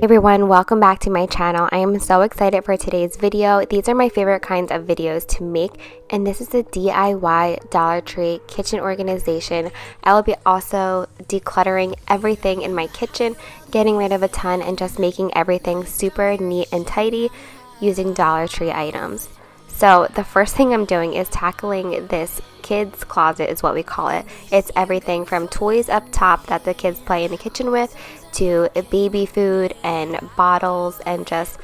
Everyone, welcome back to my channel. I am so excited for today's video. These are my favorite kinds of videos to make, and this is a DIY Dollar Tree kitchen organization. I will be also decluttering everything in my kitchen, getting rid of a ton, and just making everything super neat and tidy using Dollar Tree items. So the first thing I'm doing is tackling this kids closet is what we call it. It's everything from toys up top that the kids play in the kitchen with to baby food and bottles and just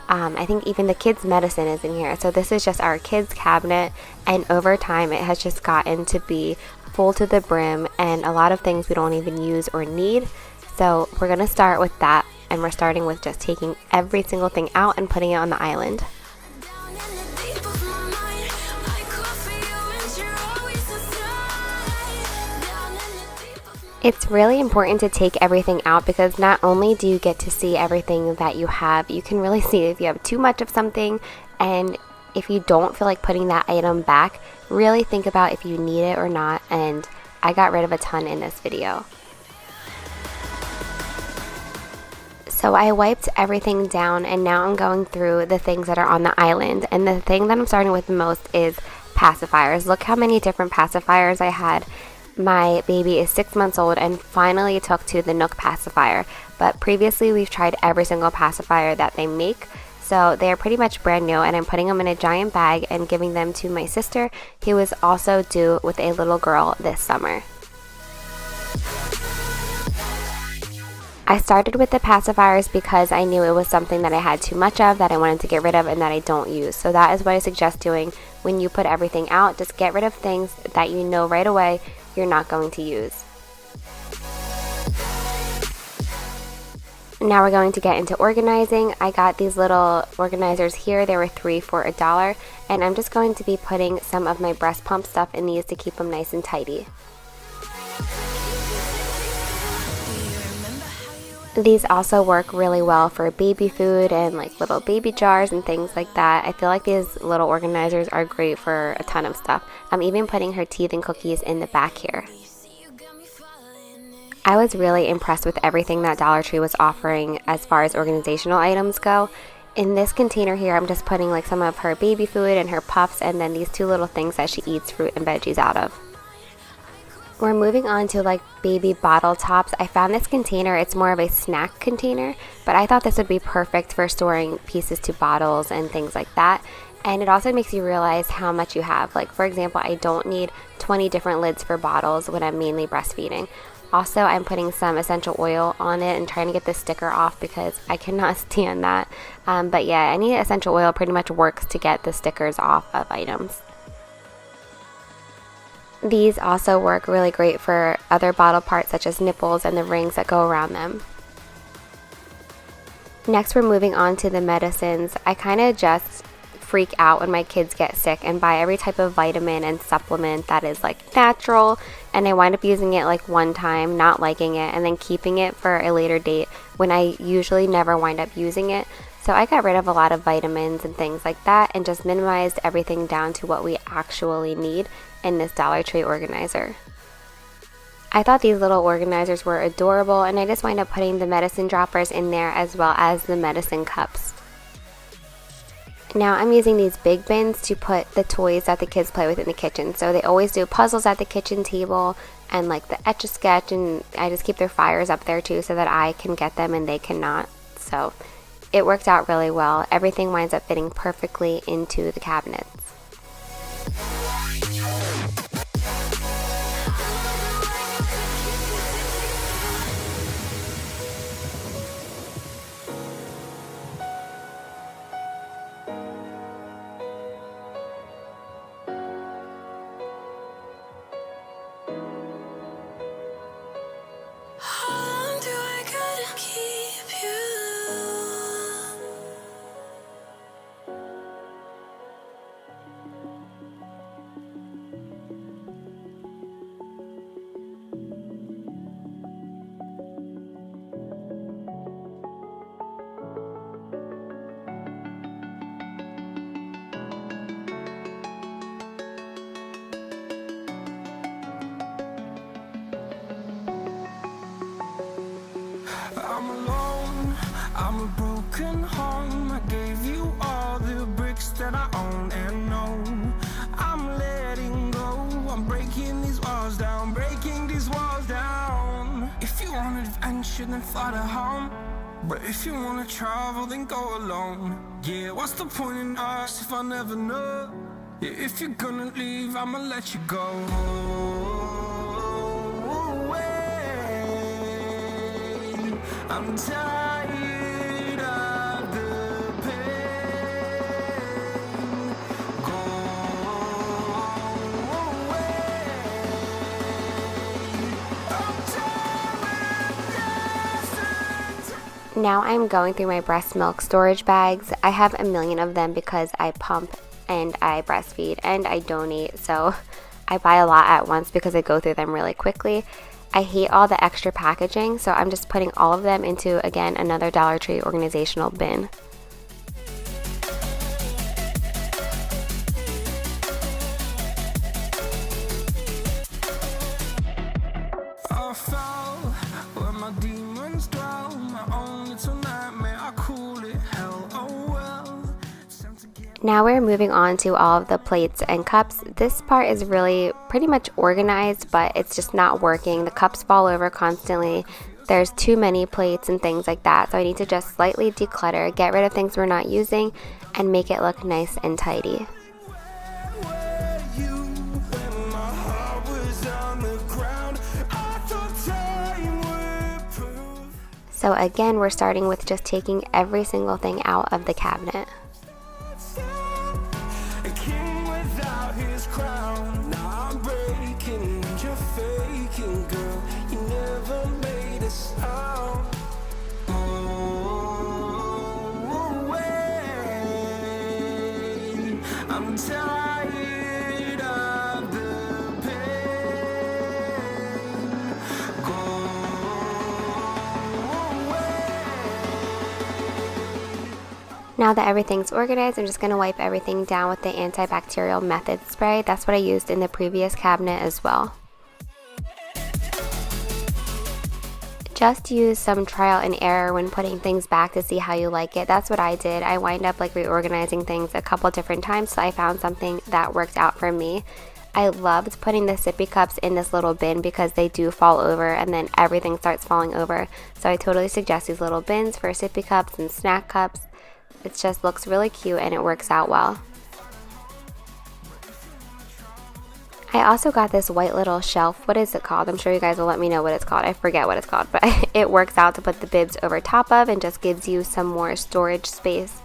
I think even the kids medicine is in here. So this is just our kids cabinet, and over time it has just gotten to be full to the brim and a lot of things we don't even use or need. So we're gonna start with that, and we're starting with just taking every single thing out and putting it on the island. It's really important to take everything out because not only do you get to see everything that you have, you can really see if you have too much of something, and if you don't feel like putting that item back, really think about if you need it or not. And I got rid of a ton in this video. So I wiped everything down, and now I'm going through the things that are on the island, and the thing that I'm starting with most is pacifiers. Look how many different pacifiers I had. My baby is 6 months old and finally took to the Nook pacifier, but previously we've tried every single pacifier that they make, so they are pretty much brand new, and I'm putting them in a giant bag and giving them to my sister, who is also due with a little girl this summer. I started with the pacifiers because I knew it was something that I had too much of, that I wanted to get rid of, and that I don't use. So that is what I suggest doing when you put everything out. Just get rid of things that you know right away you're not going to use. Now we're going to get into organizing. I got these little organizers here. There were 3 for $1, and I'm just going to be putting some of my breast pump stuff in these to keep them nice and tidy. These also work really well for baby food and like little baby jars and things like that. I feel like these little organizers are great for a ton of stuff. I'm even putting her teeth and cookies in the back here. I was really impressed with everything that Dollar Tree was offering as far as organizational items go. In this container here, I'm just putting like some of her baby food and her puffs, and then these 2 little things that she eats fruit and veggies out of. We're moving on to like baby bottle tops. I found this container. It's more of a snack container, but I thought this would be perfect for storing pieces to bottles and things like that. And it also makes you realize how much you have. Like, for example, I don't need 20 different lids for bottles when I'm mainly breastfeeding. Also, I'm putting some essential oil on it and trying to get the sticker off because I cannot stand that. But yeah, any essential oil pretty much works to get the stickers off of items. These also work really great for other bottle parts such as nipples and the rings that go around them. Next, we're moving on to the medicines. I kind of just freak out when my kids get sick and buy every type of vitamin and supplement that is like natural, and I wind up using it like one time, not liking it, and then keeping it for a later date when I usually never wind up using it. So I got rid of a lot of vitamins and things like that and just minimized everything down to what we actually need in this Dollar Tree organizer. I thought these little organizers were adorable, and I just wind up putting the medicine droppers in there as well as the medicine cups. Now I'm using these big bins to put the toys that the kids play with in the kitchen. So they always do puzzles at the kitchen table and like the Etch-a-Sketch, and I just keep their flyers up there too so that I can get them and they cannot. So it worked out really well. Everything winds up fitting perfectly into the cabinets. I'm a broken home. I gave you all the bricks that I own and know. I'm letting go. I'm breaking these walls down, breaking these walls down. If you want adventure, then fly to home. But if you wanna travel, then go alone. Yeah, what's the point in us if I never know? Yeah, if you're gonna leave, I'ma let you go. Away. I'm tired of the pain. Go away. I'm tired. Now I'm going through my breast milk storage bags. I have a million of them because I pump and I breastfeed and I donate, so I buy a lot at once because I go through them really quickly. I hate all the extra packaging, so I'm just putting all of them into, again, another Dollar Tree organizational bin. I fell where my demons dwell. My own little nightmare, I call it hell. Oh well. Now we're moving on to all of the plates and cups. This part is really pretty much organized, but it's just not working. The cups fall over constantly. There's too many plates and things like that, so I need to just slightly declutter, get rid of things we're not using, and make it look nice and tidy. So again, we're starting with just taking every single thing out of the cabinet. I'm tired of the pain. Go away. Now that everything's organized, I'm just going to wipe everything down with the antibacterial method spray. That's what I used in the previous cabinet as well. Just use some trial and error when putting things back to see how you like it. That's what I did. I wind up like reorganizing things a couple different times, so I found something that worked out for me. I loved putting the sippy cups in this little bin because they do fall over and then everything starts falling over. So I totally suggest these little bins for sippy cups and snack cups. It just looks really cute and it works out well. I also got this white little shelf. What is it called? I'm sure you guys will let me know what it's called. I forget what it's called, but it works out to put the bibs over top of and just gives you some more storage space.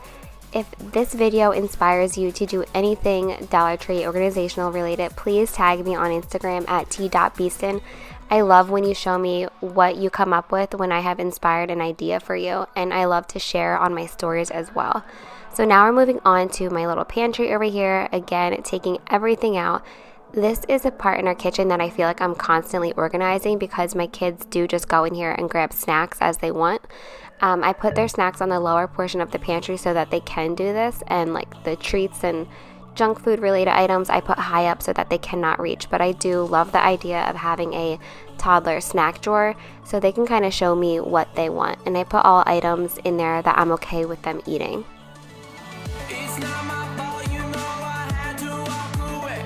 If this video inspires you to do anything Dollar Tree organizational related, please tag me on Instagram at t.beaston. I love when you show me what you come up with when I have inspired an idea for you, and I love to share on my stories as well. So now we're moving on to my little pantry over here. Again, taking everything out. This is a part in our kitchen that I feel like I'm constantly organizing because my kids do just go in here and grab snacks as they want. I put their snacks on the lower portion of the pantry so that they can do this, and like the treats and junk food related items I put high up so that they cannot reach. But I do love the idea of having a toddler snack drawer so they can kind of show me what they want, and I put all items in there that I'm okay with them eating. It's not my fault, you know I had to walk away.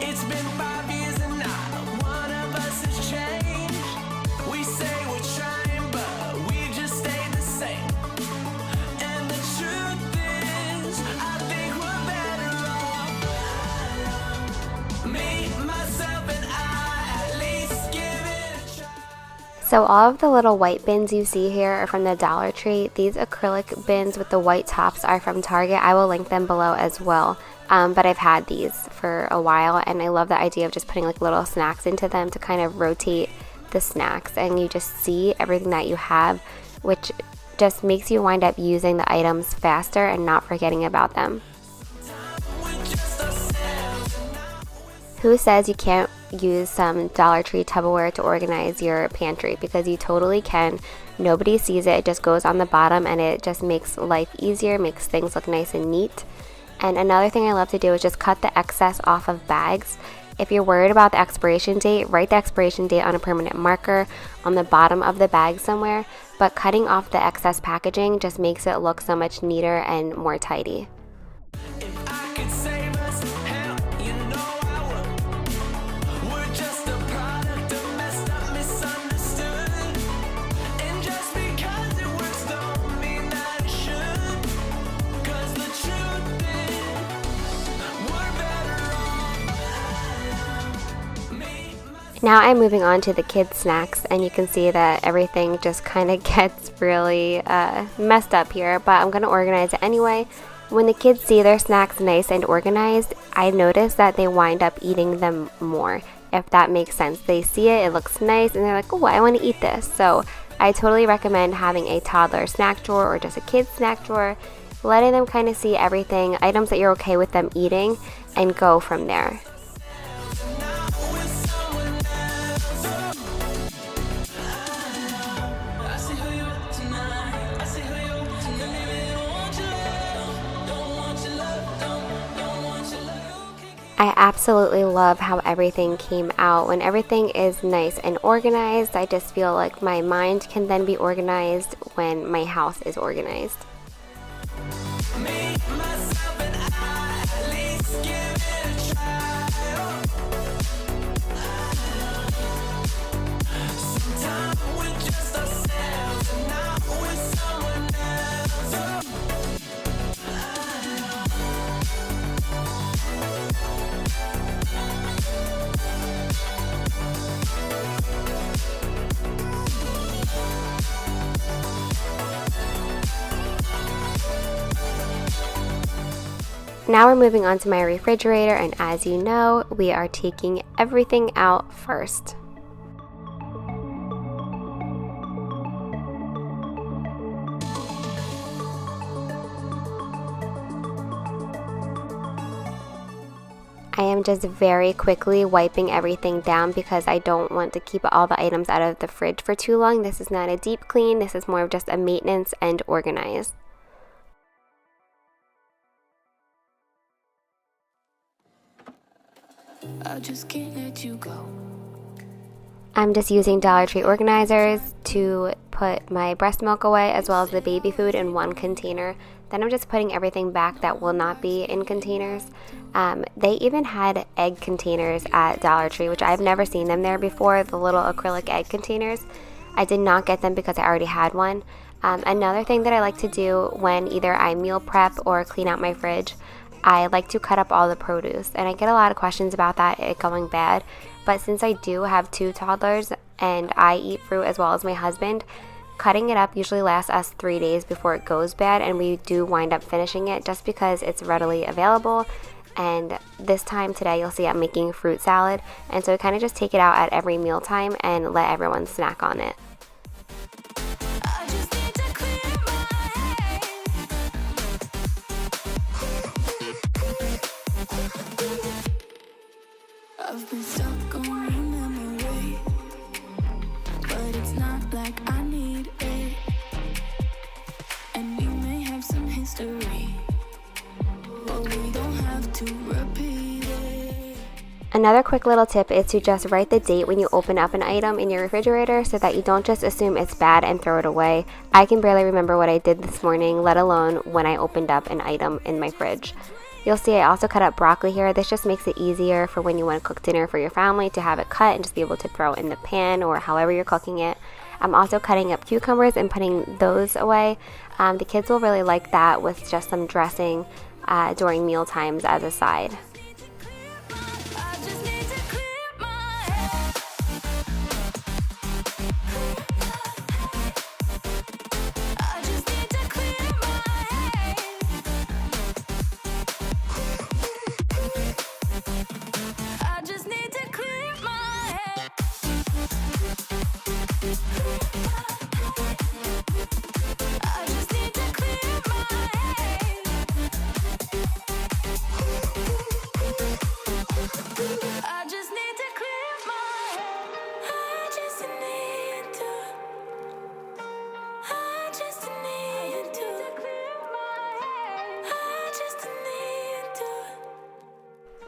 It's been 5 years and not one of us has changed. We say we're trying, but we just stay the same. And the truth is, I think we're better off. Me, myself, and I, at least give it a try. So all of the little white bins you see here are from the Dollar Tree. These acrylic bins with the white tops are from Target. I will link them below as well. But I've had these for a while, and I love the idea of just putting like little snacks into them to kind of rotate the snacks, and you just see everything that you have, which just makes you wind up using the items faster and not forgetting about them. Who says you can't use some Dollar Tree Tupperware to organize your pantry? Because you totally can. Nobody sees it. It just goes on the bottom, and it just makes life easier, makes things look nice and neat. And another thing I love to do is just cut the excess off of bags. If you're worried about the expiration date, write the expiration date on a permanent marker on the bottom of the bag somewhere. but cutting off the excess packaging just makes it look so much neater and more tidy. Now I'm moving on to the kids' snacks, and you can see that everything just kind of gets really messed up here, but I'm going to organize it anyway. When the kids see their snacks nice and organized, I notice that they wind up eating them more, if that makes sense. They see it, it looks nice, and they're like, oh, I want to eat this. So I totally recommend having a toddler snack drawer or just a kid's snack drawer, letting them kind of see everything, items that you're okay with them eating, and go from there. I absolutely love how everything came out. When everything is nice and organized, I just feel like my mind can then be organized when my house is organized. Now we're moving on to my refrigerator, and as you know, we are taking everything out first. I am just very quickly wiping everything down because I don't want to keep all the items out of the fridge for too long. This is not a deep clean, this is more of just a maintenance and organize. I just can't let you go. I'm just using Dollar Tree organizers to put my breast milk away as well as the baby food in one container. Then I'm just putting everything back that will not be in containers. They even had egg containers at Dollar Tree, which I've never seen them there before, the little acrylic egg containers. I did not get them because I already had one. Another thing that I like to do when either I meal prep or clean out my fridge, I like to cut up all the produce, and I get a lot of questions about that, it going bad. But since I do have 2 toddlers and I eat fruit as well as my husband, cutting it up usually lasts us 3 days before it goes bad, and we do wind up finishing it just because it's readily available. And this time today you'll see I'm making fruit salad, and so I kind of just take it out at every mealtime and let everyone snack on it. I've been stuck on your memory, but it's not like I need it. And we may have some history, but we don't have to repeat it. Another quick little tip is to just write the date when you open up an item in your refrigerator so that you don't just assume it's bad and throw it away. I can barely remember what I did this morning, let alone when I opened up an item in my fridge. You'll see I also cut up broccoli here. This just makes it easier for when you want to cook dinner for your family to have it cut and just be able to throw it in the pan or however you're cooking it. I'm also cutting up cucumbers and putting those away. The kids will really like that with just some dressing during meal times as a side.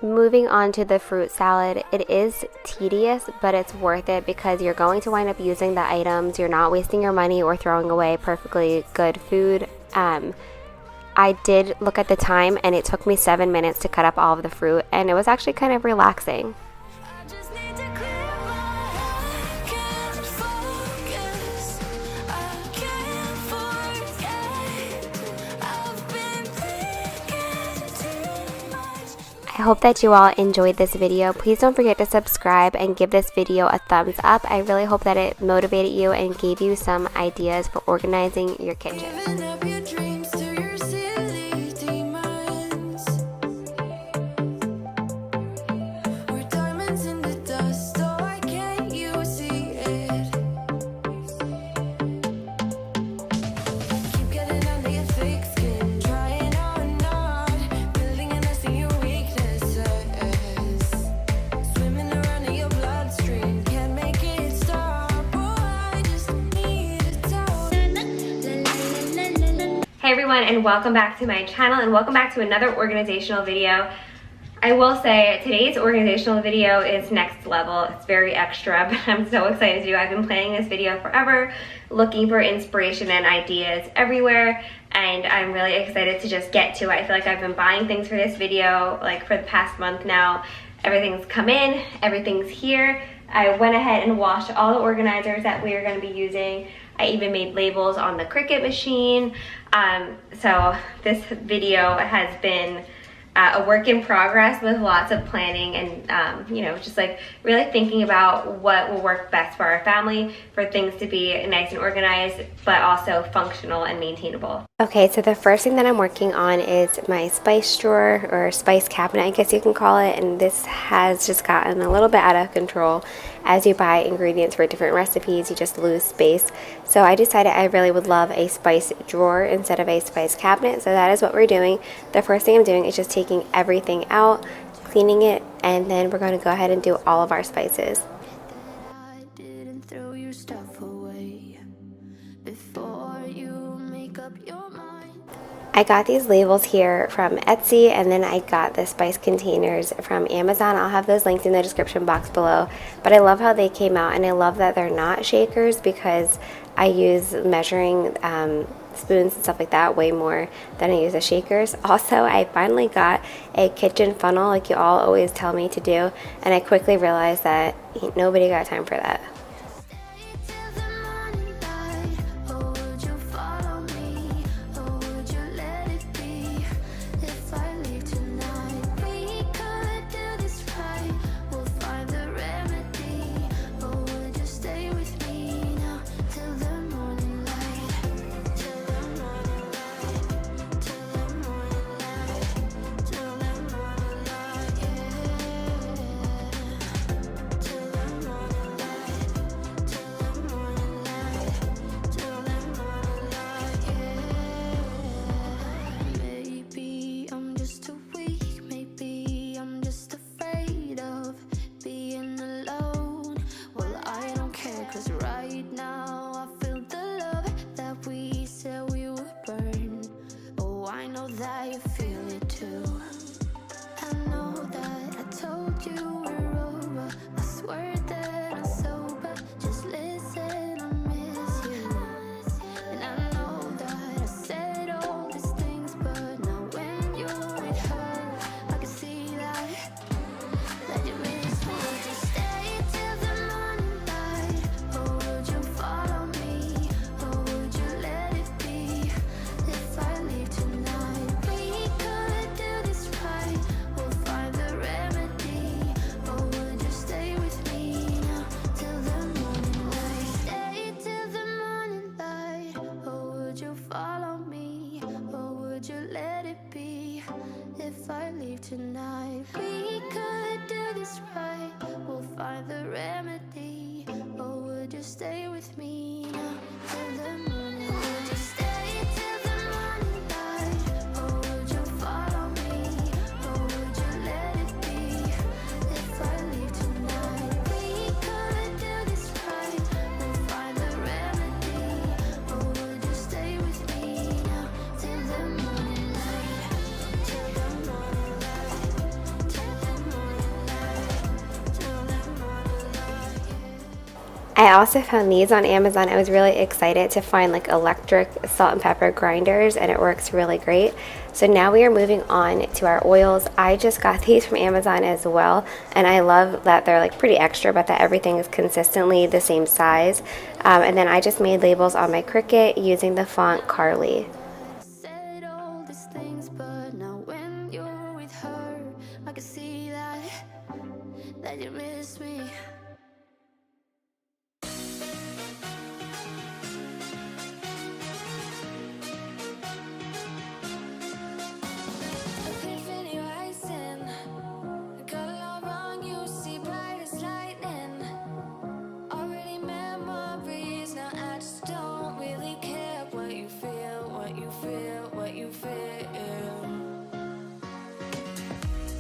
Moving on to the fruit salad, it is tedious, but it's worth it because you're going to wind up using the items. You're not wasting your money or throwing away perfectly good food. I did look at the time, and it took me 7 minutes to cut up all of the fruit, and it was actually kind of relaxing. I hope that you all enjoyed this video. Please don't forget to subscribe and give this video a thumbs up. I really hope that it motivated you and gave you some ideas for organizing your kitchen. Hey everyone, and welcome back to my channel, and welcome back to another organizational video. I will say today's organizational video is next level. It's very extra, but I'm so excited to do. I've been planning this video forever, looking for inspiration and ideas everywhere, and I'm really excited to just get to it. I feel like I've been buying things for this video like for the past month now. Everything's come in, everything's here. I went ahead and washed all the organizers that we are going to be using. I even made labels on the Cricut machine. So this video has been a work in progress with lots of planning and you know, just like really thinking about what will work best for our family, for things to be nice and organized, but also functional and maintainable. Okay, so the first thing that I'm working on is my spice drawer, or spice cabinet, I guess you can call it, and this has just gotten a little bit out of control. As you buy ingredients for different recipes, you just lose space. So I decided I really would love a spice drawer instead of a spice cabinet, so that is what we're doing. The first thing I'm doing is just taking everything out, cleaning it, and then we're going to go ahead and do all of our spices. I got these labels here from Etsy, and then I got the spice containers from Amazon. I'll have those linked in the description box below. But I love how they came out, and I love that they're not shakers because I use measuring spoons and stuff like that way more than I use the shakers. Also, I finally got a kitchen funnel like you all always tell me to do, and I quickly realized that nobody got time for that. Tonight we could do this right. We'll find the remedy. Or would you stay with me now till the morning? Would you stay till the morning light? Or would you follow me? Or would you let it be? If I leave tonight, we could do this right. We'll find the remedy. Or would you stay with me now till the morning light? Till the morning light. I also found these on Amazon. I was really excited to find like electric salt and pepper grinders, and it works really great. So now we are moving on to our oils. I just got these from Amazon as well, and I love that they're like pretty extra, but that everything is consistently the same size. And then I just made labels on my Cricut using the font Carly. Said all these things, but now when you're with her, I can see that you miss me. Tiffani rising, got a lot wrong, you see bright as lightning. Already memories, now I just don't really care what you feel, what you feel, what you feel.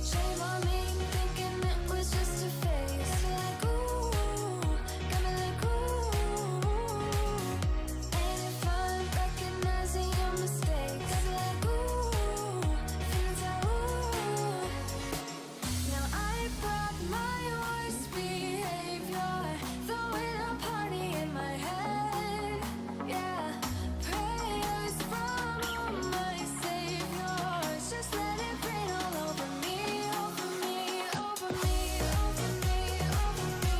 Shame on me, thinking it was just a phase. Like ooh, got me like ooh. Ain't it fun recognizing your mistakes? Like ooh, feeling so ooh. Now I brought my worst behavior, throwing a party in my head. Yeah, prayers from my saviors. Just let it rain all over me, over me, over me, over me, over me.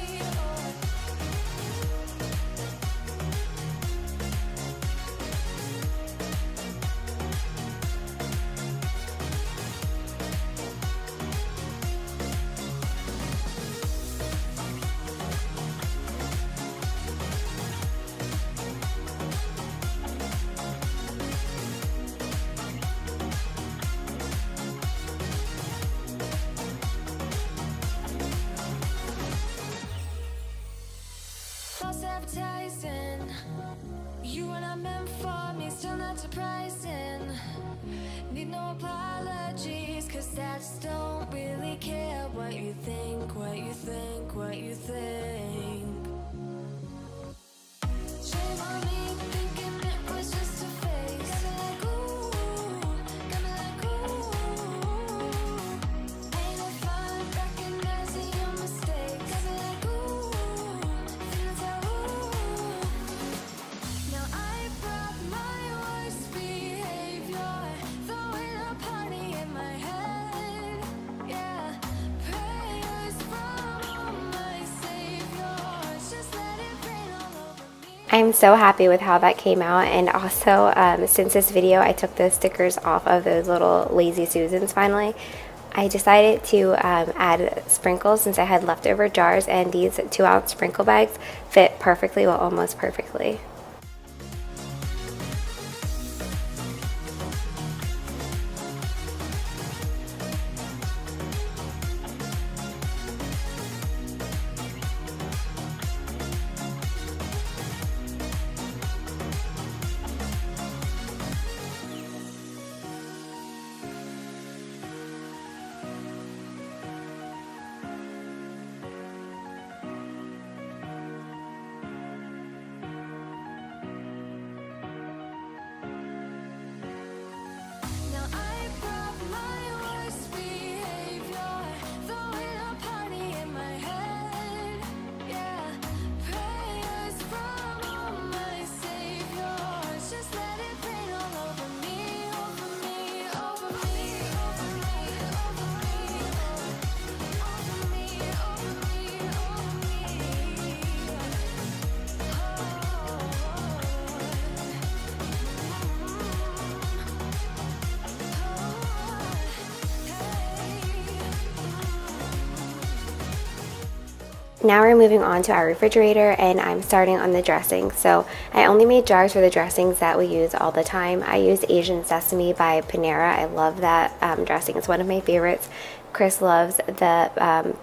False advertising, you were not meant for me, still not surprising. Need no apologies, cause I just don't really care what you think, what you think, what you think. Shame on me, thinking it was just a phase. Got me like ooh, got me like ooh. Ain't it fun recognizing your mistakes? Got me like ooh, feeling so ooh. Now I brought my worst behavior, throwing a party in my head. Yeah, prayers from my saviors. Just let it rain all over me. I'm so happy with how that came out, and also since this video I took the stickers off of those little Lazy Susans finally. I decided to add sprinkles since I had leftover jars, and these 2-ounce sprinkle bags fit perfectly, well almost perfectly. Now I brought my worst behavior, throwing a party in my head. Yeah, prayers from my saviors. Just let it rain all over me, over me, over me, over me, over me, over me, over me, over me. Now we're moving on to our refrigerator, and I'm starting on the dressing. So I only made jars for the dressings that we use all the time. I use Asian Sesame by Panera. I love that dressing. It's one of my favorites. Chris loves the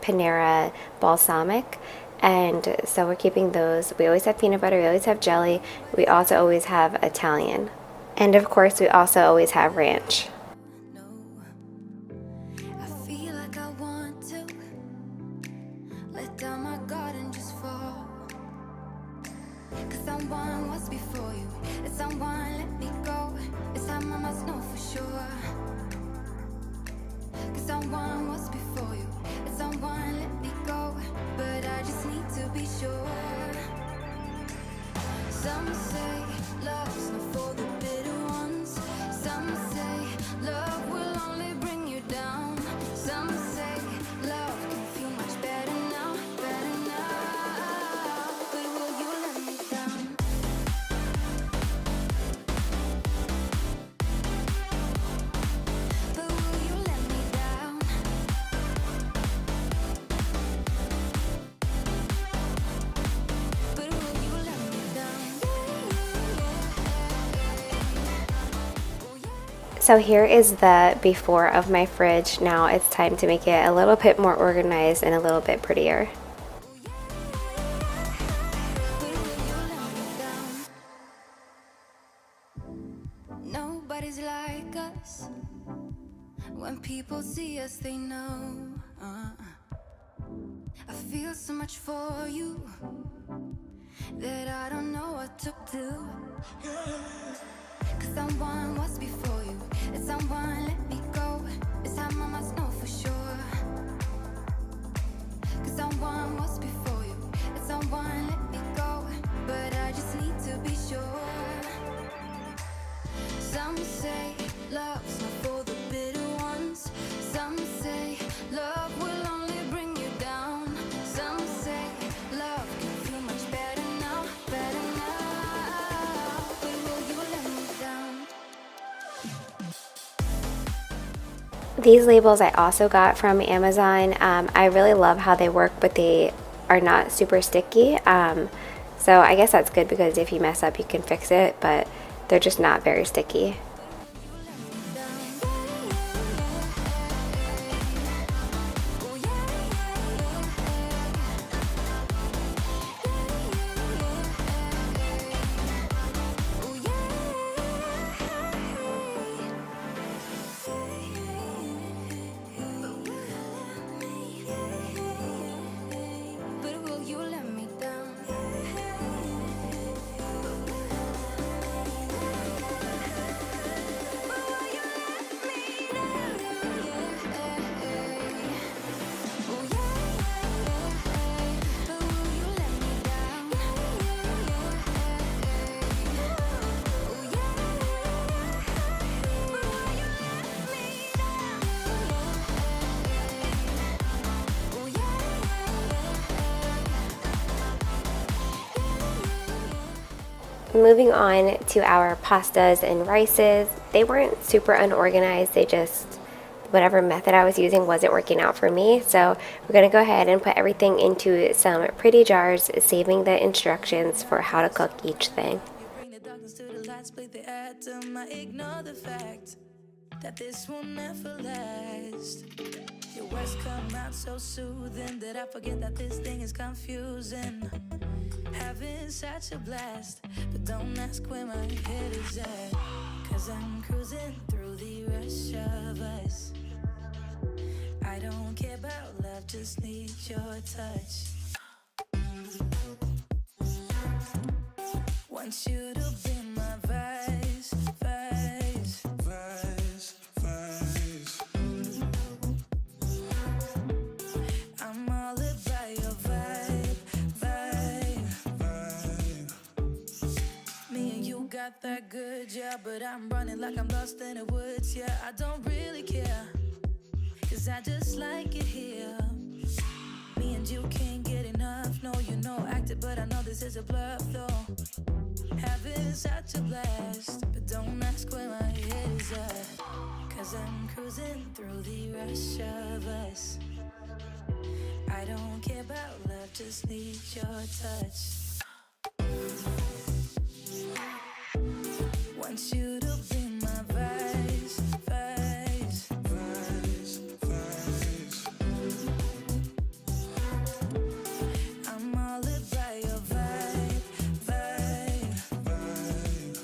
Panera Balsamic, and so we're keeping those. We always have peanut butter, we always have jelly, we also always have Italian, and of course we also always have ranch. No, I feel like I want to let down my guard and just fall. Cause someone was before you, and someone let me go. This time I must know for sure. Cause someone was before you, and someone let me go. But I just need to be sure. So here is the before of my fridge. Now it's time to make it a little bit more organized and a little bit prettier. Nobody's like us. When people see us, they know. I feel so much for you that I don't know what to do. Cause someone was before you, and someone let me go. It's time I must know for sure. Cause someone was before you, and someone let me go. But I just need to be sure. Some say love's not for the bitter ones. Some say love will only bring you down. Some say love can feel much better now, better now. But will you let me down? These labels I also got from Amazon. I really love how they work, but they are not super sticky. So I guess that's good because if you mess up, you can fix it, but they're just not very sticky. Moving on to our pastas and rices. They weren't super unorganized, they just, whatever method I was using wasn't working out for me. So we're going to go ahead and put everything into some pretty jars, saving the instructions for how to cook each thing. That this will never last. Your words come out so soothing that I forget that this thing is confusing. Having such a blast, but don't ask where my head is at. Cause I'm cruising through the rush of us. I don't care about love, just need your touch. Want you to be my vice, vice, vice, vice. I'm all about your vibe, vibe, vibe. Me and you got that good, yeah, but I'm running like I'm lost in the woods, yeah. I don't really care, cause I just like it here. Me and you can't get enough, no, you know, acted, but I know this is a bluff, though. Having such a blast, but don't ask where my head is at. Cause I'm cruising through the rush of us. I don't care about love, just need your touch. Want you to be my vice, vice, vice, vice. I'm all about your vibe, vibe, vibe.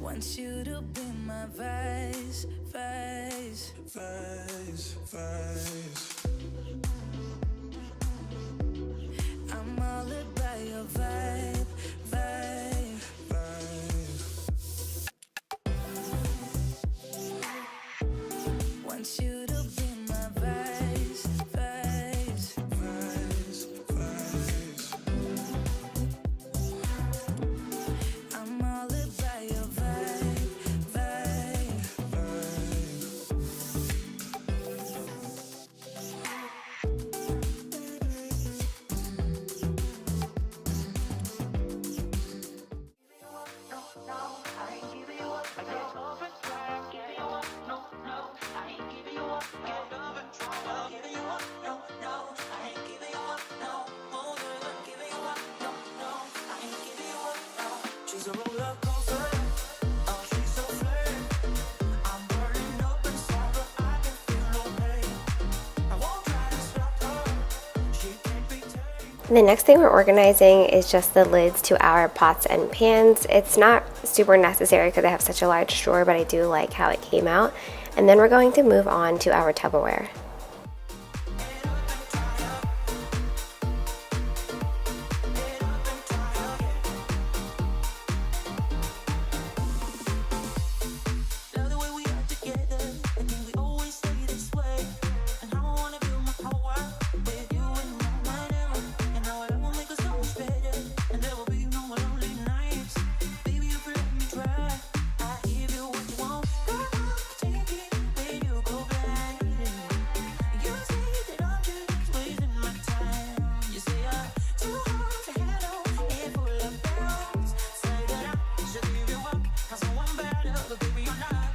Want you to be my vice, vice, vice, vice. I'm all about your vibe, vibe, vibe. Want you to be my vice, vice, vice, vice. I'm all about your vibe, vibe, vibe. a roller coaster. Oh, she's so flirty. I'm burning up inside, but I can feel no pain. I won't try to stop her. She can't be tamed. The next thing we're organizing is just the lids to our pots and pans. It's not super necessary because I have such a large drawer, but I do like how it came out. And then we're going to move on to our Tupperware. Love the way we are together. I think we always stay this way. And I wanna build my whole world with you and my never. And now it will make us so much better. And there will be no more lonely nights. Baby, if you let me try, I give you what you want. Take it when you go blind. You say that I'm just wasting my time. You say I'm too hard to handle and full of bounds. Say that I should give you up, 'cause no one better, but baby you're not.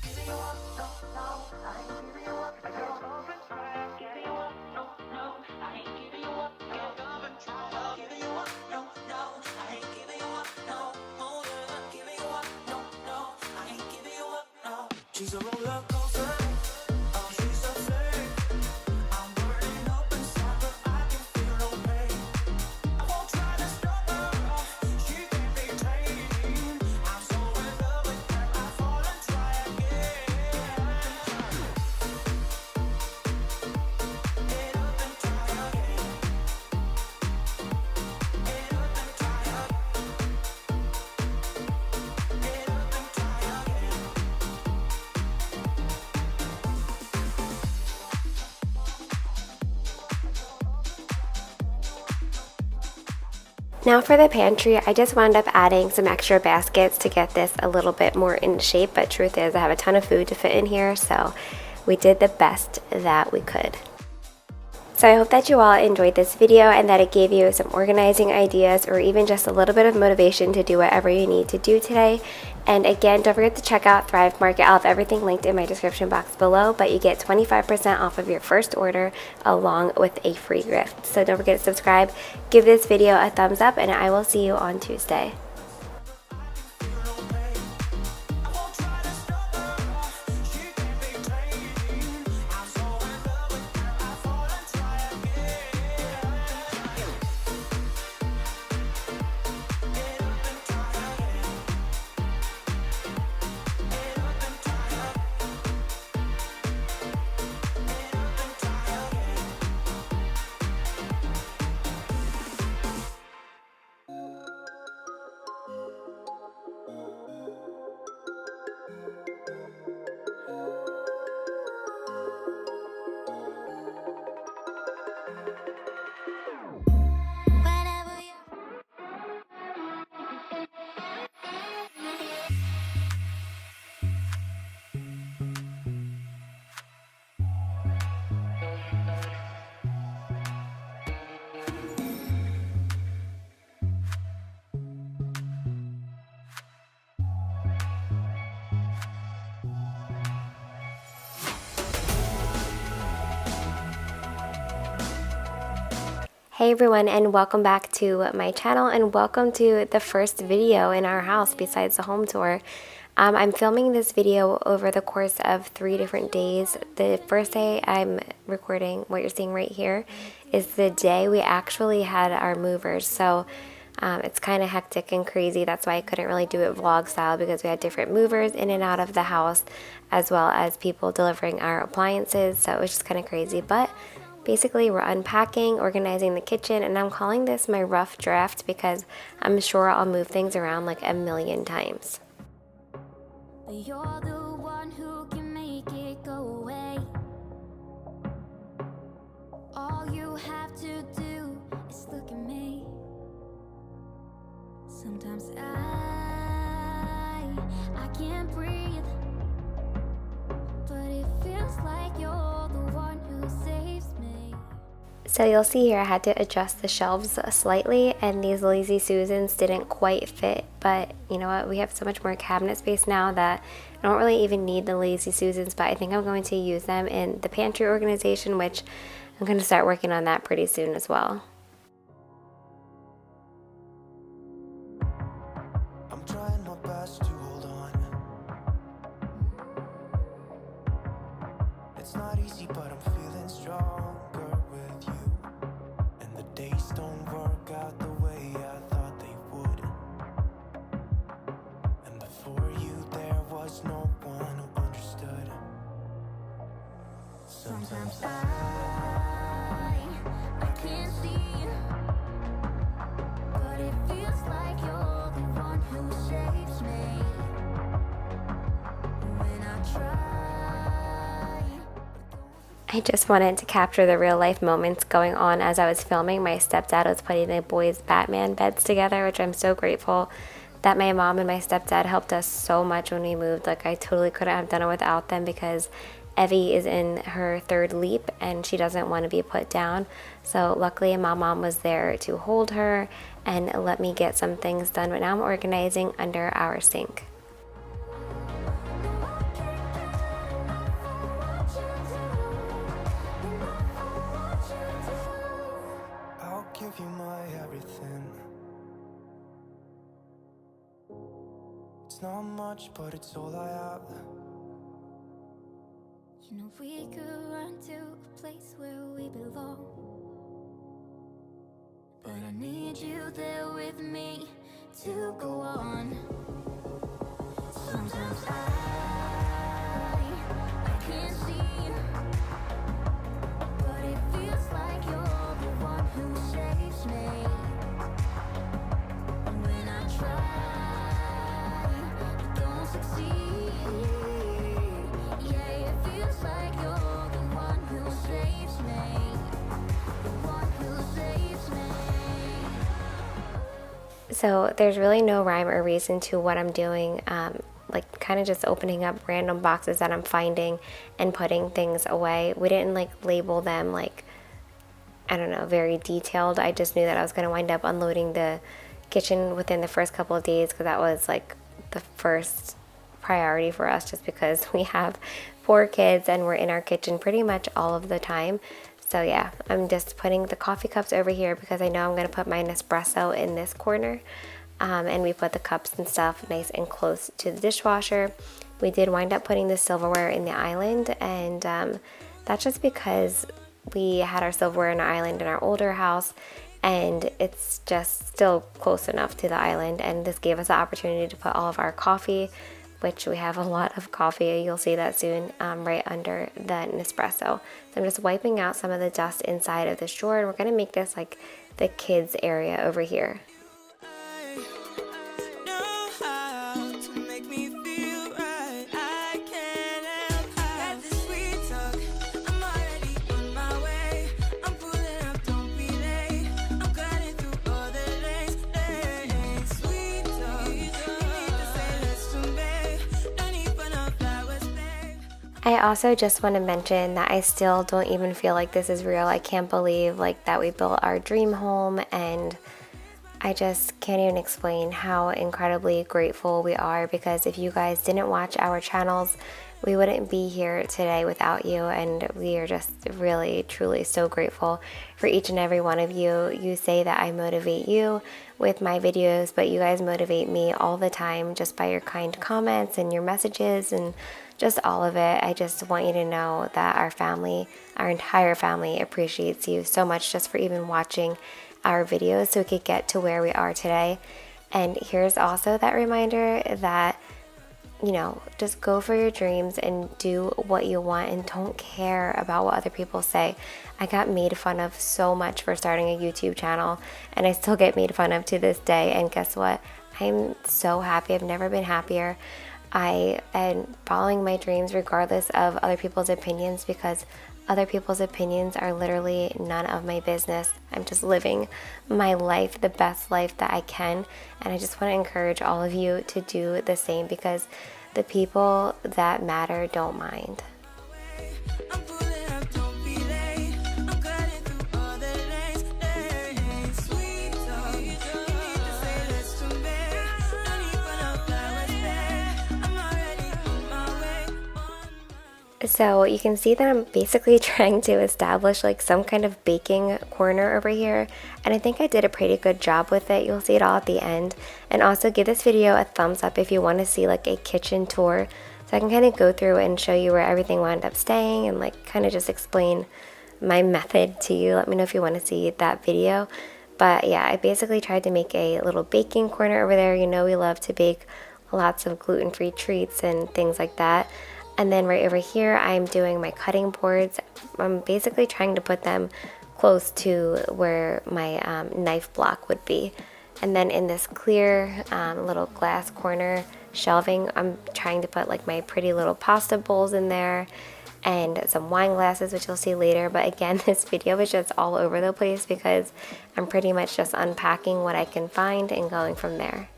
Giving you up, no, no, I ain't giving you up. Girl, love and try, giving you up, no, no, I ain't giving you up. Girl, love and try, giving you up, no, no, I ain't giving you up, no, oh yeah, giving you up, no, no, I ain't giving you up, no. She's a roller coaster, oh she's so flirty. I'm burning up inside, but I can feel no pain. I won't try to stop her, she can't be tamed. I'm so in love with her, I fall and try again. Get up and try again. Get up and try again. Get up and try again. Now for the pantry, I just wound up adding some extra baskets to get this a little bit more in shape, but truth is I have a ton of food to fit in here, so we did the best that we could. So I hope that you all enjoyed this video and that it gave you some organizing ideas or even just a little bit of motivation to do whatever you need to do today. And again, don't forget to check out Thrive Market. I'll have everything linked in my description box below, but you get 25% off of your first order along with a free gift. So don't forget to subscribe, give this video a thumbs up, and I will see you on Tuesday. Hey everyone, and welcome back to my channel, and welcome to the first video in our house besides the home tour. I'm filming this video over the course of 3 different days. The first day I'm recording, what you're seeing right here, is the day we actually had our movers. So it's kind of hectic and crazy. That's why I couldn't really do it vlog style, because we had different movers in and out of the house, as well as people delivering our appliances. So it was just kind of crazy. But basically, we're unpacking, organizing the kitchen, and I'm calling this my rough draft because I'm sure I'll move things around like a million times. But you're the one who can make it go away. All you have to do is look at me. Sometimes I can't breathe, but it feels like you're the one who saves me. So you'll see here I had to adjust the shelves slightly, and these Lazy Susans didn't quite fit, but you know what, we have so much more cabinet space now that I don't really even need the Lazy Susans, but I think I'm going to use them in the pantry organization, which I'm going to start working on that pretty soon as well. It's not easy, but I'm feeling stronger with you. And the days don't work out the way I thought they would. And before you there was no one who understood. Sometimes I can't see, but it feels like you're the one who saves me when I try. I just wanted to capture the real life moments going on as I was filming. My stepdad was putting the boys' Batman beds together, which I'm so grateful that my mom and my stepdad helped us so much when we moved. Like, I totally couldn't have done it without them because Evie is in her third leap and she doesn't want to be put down. So luckily my mom was there to hold her and let me get some things done. But now I'm organizing under our sink. I'll give you my everything. It's not much, but it's all I have. You know we could run to a place where we belong, but I need you there with me to go on. Sometimes I can't see, but it feels like you're the one who saves me when I try, but don't succeed. Yeah, it feels like you're the one who saves me, the one who saves me. So there's really no rhyme or reason to what I'm doing. Like kind of just opening up random boxes that I'm finding and putting things away. We didn't like label them like, I don't know, very detailed. I just knew that I was going to wind up unloading the kitchen within the first couple of days because that was like the first priority for us, just because we have 4 kids and we're in our kitchen pretty much all of the time. So yeah, I'm just putting the coffee cups over here because I know I'm going to put my Nespresso in this corner. And we put the cups and stuff nice and close to the dishwasher. We did wind up putting the silverware in the island, and that's just because we had our silverware in our island in our older house, and it's just still close enough to the island, and this gave us the opportunity to put all of our coffee, which we have a lot of coffee, you'll see that soon, right under the Nespresso. So I'm just wiping out some of the dust inside of this drawer, and we're going to make this like the kids area over here. I also just want to mention that I still don't even feel like this is real. I can't believe like that we built our dream home, and I just can't even explain how incredibly grateful we are, because if you guys didn't watch our channels, we wouldn't be here today without you, and we are just really truly so grateful for each and every one of you. You say that I motivate you with my videos, but you guys motivate me all the time just by your kind comments and your messages and just all of it. I just want you to know that our family, our entire family, appreciates you so much just for even watching our videos so we could get to where we are today. And here's also that reminder that, you know, just go for your dreams and do what you want and don't care about what other people say. I got made fun of so much for starting a YouTube channel, and I still get made fun of to this day. And guess what? I'm so happy. I've never been happier. I am following my dreams regardless of other people's opinions, because other people's opinions are literally none of my business. I'm just living my life, the best life that I can, and I just want to encourage all of you to do the same, because the people that matter don't mind. So you can see that I'm basically trying to establish like some kind of baking corner over here, and I think I did a pretty good job with it. You'll see it all at the end. And also give this video a thumbs up if you want to see like a kitchen tour. So I can kind of go through and show you where everything wound up staying and like kind of just explain my method to you. Let me know if you want to see that video. But yeah, I basically tried to make a little baking corner over there. You know, we love to bake lots of gluten-free treats and things like that. And then right over here, I'm doing my cutting boards. I'm basically trying to put them close to where my knife block would be. And then in this clear little glass corner shelving, I'm trying to put like my pretty little pasta bowls in there and some wine glasses, which you'll see later. But again, this video is just all over the place because I'm pretty much just unpacking what I can find and going from there.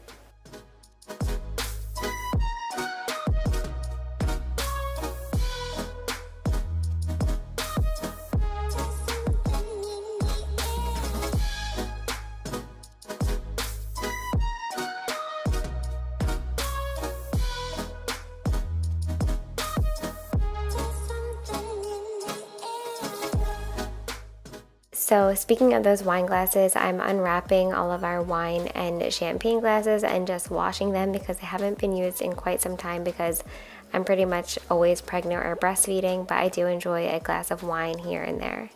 So speaking of those wine glasses, I'm unwrapping all of our wine and champagne glasses and just washing them because they haven't been used in quite some time because I'm pretty much always pregnant or breastfeeding, but I do enjoy a glass of wine here and there.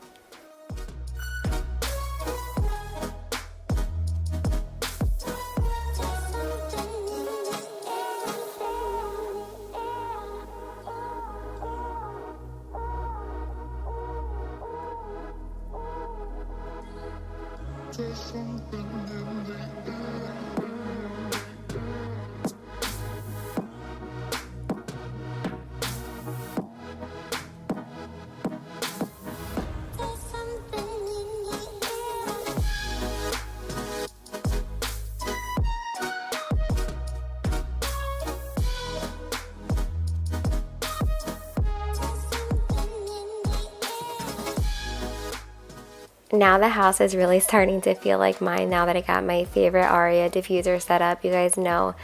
Now the house is really starting to feel like mine now that I got my favorite Aria diffuser set up. You guys know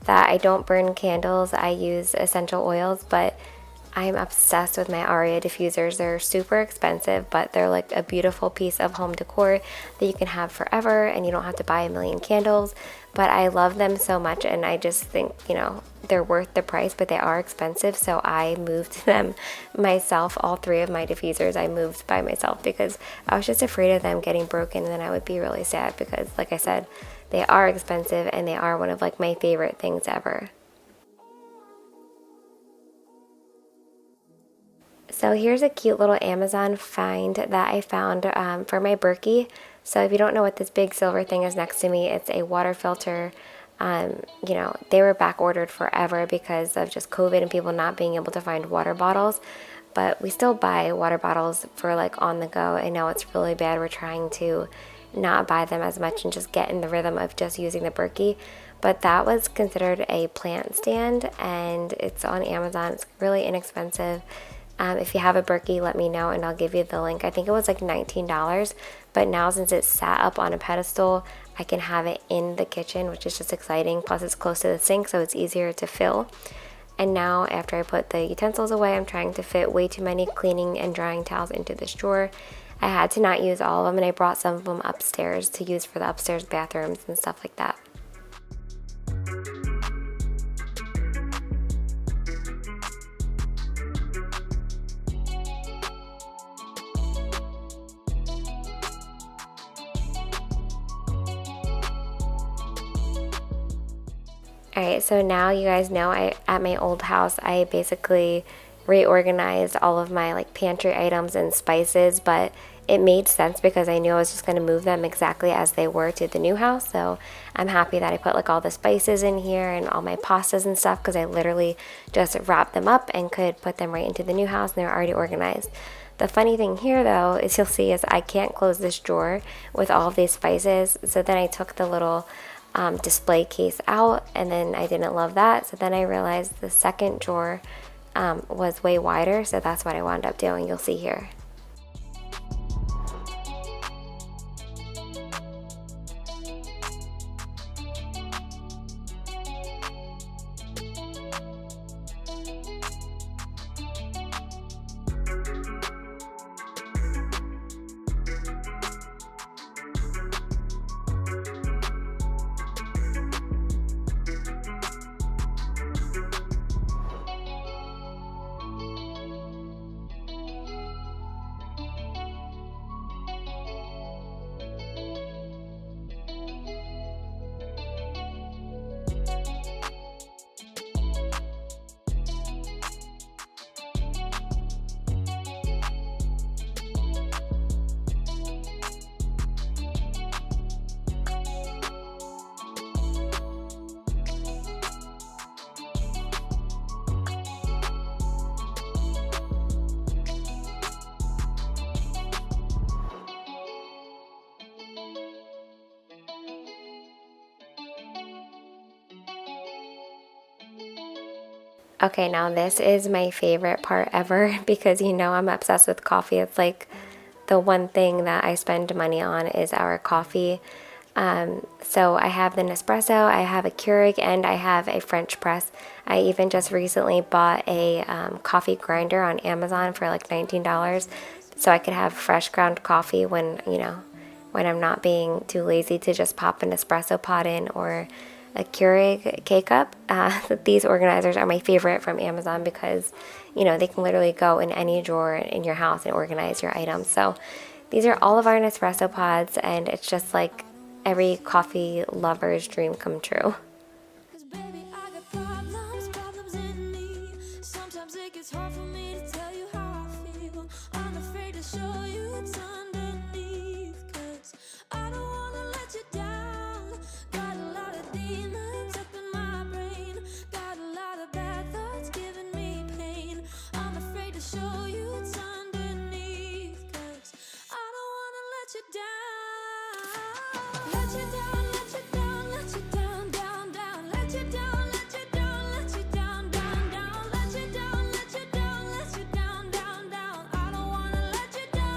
that I don't burn candles, I use essential oils, but I'm obsessed with my Aria diffusers. They're super expensive, but they're like a beautiful piece of home decor that you can have forever and you don't have to buy a million candles. But I love them so much and I just think, you know, they're worth the price, but they are expensive. So I moved them myself. All three of my diffusers I moved by myself because I was just afraid of them getting broken and then I would be really sad because, like I said, they are expensive and they are one of like my favorite things ever. So here's a cute little Amazon find that I found for my Berkey. So if you don't know what this big silver thing is next to me, it's a water filter. You know, they were back ordered forever because of just COVID and people not being able to find water bottles. But we still buy water bottles for like on the go. I know it's really bad. We're trying to not buy them as much and just get in the rhythm of just using the Berkey. But that was considered a plant stand and it's on Amazon. It's really inexpensive. If you have a Berkey, let me know and I'll give you the link. I think it was like $19, but now since it's sat up on a pedestal, I can have it in the kitchen, which is just exciting. Plus it's close to the sink, so it's easier to fill. And now after I put the utensils away, I'm trying to fit way too many cleaning and drying towels into this drawer. I had to not use all of them and I brought some of them upstairs to use for the upstairs bathrooms and stuff like that. Alright, so now you guys know at my old house I basically reorganized all of my like pantry items and spices, but it made sense because I knew I was just going to move them exactly as they were to the new house. So I'm happy that I put like all the spices in here and all my pastas and stuff because I literally just wrapped them up and could put them right into the new house and they're already organized. The funny thing here though is you'll see is I can't close this drawer with all of these spices, so then I took the little display case out and then I didn't love that, so then I realized the second drawer was way wider, so that's what I wound up doing. You'll see here. Okay, now this is my favorite part ever because you know I'm obsessed with coffee. It's like the one thing that I spend money on is our coffee. So I have the Nespresso, I have a Keurig, and I have a French press. I even just recently bought a coffee grinder on Amazon for like $19 so I could have fresh ground coffee when, you know, when I'm not being too lazy to just pop an espresso pot in or a Keurig K-Cup. These organizers are my favorite from Amazon because, you know, they can literally go in any drawer in your house and organize your items. So these are all of our Nespresso pods, and it's just like every coffee lover's dream come true. 'Cause baby, I got problems, problems in me. Sometimes it gets hard for me to tell you how I feel. I'm afraid to show you what's underneath. 'Cause I don't wanna let you down. Got a lot of demons up in my brain. Got a lot of bad thoughts giving me pain. I'm afraid to show you what's underneath. 'Cause I don't wanna let you down. Let you down, let you down, let you down, down, down. Let you down, let you down, let you down, down, down. Let you down, let you down, let you down, down, down. I don't wanna let you down.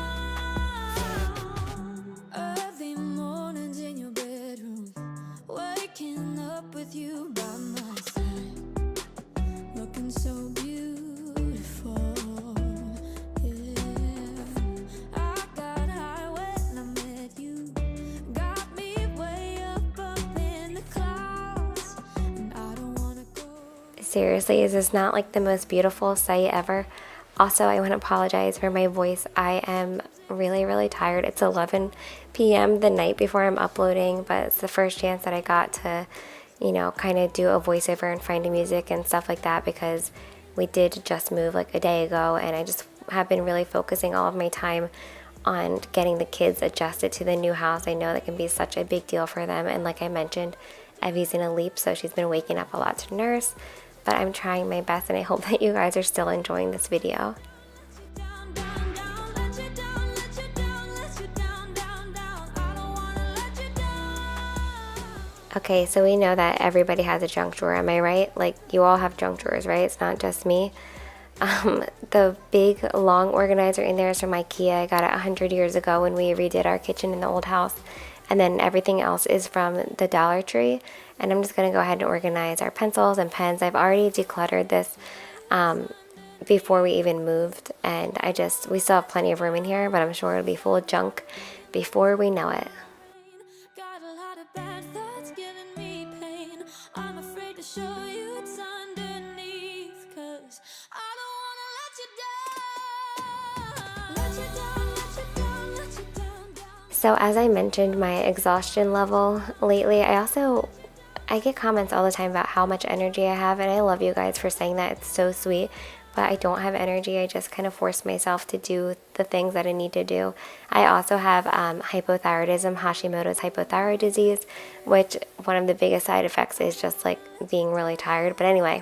Early mornings in your bedroom, waking up with you by my side, looking so beautiful. Yeah, I got high when I met you. Got me way up in the clouds, and I don't wanna go. Seriously, is this not like the most beautiful sight ever? Also, I want to apologize for my voice. I am really, really tired. It's 11 p.m. the night before I'm uploading, but it's the first chance that I got to, you know, kind of do a voiceover and find music and stuff like that because we did just move like a day ago, and I just have been really focusing all of my time on getting the kids adjusted to the new house. I know that can be such a big deal for them, and like I mentioned, Evie's in a leap, so she's been waking up a lot to nurse, but I'm trying my best, and I hope that you guys are still enjoying this video. Down, down, down. Let you down, let you down, let you down, down, down. I don't wanna let you down. Okay, so we know that everybody has a junk drawer, am I right? Like, you all have junk drawers, right? It's not just me. The big long organizer in there is from IKEA. I got it 100 years ago when we redid our kitchen in the old house. And then everything else is from the Dollar Tree. And I'm just going to go ahead and organize our pencils and pens. I've already decluttered this before we even moved. And we still have plenty of room in here, but I'm sure it'll be full of junk before we know it. Got a lot of bad thoughts giving me pain. I'm afraid to show you what's underneath. 'Cause I don't wanna let you down. Let you down, let you down, let you down, down. So as I mentioned, my exhaustion level lately, I get comments all the time about how much energy I have, and I love you guys for saying that. It's so sweet. But I don't have energy. I just kind of force myself to do the things that I need to do. I also have hypothyroidism, Hashimoto's hypothyroid disease, which one of the biggest side effects is just like being really tired. But anyway,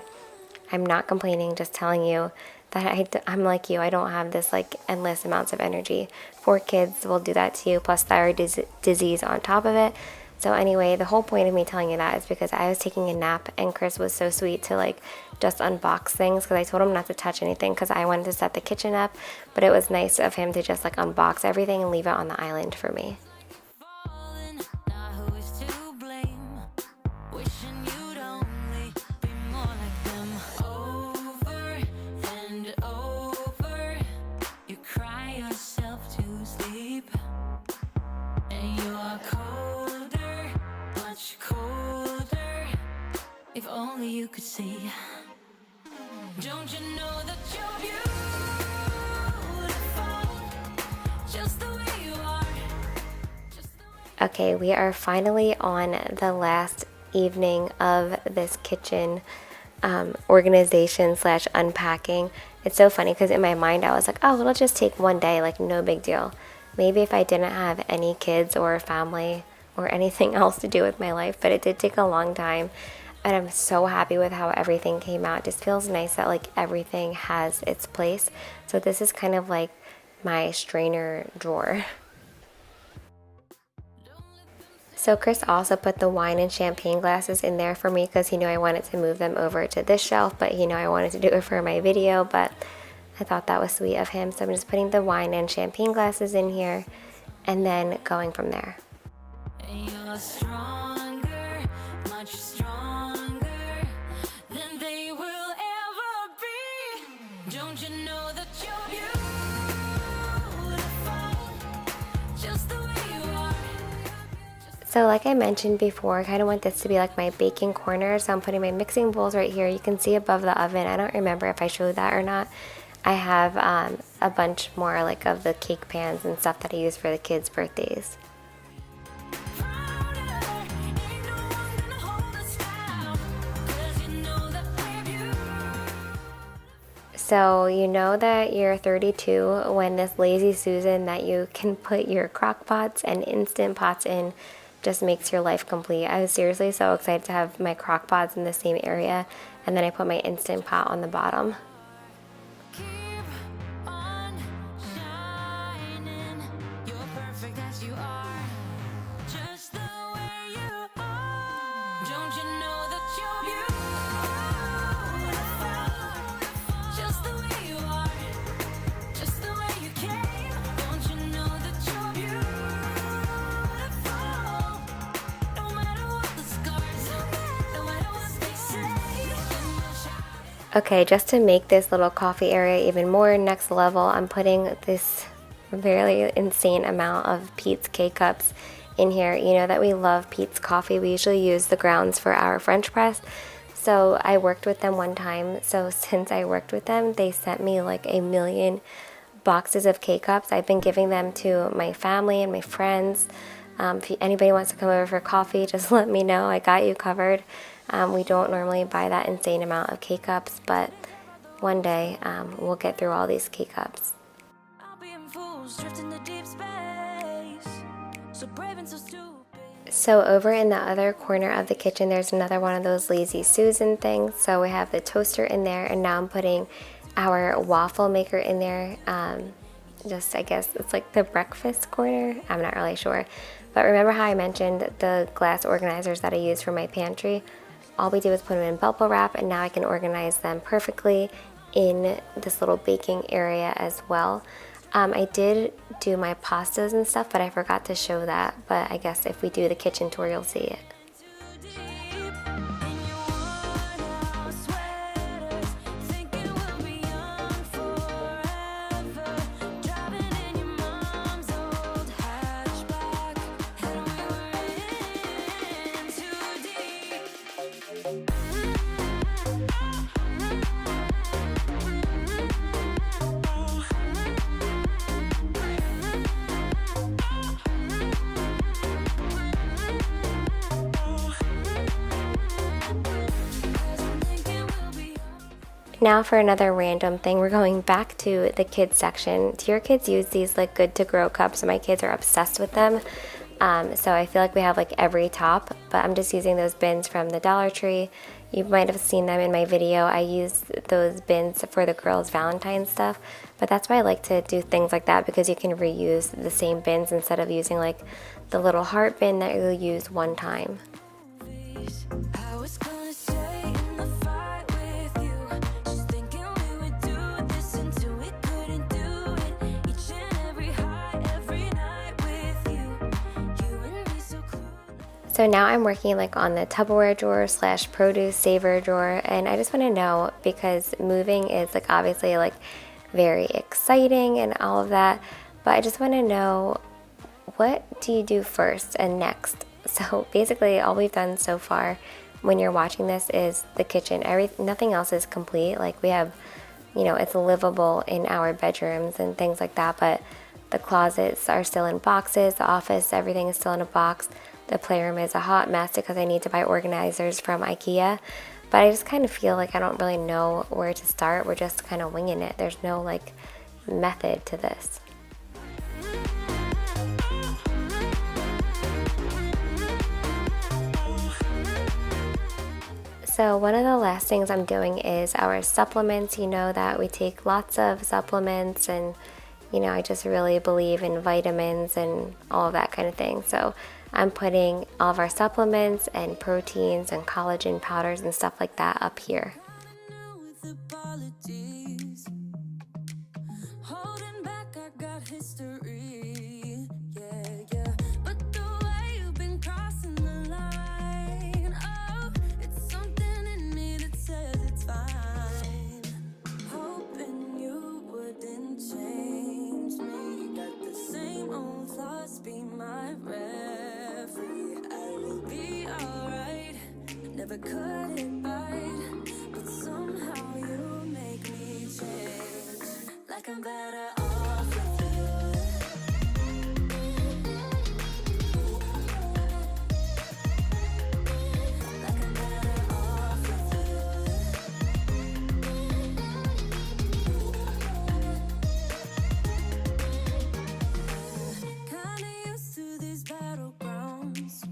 I'm not complaining, just telling you that I'm like you. I don't have this like endless amounts of energy. 4 kids will do that to you, plus thyroid disease on top of it. So anyway, the whole point of me telling you that is because I was taking a nap, and Chris was so sweet to like just unbox things because I told him not to touch anything because I wanted to set the kitchen up, but it was nice of him to just like unbox everything and leave it on the island for me. Falling, now who is to blame? Wishing you'd only be more like them. Over and over, you cry yourself to sleep, and you are colder, much colder. If only you could see. Don't you know that you're beautiful, just the way you are, just the way. Okay, we are finally on the last evening of this kitchen organization / unpacking. It's so funny because in my mind I was like, oh, it'll just take one day, like no big deal. Maybe if I didn't have any kids or family or anything else to do with my life, but it did take a long time. And I'm so happy with how everything came out. It just feels nice that like everything has its place. So this is kind of like my strainer drawer. So Chris also put the wine and champagne glasses in there for me because he knew I wanted to move them over to this shelf, but he knew I wanted to do it for my video, but I thought that was sweet of him. So I'm just putting the wine and champagne glasses in here and then going from there. You're stronger, much stronger than they will ever be. Don't you know that you're beautiful, just the way you are. So like I mentioned before, I kind of want this to be like my baking corner. So I'm putting my mixing bowls right here. You can see above the oven. I don't remember if I showed that or not. I have a bunch more like of the cake pans and stuff that I use for the kids' birthdays. So you know that you're 32 when this lazy Susan that you can put your crock pots and instant pots in just makes your life complete. I was seriously so excited to have my crock pots in the same area, and then I put my instant pot on the bottom. Keep on shining. You're perfect as you are, just the way you are. Don't you know that you're beautiful, just the way you are, just the way you came. Don't you know that you're beautiful, no matter what the scars, no matter what they say. Okay, just to make this little coffee area even more next level, I'm putting this really insane amount of Peet's K-Cups in here. You know that we love Peet's coffee. We usually use the grounds for our French press. So I worked with them one time. So since I worked with them, they sent me like 1 million boxes of K-Cups. I've been giving them to my family and my friends. If anybody wants to come over for coffee, just let me know. I got you covered. We don't normally buy that insane amount of K-Cups, but one day we'll get through all these K-Cups. I'll be in fools, drifting to deep space, so brave and so stupid. So over in the other corner of the kitchen, there's another one of those lazy Susan things. So we have the toaster in there, and now I'm putting our waffle maker in there. Just, I guess it's like the breakfast corner. I'm not really sure. But remember how I mentioned the glass organizers that I use for my pantry? All we do is put them in bubble wrap, and now I can organize them perfectly in this little baking area as well. I did do my pastas and stuff, but I forgot to show that. But I guess if we do the kitchen tour, you'll see it. Too deep in your worn-out sweaters, thinking we'll be young forever, driving in your mom's old hatchback, and we were in too deep. Now for another random thing, we're going back to the kids section. Do your kids use these like good to grow cups? My kids are obsessed with them. So I feel like we have like every top, but I'm just using those bins from the Dollar Tree. You might have seen them in my video. I use those bins for the girls' Valentine's stuff, but that's why I like to do things like that, because you can reuse the same bins instead of using like the little heart bin that you'll use one time. I was gonna stay in the fight with you, just thinking we would do this until we couldn't do it. Each and every high, every night with you, you and me so clueless. So now I'm working like on the Tupperware drawer / produce saver drawer, and I just want to know, because moving is like obviously like very exciting and all of that, but I just want to know, what do you do first and next? So basically all we've done so far when you're watching this is the kitchen. Nothing else is complete. Like we have, you know, it's livable in our bedrooms and things like that, but the closets are still in boxes, the office, everything is still in a box. The playroom is a hot mess because I need to buy organizers from IKEA, but I just kind of feel like I don't really know where to start. We're just kind of winging it. There's no like method to this. So one of the last things I'm doing is our supplements. You know that we take lots of supplements and you know, I just really believe in vitamins and all of that kind of thing. So I'm putting all of our supplements and proteins and collagen powders and stuff like that up here. With apologies, holding back, I got history. Yeah, yeah. But the way you've been crossing the line, oh, it's something in me that says it's fine. Hoping you wouldn't change me. Got the same old thoughts, be my referee. I will be alright. Never cut it right, but somehow you make me change. Like I'm better off with you. Like I'm better off with you. Kinda used to these battlegrounds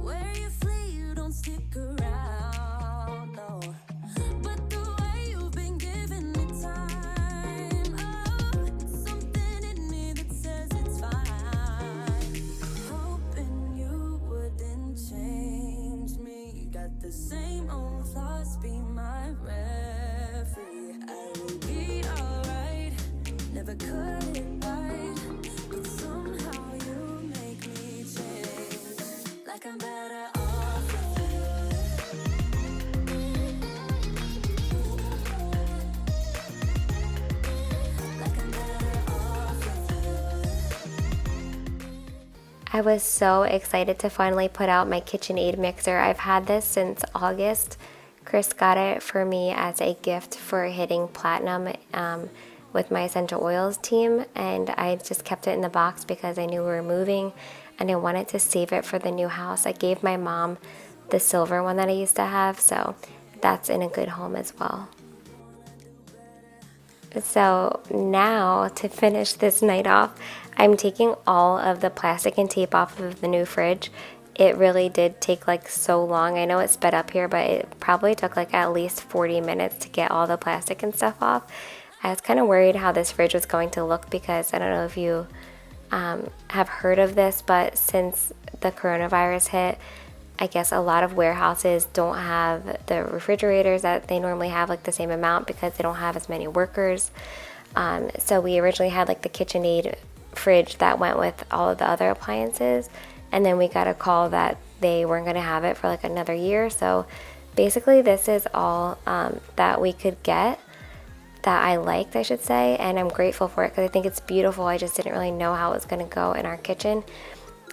where you flee, you don't stick around, no. But the way you've been giving me time, oh, it's something in me that says it's fine. Hoping you wouldn't change me. Got the same old thoughts, be my referee. I will be alright, never cut it right, but somehow you make me change. Like I'm better off with you. Like I'm better off with you. I was so excited to finally put out my KitchenAid mixer. I've had this since August. Chris got it for me as a gift for hitting platinum with my essential oils team, and I just kept it in the box because I knew we were moving and I wanted to save it for the new house. I gave my mom the silver one that I used to have, so that's in a good home as well. So now, to finish this night off, I'm taking all of the plastic and tape off of the new fridge. It really did take like so long. I know it sped up here, but it probably took like at least 40 minutes to get all the plastic and stuff off. I was kind of worried how this fridge was going to look because I don't know if you have heard of this, but since the coronavirus hit, I guess a lot of warehouses don't have the refrigerators that they normally have, like the same amount, because they don't have as many workers. So we originally had like the KitchenAid fridge that went with all of the other appliances, and then we got a call that they weren't going to have it for like another year. So basically this is all that we could get that I liked, I should say, and I'm grateful for it because I think it's beautiful. I just didn't really know how it was going to go in our kitchen.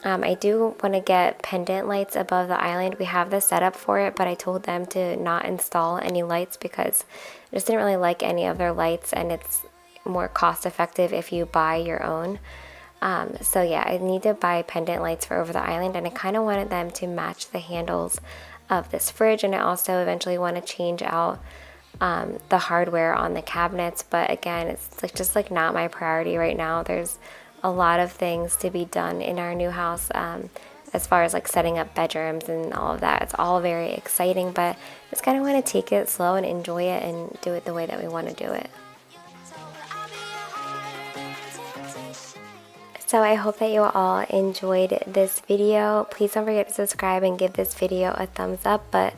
I do want to get pendant lights above the island. We have the setup for it, but I told them to not install any lights because I just didn't really like any of their lights, and it's more cost effective if you buy your own. So yeah, I need to buy pendant lights for over the island, and I kind of wanted them to match the handles of this fridge, and I also eventually want to change out the hardware on the cabinets, but again, it's like just like not my priority right now. There's a lot of things to be done in our new house as far as like setting up bedrooms and all of that. It's all very exciting, but just kind of want to take it slow and enjoy it and do it the way that we want to do it. So I hope that you all enjoyed this video. Please don't forget to subscribe and give this video a thumbs up, but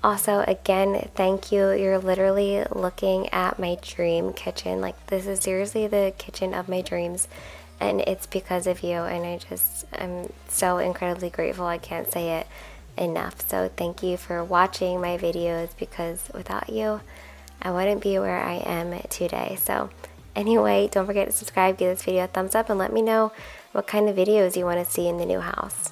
also, again, thank you. You're literally looking at my dream kitchen. Like, this is seriously the kitchen of my dreams, and it's because of you, and I'm so incredibly grateful. I can't say it enough. So thank you for watching my videos, because without you, I wouldn't be where I am today. So anyway, don't forget to subscribe, give this video a thumbs up, and let me know what kind of videos you want to see in the new house.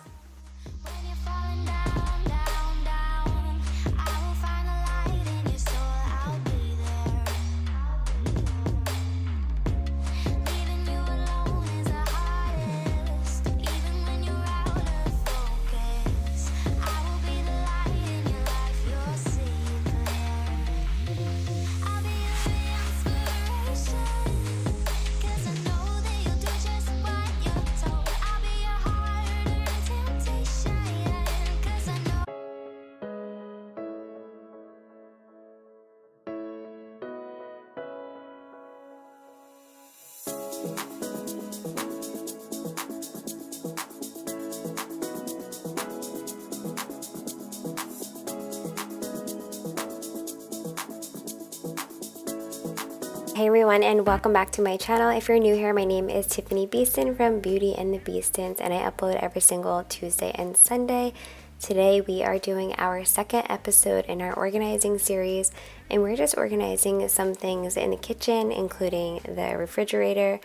Hey everyone, and welcome back to my channel. If you're new here, my name is Tiffani Beaston from Beauty and the Beastons, and I upload every single Tuesday and Sunday. Today we are doing our second episode in our organizing series, and we're just organizing some things in the kitchen, including the refrigerator,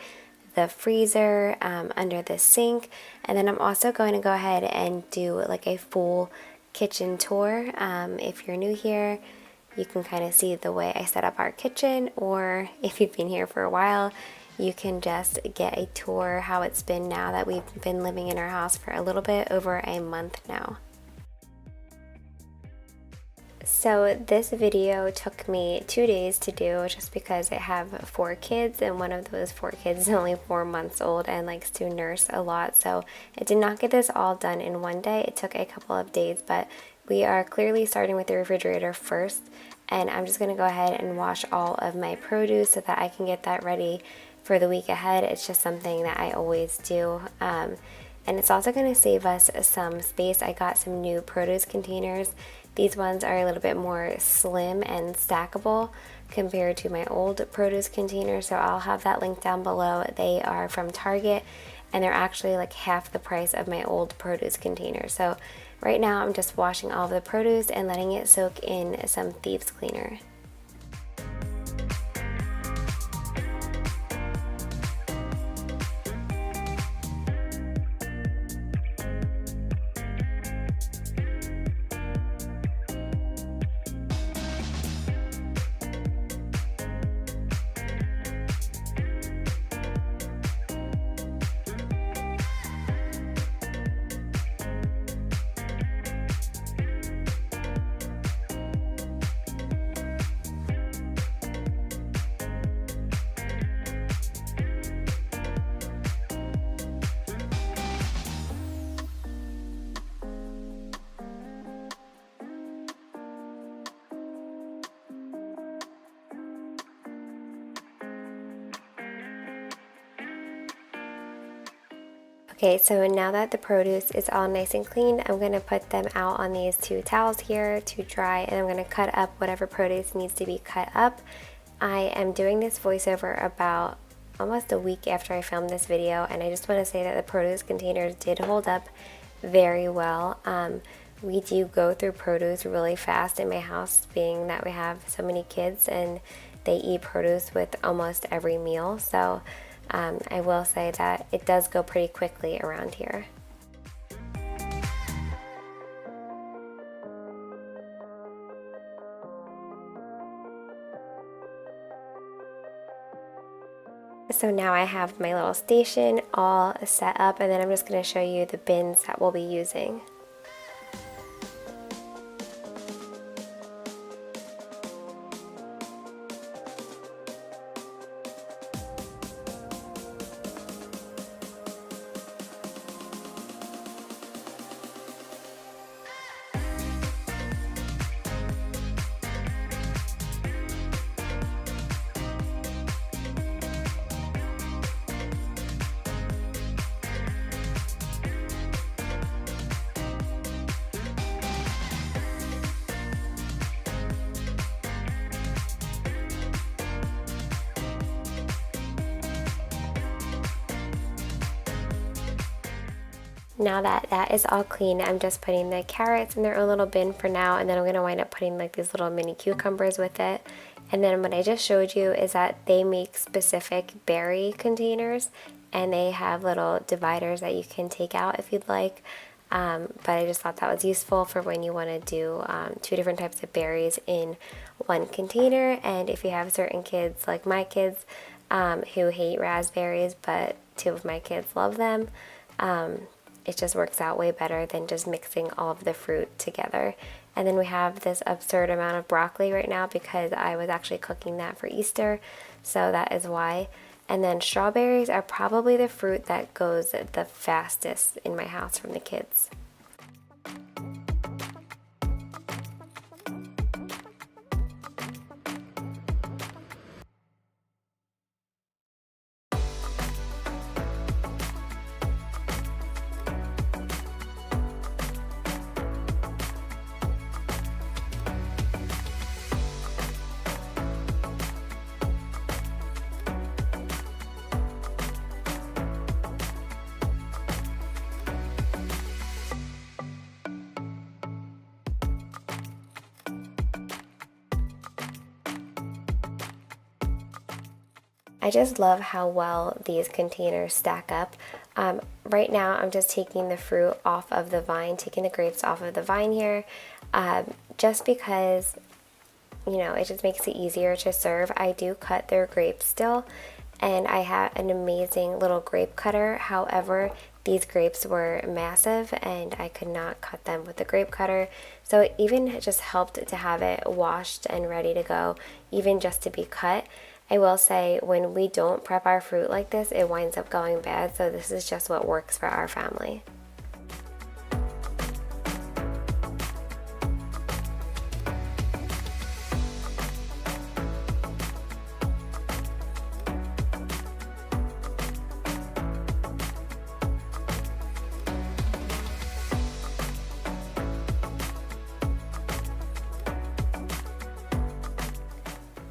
the freezer, under the sink, and then I'm also going to go ahead and do like a full kitchen tour. If you're new here, you can kind of see the way I set up our kitchen, or if you've been here for a while, you can just get a tour how it's been now that we've been living in our house for a little bit over a month now. So this video took me 2 days to do just because I have 4 kids, and one of those 4 kids is only 4 months old and likes to nurse a lot. So I did not get this all done in one day. It took a couple of days, but we are clearly starting with the refrigerator first, and I'm just going to go ahead and wash all of my produce so that I can get that ready for the week ahead. It's just something that I always do. And it's also going to save us some space. I got some new produce containers. These ones are a little bit more slim and stackable compared to my old produce containers, so I'll have that link down below. They are from Target, and they're actually like half the price of my old produce container. So right now I'm just washing all of the produce and letting it soak in some thieves cleaner. Okay, so now that the produce is all nice and clean, I'm going to put them out on these 2 towels here to dry, and I'm going to cut up whatever produce needs to be cut up. I am doing this voiceover about almost a week after I filmed this video, and I just want to say that the produce containers did hold up very well. We do go through produce really fast in my house, being that we have so many kids and they eat produce with almost every meal. So I will say that it does go pretty quickly around here. So now I have my little station all set up, and then I'm just going to show you the bins that we'll be using. Now that that is all clean, I'm just putting the carrots in their own little bin for now, and then I'm going to wind up putting like these little mini cucumbers with it. And then what I just showed you is that they make specific berry containers, and they have little dividers that you can take out if you'd like. But I just thought that was useful for when you want to do 2 different types of berries in one container. And if you have certain kids like my kids who hate raspberries, but 2 of my kids love them, it just works out way better than just mixing all of the fruit together. And then we have this absurd amount of broccoli right now because I was actually cooking that for Easter, so that is why. And then strawberries are probably the fruit that goes the fastest in my house from the kids. I just love how well these containers stack up. Right now I'm just taking the fruit off of the vine, taking the grapes off of the vine here, just because, you know, it just makes it easier to serve. I do cut their grapes still, and I have an amazing little grape cutter. However, these grapes were massive and I could not cut them with the grape cutter. So it even just helped to have it washed and ready to go, even just to be cut. I will say, when we don't prep our fruit like this, it winds up going bad. So this is just what works for our family.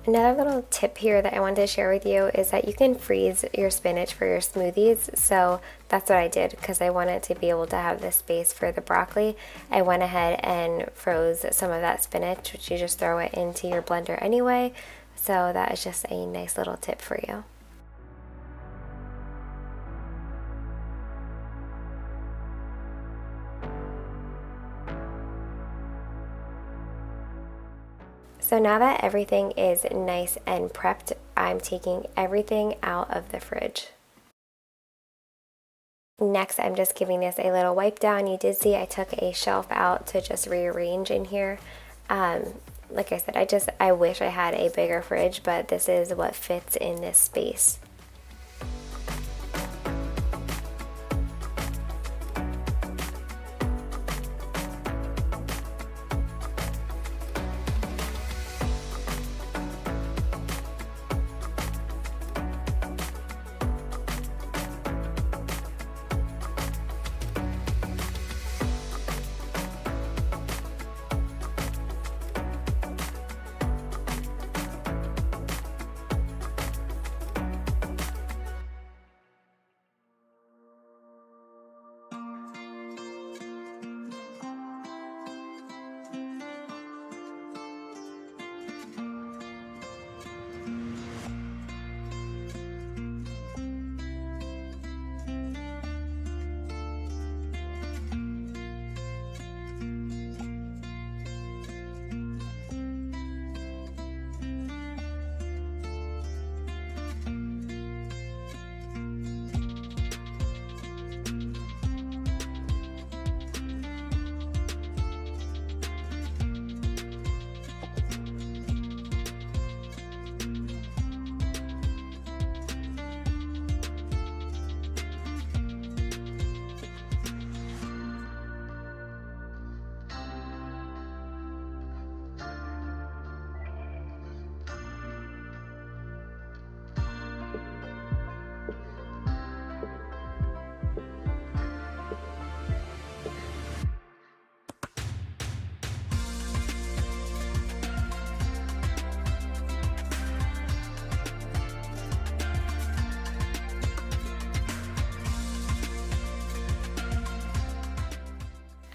Another little tip here that I wanted to share with you is that you can freeze your spinach for your smoothies. So that's what I did, because I wanted to be able to have this space for the broccoli. I went ahead and froze some of that spinach, which you just throw it into your blender anyway. So that is just a nice little tip for you. So now that everything is nice and prepped, I'm taking everything out of the fridge. Next, I'm just giving this a little wipe down. You did see I took a shelf out to just rearrange in here. Like I said, I wish I had a bigger fridge, but this is what fits in this space.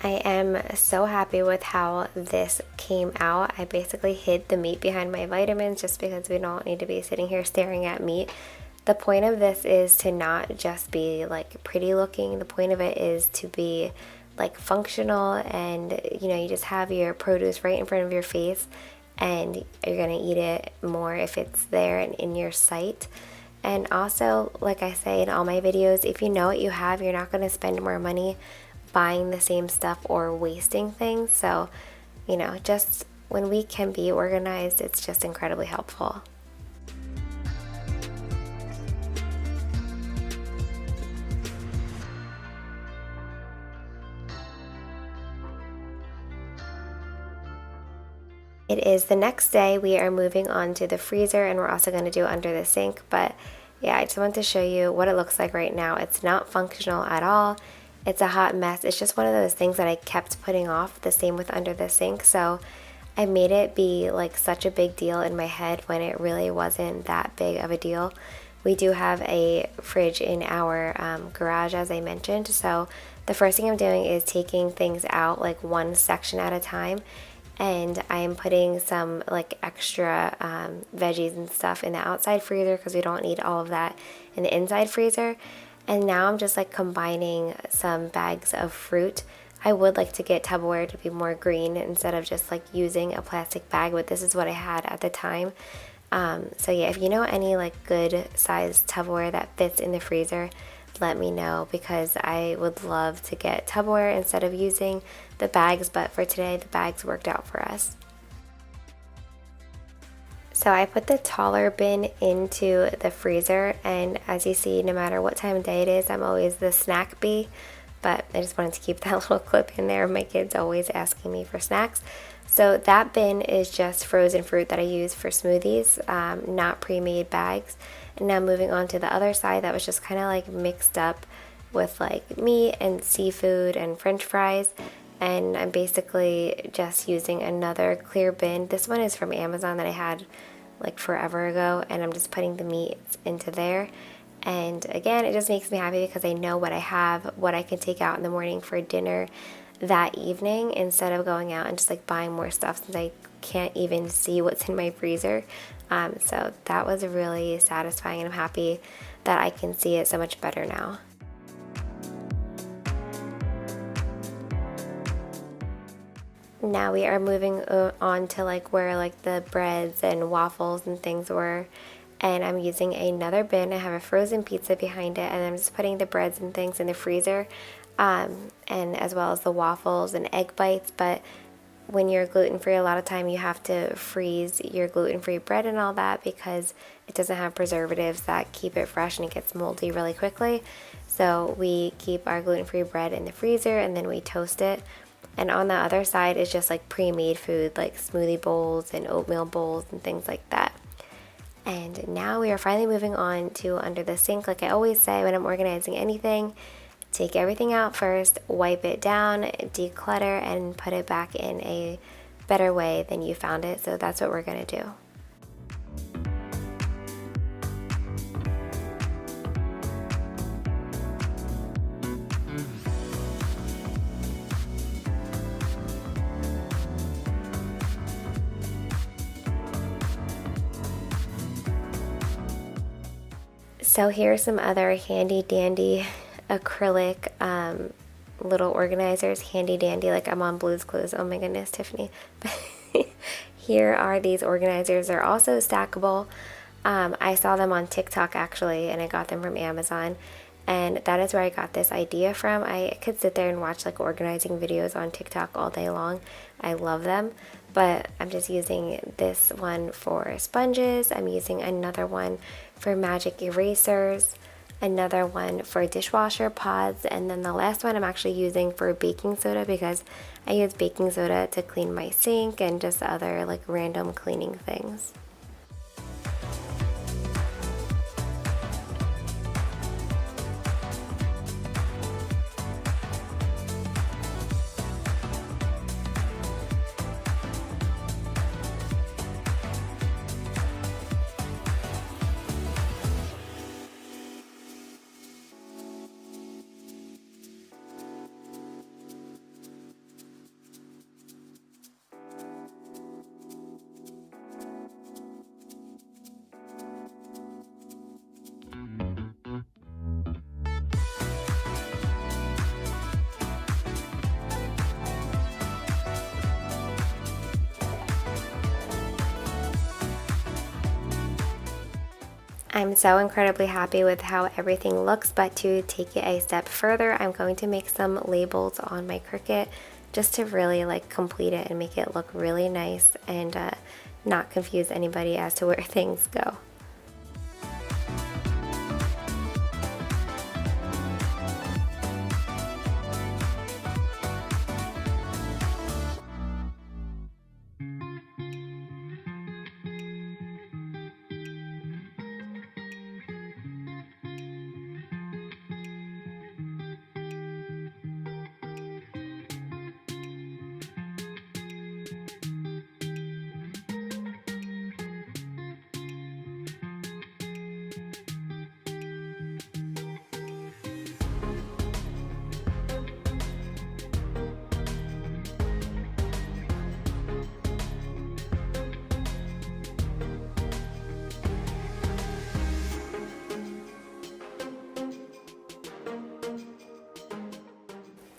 I am so happy with how this came out. I basically hid the meat behind my vitamins just because we don't need to be sitting here staring at meat. The point of this is to not just be like pretty looking. The point of it is to be like functional, and you know, you just have your produce right in front of your face and you're gonna eat it more if it's there and in your sight. And also, like I say in all my videos, if you know what you have, you're not gonna spend more money buying the same stuff or wasting things. So, you know, just when we can be organized, it's just incredibly helpful. It is the next day. We are moving on to the freezer, and we're also going to do under the sink. But yeah, I just wanted to show you what it looks like right now. It's not functional at all. It's a hot mess. It's just one of those things that I kept putting off. The same with under the sink. So I made it be like such a big deal in my head when it really wasn't that big of a deal. We do have a fridge in our garage, as I mentioned. So the first thing I'm doing is taking things out like one section at a time. and I am putting some like extra veggies and stuff in the outside freezer because we don't need all of that in the inside freezer. And now I'm just like combining some bags of fruit. I would like to get Tupperware to be more green instead of just like using a plastic bag, but this is what I had at the time. So yeah, if you know any like good sized Tupperware that fits in the freezer, let me know, because I would love to get Tupperware instead of using the bags, but for today the bags worked out for us. So I put the taller bin into the freezer, and as you see, no matter what time of day it is, I'm always the snack bee, but I just wanted to keep that little clip in there. My kids always asking me for snacks. So that bin is just frozen fruit that I use for smoothies, not pre-made bags. And now moving on to the other side, that was just kind of like mixed up with like meat and seafood and french fries. And I'm basically just using another clear bin. This one is from Amazon that I had like forever ago, and I'm just putting the meats into there. And again, it just makes me happy because I know what I have, what I can take out in the morning for dinner that evening, instead of going out and just like buying more stuff since I can't even see what's in my freezer. So that was really satisfying, and I'm happy that I can see it so much better now. Now we are moving on to like where like the breads and waffles and things were, and I'm using another bin. I have a frozen pizza behind it, and I'm just putting the breads and things in the freezer, and as well as the waffles and egg bites. But when you're gluten-free, a lot of time you have to freeze your gluten-free bread and all that because it doesn't have preservatives that keep it fresh, and it gets moldy really quickly. So we keep our gluten-free bread in the freezer and then we toast it. And on the other side is just like pre-made food, like smoothie bowls and oatmeal bowls and things like that. And now we are finally moving on to under the sink. Like I always say when I'm organizing anything, take everything out first, wipe it down, declutter, and put it back in a better way than you found it. So that's what we're going to do. So here's some other handy dandy acrylic little organizers. Handy dandy, like I'm on Blue's Clues. Oh my goodness, Tiffany. Here are these organizers. They're also stackable. I saw them on TikTok actually, and I got them from Amazon. And that is where I got this idea from. I could sit there and watch like organizing videos on TikTok all day long. I love them. But I'm just using this one for sponges. I'm using another one for magic erasers, another one for dishwasher pods, and then the last one I'm actually using for baking soda because I use baking soda to clean my sink and just other like random cleaning things. I'm so incredibly happy with how everything looks, but to take it a step further, I'm going to make some labels on my Cricut just to really like complete it and make it look really nice and not confuse anybody as to where things go.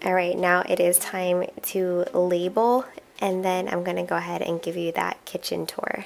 All right, now it is time to label, and then I'm gonna go ahead and give you that kitchen tour.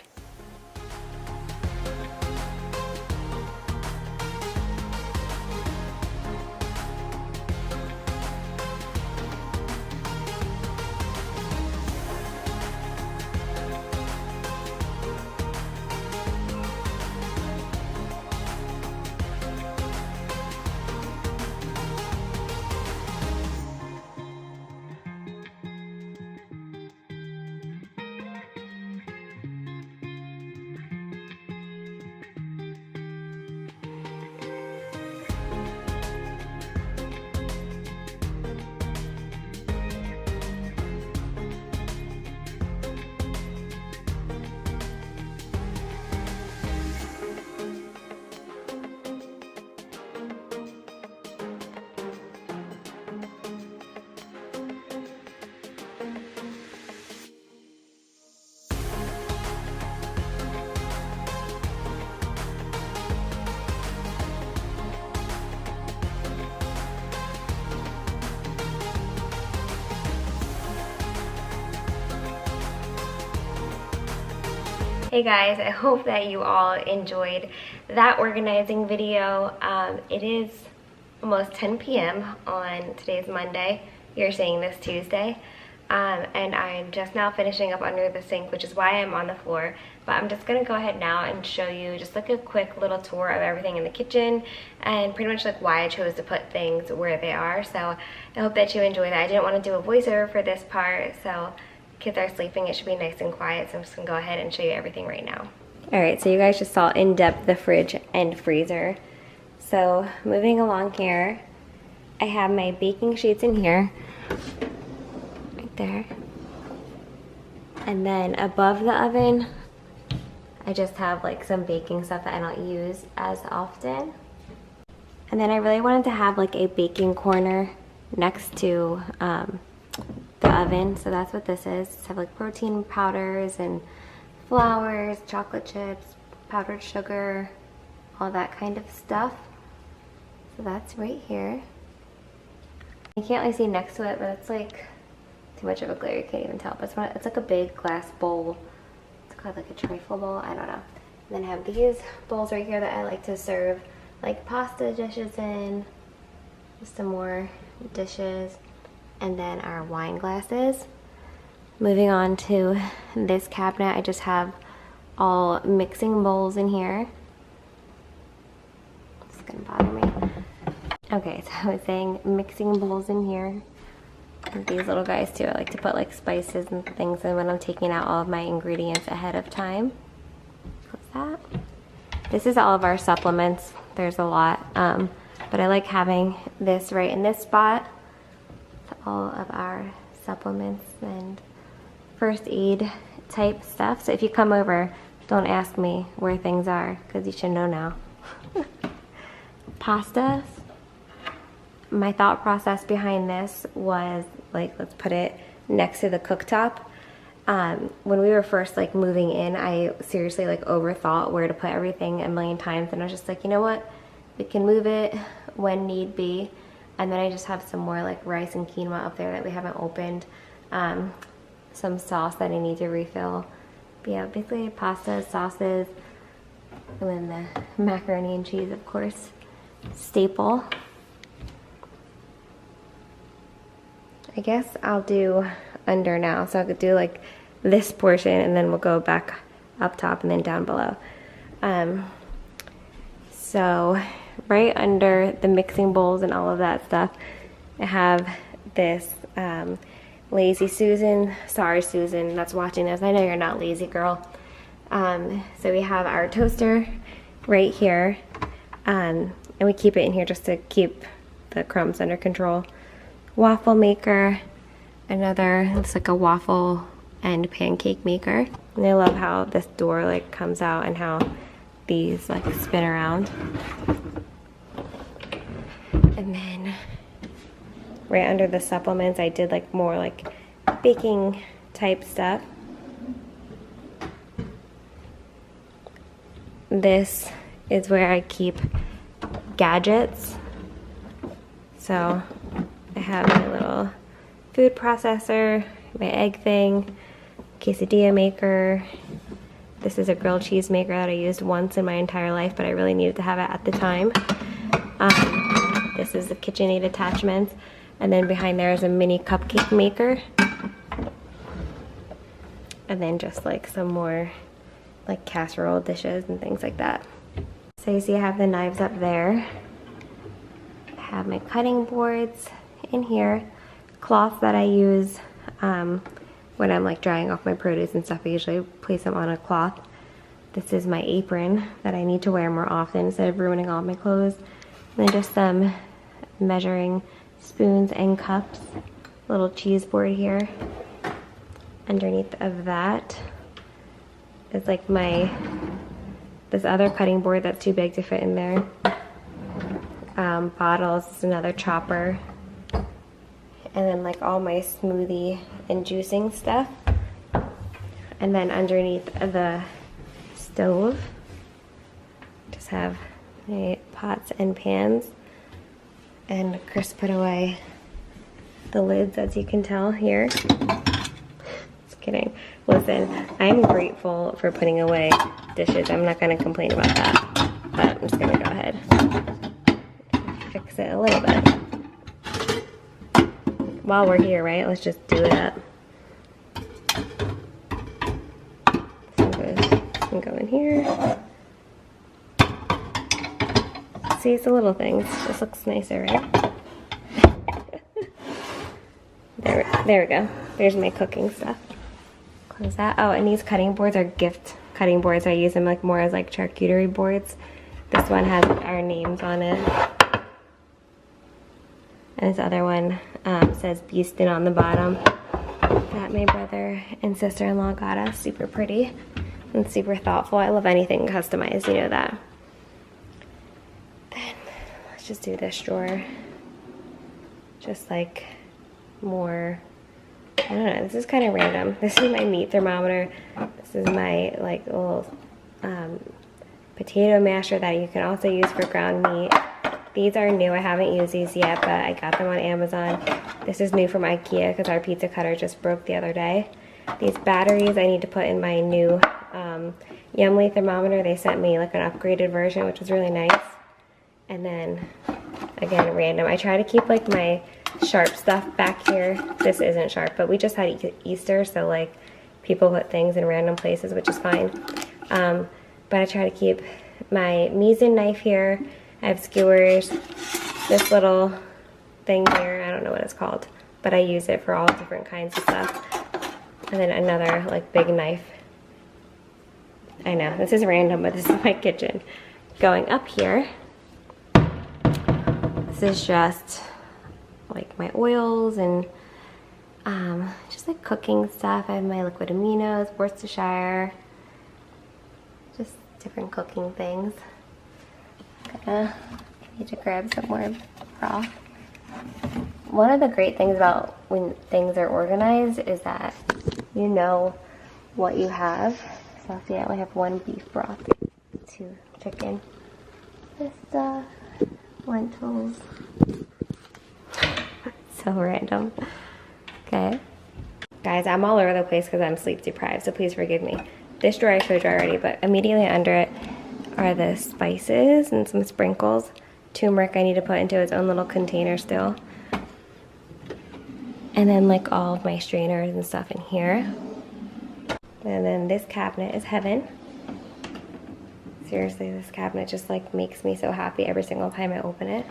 Hey guys, I hope that you all enjoyed that organizing video. It is almost 10 p.m. on today's Monday. You're seeing this Tuesday. And I'm just now finishing up under the sink, which is why I'm on the floor. But I'm just gonna go ahead now and show you just like a quick little tour of everything in the kitchen and pretty much like why I chose to put things where they are. So I hope that you enjoy that. I didn't want to do a voiceover for this part, so kids are sleeping, it should be nice and quiet, so I'm just gonna go ahead and show you everything right now. Alright, so you guys just saw in depth the fridge and freezer. So moving along here, I have my baking sheets in here, right there. And then above the oven, I just have like some baking stuff that I don't use as often. And then I really wanted to have like a baking corner next to the oven, so that's what this is. Just have like protein powders and flours, chocolate chips, powdered sugar, all that kind of stuff. So that's right here. You can't really see next to it, but it's like too much of a glare, you can't even tell. But it's like a big glass bowl. It's called like a trifle bowl, I don't know. And then I have these bowls right here that I like to serve like pasta dishes in, just some more dishes. And then our wine glasses. Moving on to this cabinet, I just have all mixing bowls in here. It's gonna bother me. Okay, so I was saying mixing bowls in here. And these little guys too, I like to put like spices and things in when I'm taking out all of my ingredients ahead of time. What's that? This is all of our supplements. There's a lot, but I like having this right in this spot. All of our supplements and first aid type stuff. So if you come over, don't ask me where things are, because you should know now. Pastas. My thought process behind this was like, let's put it next to the cooktop. When we were first like moving in, I seriously like overthought where to put everything a million times, and I was just like, you know what, we can move it when need be. And then I just have some more like rice and quinoa up there that we haven't opened. Some sauce that I need to refill. But yeah, basically pasta, sauces, and then the macaroni and cheese, of course, staple. I guess I'll do under now. So I could do like this portion, and then we'll go back up top and then down below. So right under the mixing bowls and all of that stuff, I have this Lazy Susan, sorry Susan that's watching this, I know you're not lazy girl. So we have our toaster right here, and we keep it in here just to keep the crumbs under control. Waffle maker, another, it's like a waffle and pancake maker. And I love how this door like comes out and how these like spin around. And then right under the supplements, I did like more like baking type stuff. This is where I keep gadgets. So I have my little food processor, my egg thing, quesadilla maker. This is a grilled cheese maker that I used once in my entire life, but I really needed to have it at the time. This is the KitchenAid attachments. And then behind there is a mini cupcake maker. And then just like some more like casserole dishes and things like that. So you see I have the knives up there. I have my cutting boards in here. Cloths that I use when I'm like drying off my produce and stuff. I usually place them on a cloth. This is my apron that I need to wear more often instead of ruining all my clothes. And then just some measuring spoons and cups. Little cheese board here. Underneath of that is like this other cutting board that's too big to fit in there. Bottles, is another chopper. And then like all my smoothie and juicing stuff. And then underneath the stove, just have my pots and pans. And Chris put away the lids, as you can tell here. Just kidding. Listen, I'm grateful for putting away dishes. I'm not going to complain about that. But I'm just going to go ahead and fix it a little bit. While we're here, right? Let's just do it up. So go in here. See, it's the little things. This looks nicer, right? There we go. There's my cooking stuff. Close that. Oh, and these cutting boards are gift cutting boards. I use them like more as like charcuterie boards. This one has our names on it. And this other one says Beaston on the bottom. That my brother and sister-in-law got us. Super pretty and super thoughtful. I love anything customized, you know that. Then let's just do this drawer. Just like more, I don't know, this is kind of random. This is my meat thermometer. This is my like little potato masher that you can also use for ground meat. These are new. I haven't used these yet, but I got them on Amazon. This is new from IKEA because our pizza cutter just broke the other day. These batteries I need to put in my new Yumly thermometer. They sent me like an upgraded version, which was really nice. And then, again, random. I try to keep like my sharp stuff back here. This isn't sharp, but we just had Easter, so like people put things in random places, which is fine. But I try to keep my Misen knife here. I have skewers, this little thing here, I don't know what it's called, but I use it for all different kinds of stuff. And then another like big knife. I know, this is random, but this is my kitchen. Going up here, this is just like my oils and just like cooking stuff. I have my liquid aminos, Worcestershire, just different cooking things. I need to grab some more broth. One of the great things about when things are organized is that you know what you have. So see, I only have one beef broth, 2 chicken, this lentils. So random. Okay. Guys, I'm all over the place because I'm sleep deprived, so please forgive me. This drawer I showed you already, but immediately under it are the spices and some sprinkles. Turmeric I need to put into its own little container still. And then like all of my strainers and stuff in here. And then this cabinet is heaven. Seriously, this cabinet just like makes me so happy every single time I open it.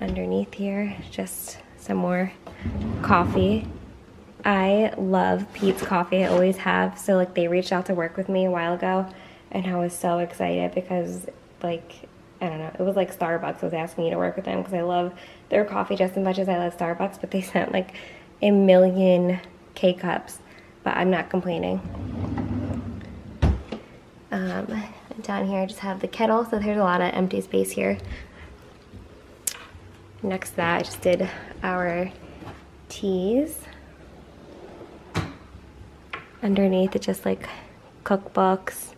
Underneath here, just some more coffee. I love Peet's Coffee, I always have. So like they reached out to work with me a while ago and I was so excited because like, I don't know, it was like Starbucks was asking me to work with them because I love their coffee just as much as I love Starbucks, but they sent like a million K-cups, but I'm not complaining. Down here I just have the kettle, so there's a lot of empty space here. Next to that I just did our teas. Underneath it's just like cookbooks,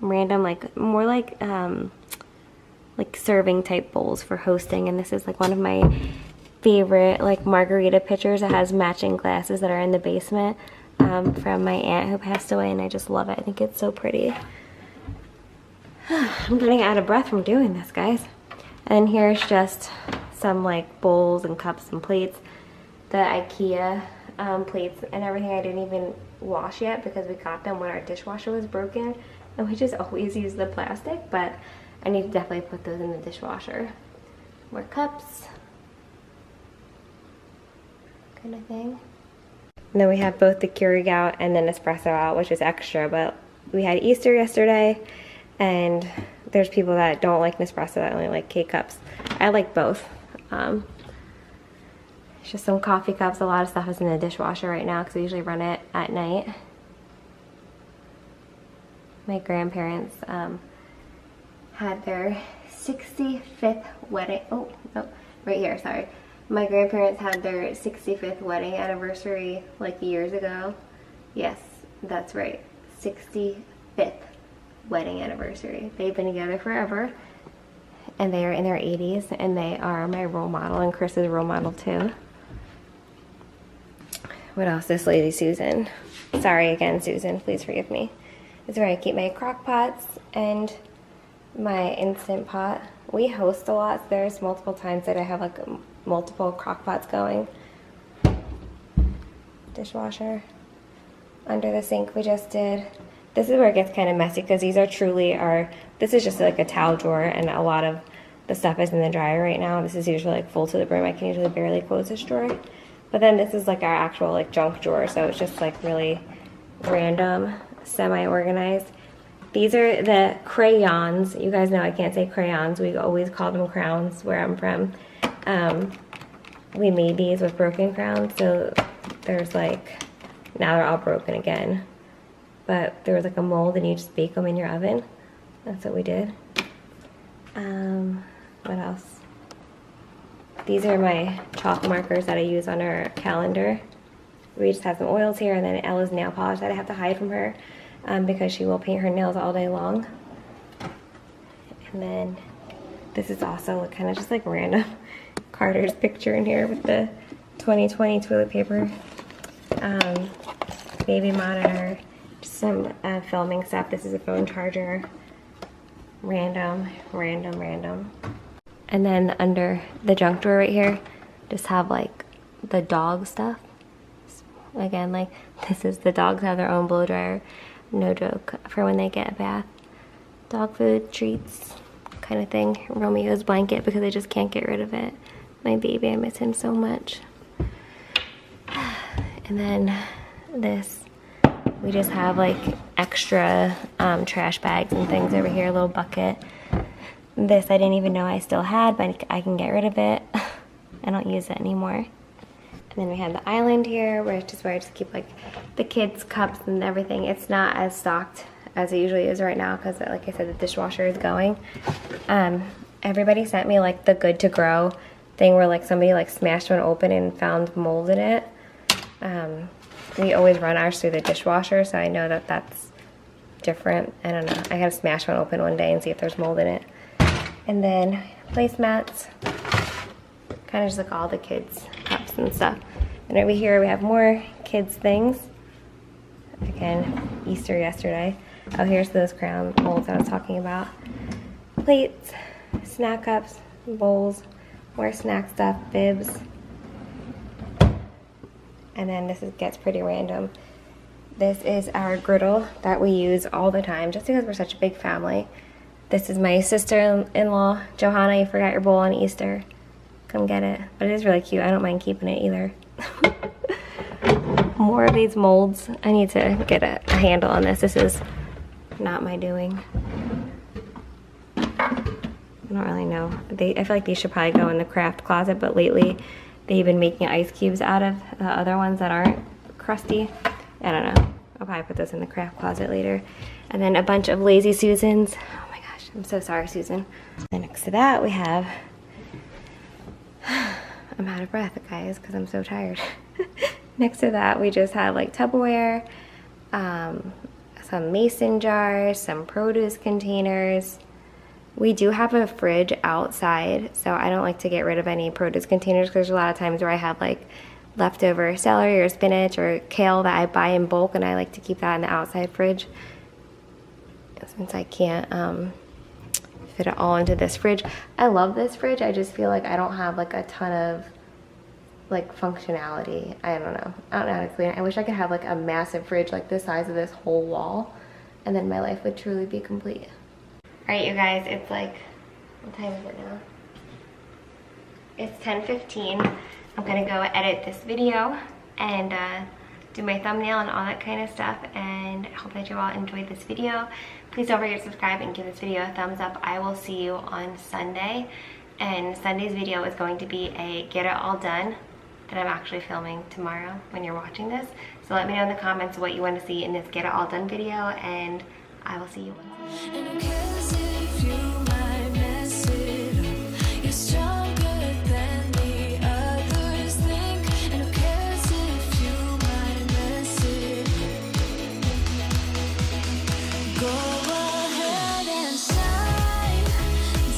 random like more like like serving type bowls for hosting, and this is like one of my favorite like margarita pitchers. It has matching glasses that are in the basement from my aunt who passed away, and I just love it. I think it's so pretty. I'm getting out of breath from doing this, guys. And here's just some like bowls and cups and plates. The IKEA plates and everything I didn't even wash yet because we got them when our dishwasher was broken, and we just always use the plastic, but I need to definitely put those in the dishwasher. More cups, kind of thing. And then we have both the Keurig out and then espresso out, which is extra, but we had Easter yesterday, and there's people that don't like Nespresso, that only like K-cups. I like both. It's just some coffee cups. A lot of stuff is in the dishwasher right now because I usually run it at night. My grandparents had their 65th wedding. Oh, no, right here, sorry. My grandparents had their 65th wedding anniversary like years ago. Yes, that's right. 65th wedding anniversary. They've been together forever, and they are in their 80s, and they are my role model, and Chris's role model too. What else? This lady, Susan. Sorry again, Susan. Please forgive me. This is where I keep my crock pots and my Instant Pot. We host a lot, so there's multiple times that I have like multiple crock pots going. Dishwasher. Under the sink we just did. This is where it gets kind of messy because these are truly this is just like a towel drawer, and a lot of the stuff is in the dryer right now. This is usually like full to the brim. I can usually barely close this drawer. But then this is like our actual like junk drawer, so it's just like really random, semi-organized. These are the crayons. You guys know I can't say crayons. We always call them crowns where I'm from. We made these with broken crowns, so there's like, now they're all broken again. But there was like a mold and you just bake them in your oven. That's what we did. What else? These are my chalk markers that I use on our calendar. We just have some oils here, and then Ella's nail polish that I have to hide from her because she will paint her nails all day long. And then this is also kind of just like random. Carter's picture in here with the 2020 toilet paper. Baby monitor, just some filming stuff. This is a phone charger. Random. And then under the junk drawer right here, just have like the dog stuff. Again, like this is, the dogs have their own blow dryer, no joke, for when they get a bath. Dog food, treats, kind of thing. Romeo's blanket because I just can't get rid of it. My baby, I miss him so much. And then this, we just have like extra trash bags and things over here, a little bucket. This I didn't even know I still had, but I can get rid of it. I don't use it anymore. And then we have the island here, which is where I just keep like the kids' cups and everything. It's not as stocked as it usually is right now because, like I said, the dishwasher is going. Everybody sent me like the Good to Grow thing where like somebody like smashed one open and found mold in it. We always run ours through the dishwasher, so I know that that's different. I don't know. I gotta smash one open one day and see if there's mold in it. And then placemats, kind of just like all the kids' cups and stuff. And over here we have more kids' things. Again, Easter yesterday. Oh, here's those crown molds I was talking about. Plates, snack cups, bowls, more snack stuff, bibs. And then this gets pretty random. This is our griddle that we use all the time just because we're such a big family. This is my sister-in-law, Johanna. You forgot your bowl on Easter. Come get it. But it is really cute. I don't mind keeping it either. More of these molds. I need to get a handle on this. This is not my doing. I don't really know. I feel like these should probably go in the craft closet, but lately they've been making ice cubes out of the other ones that aren't crusty. I don't know. I'll probably put this in the craft closet later. And then a bunch of Lazy Susans. Oh my gosh, I'm so sorry, Susan. And next to that we have, I'm out of breath, guys, because I'm so tired. Next to that we just have like Tupperware, some mason jars, some produce containers, We do have a fridge outside, so I don't like to get rid of any produce containers because there's a lot of times where I have like leftover celery or spinach or kale that I buy in bulk, and I like to keep that in the outside fridge since I can't fit it all into this fridge. I love this fridge. I just feel like I don't have like a ton of like functionality. I don't know how to explain it. I wish I could have like a massive fridge like the size of this whole wall, and then my life would truly be complete. Alright, you guys, it's like, what time is it now? It's 10:15. I'm gonna go edit this video and do my thumbnail and all that kind of stuff, and I hope that you all enjoyed this video. Please don't forget to subscribe and give this video a thumbs up. I will see you on Sunday, and Sunday's video is going to be a get it all done that I'm actually filming tomorrow when you're watching this. So let me know in the comments what you want to see in this get it all done video, and I will see you on Sunday. And who cares if you might mess it up? You're stronger than the others think. And who cares if you might mess it up? Go ahead and shine,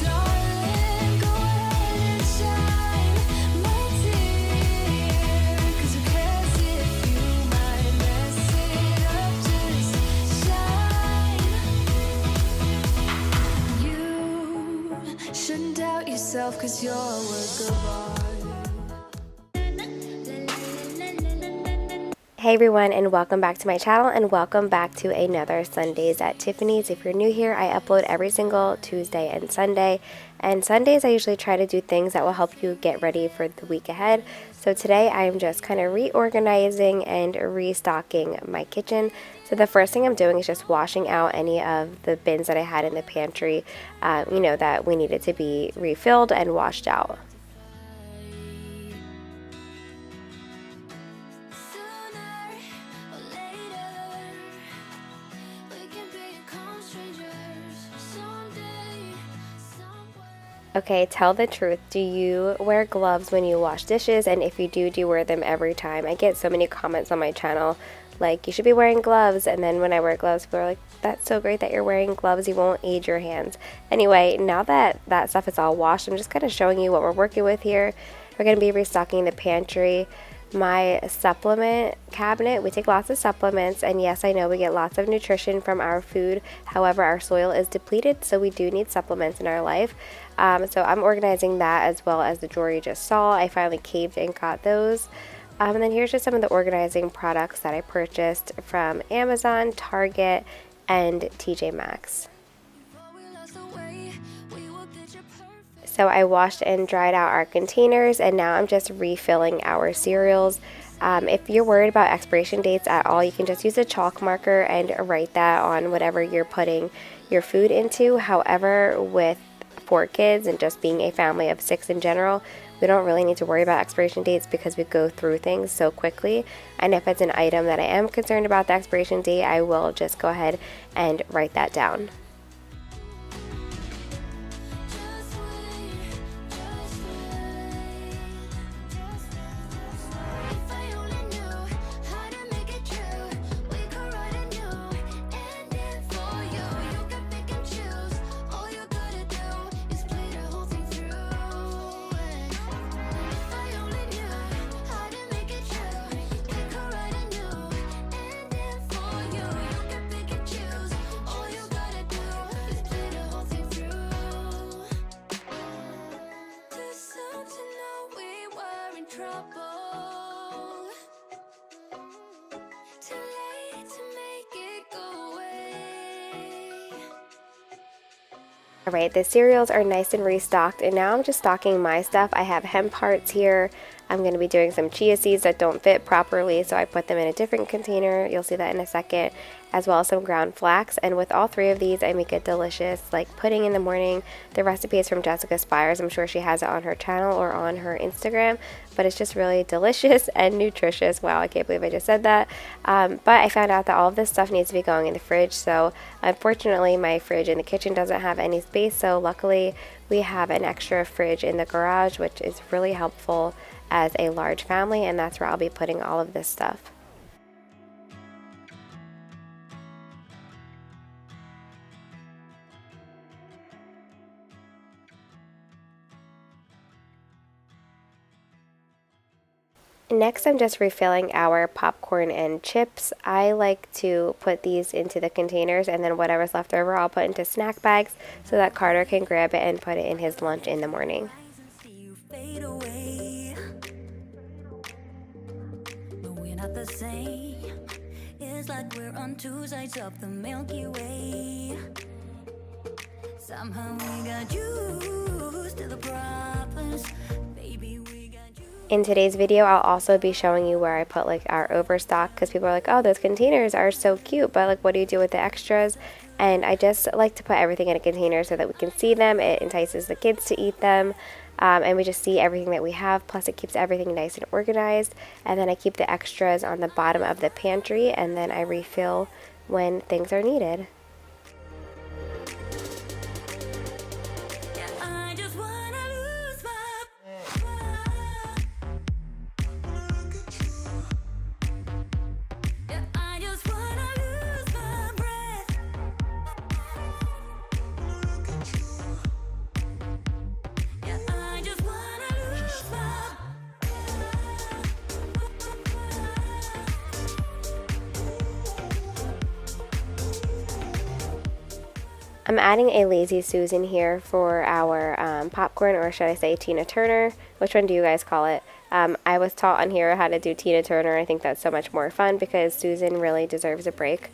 darling. Go ahead and shine, my dear. 'Cause who cares if you might mess it up? Just shine. You shouldn't doubt yourself, 'cause you're a work of art. Hey everyone, and welcome back to my channel, and welcome back to another Sundays at Tiffany's. If you're new here, I upload every single Tuesday and Sunday, and Sundays I usually try to do things that will help you get ready for the week ahead. So today I am just kind of reorganizing and restocking my kitchen. So the first thing I'm doing is just washing out any of the bins that I had in the pantry, you know, that we needed to be refilled and washed out. Sooner or later, we can become strangers. Someday, somewhere. Okay, tell the truth. Do you wear gloves when you wash dishes? And if you do you wear them every time? I get so many comments on my channel like, you should be wearing gloves, and then when I wear gloves, people are like, that's so great that you're wearing gloves, you won't age your hands. Anyway, now that that stuff is all washed, I'm just kind of showing you what we're working with here. We're going to be restocking the pantry. My supplement cabinet, we take lots of supplements, and yes, I know we get lots of nutrition from our food. However, our soil is depleted, so we do need supplements in our life. So I'm organizing that, as well as the drawer you just saw. I finally caved and got those. And then here's just some of the organizing products that I purchased from Amazon, Target, and TJ Maxx. Before we lost the way, we will picture perfect. So I washed and dried out our containers, and now I'm just refilling our cereals. If you're worried about expiration dates at all, you can just use a chalk marker and write that on whatever you're putting your food into. However, with 4 kids and just being a family of 6 in general, we don't really need to worry about expiration dates because we go through things so quickly. And if it's an item that I am concerned about the expiration date, I will just go ahead and write that down. Just wait, just wait, just wait. If I only knew how to make it true, we could write a new ending for you. You can pick and choose. All you gotta do is play the whole thing through. If I only knew how to make it true, we could write a new ending for you. You can pick and choose. All you gotta do is play the whole thing through. Too soon to know we were in trouble. Too late to make it go away. Alright, the cereals are nice and restocked, and now I'm just stocking my stuff. I have hemp hearts here. I'm going to be doing some chia seeds that don't fit properly, so I put them in a different container. You'll see that in a second, as well as some ground flax. And with all 3 of these, I make a delicious like pudding in the morning. The recipe is from Jessica Spires. I'm sure she has it on her channel or on her Instagram, but it's just really delicious and nutritious. Wow, I can't believe I just said that. But I found out that all of this stuff needs to be going in the fridge, so unfortunately my fridge in the kitchen doesn't have any space, so luckily we have an extra fridge in the garage, which is really helpful as a large family, and that's where I'll be putting all of this stuff. Next, I'm just refilling our popcorn and chips. I like to put these into the containers, and then whatever's left over I'll put into snack bags so that Carter can grab it and put it in his lunch in the morning. The same. It's like we're on two sides of the Milky Way. Somehow we got used to the problems. Baby, we got you. In today's video, I'll also be showing you where I put like our overstock, because people are like, oh, those containers are so cute, but like what do you do with the extras? And I just like to put everything in a container so that we can see them. It entices the kids to eat them. And we just see everything that we have, plus it keeps everything nice and organized. And then I keep the extras on the bottom of the pantry, and then I refill when things are needed. I'm adding a Lazy Susan here for our popcorn, or should I say Tina Turner? Which one do you guys call it? I was taught on here how to do Tina Turner. I think that's so much more fun because Susan really deserves a break.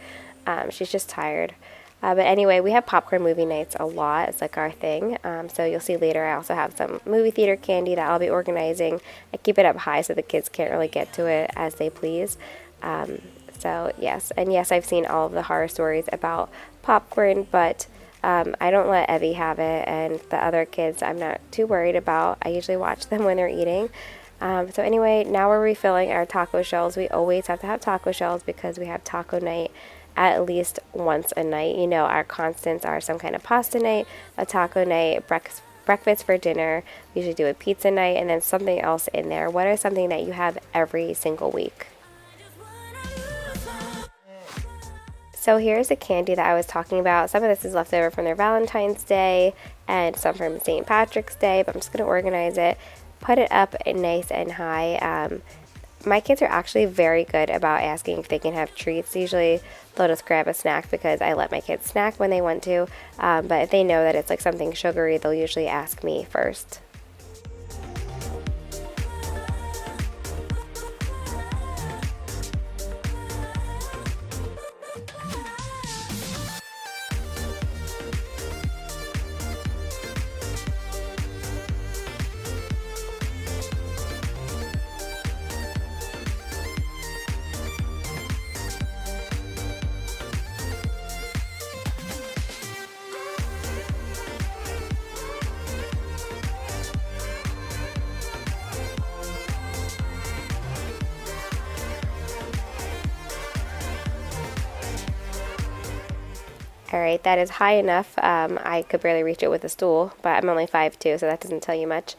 She's just tired. But anyway, we have popcorn movie nights a lot. It's like our thing. So you'll see later I also have some movie theater candy that I'll be organizing. I keep it up high so the kids can't really get to it as they please. So yes, and yes, I've seen all of the horror stories about popcorn, but I don't let Evie have it, and the other kids I'm not too worried about. I usually watch them when they're eating. So anyway, now we're refilling our taco shells. We always have to have taco shells because we have taco night at least once a night. You know, our constants are some kind of pasta night, a taco night, breakfast for dinner. We usually do a pizza night, and then something else in there. What is something that you have every single week? So here's the candy that I was talking about. Some of this is left over from their Valentine's Day and some from St. Patrick's Day, but I'm just going to organize it, put it up nice and high. My kids are actually very good about asking if they can have treats. Usually they'll just grab a snack because I let my kids snack when they want to, but if they know that it's like something sugary, they'll usually ask me first. Alright, that is high enough. I could barely reach it with a stool, but I'm only 5'2", so that doesn't tell you much.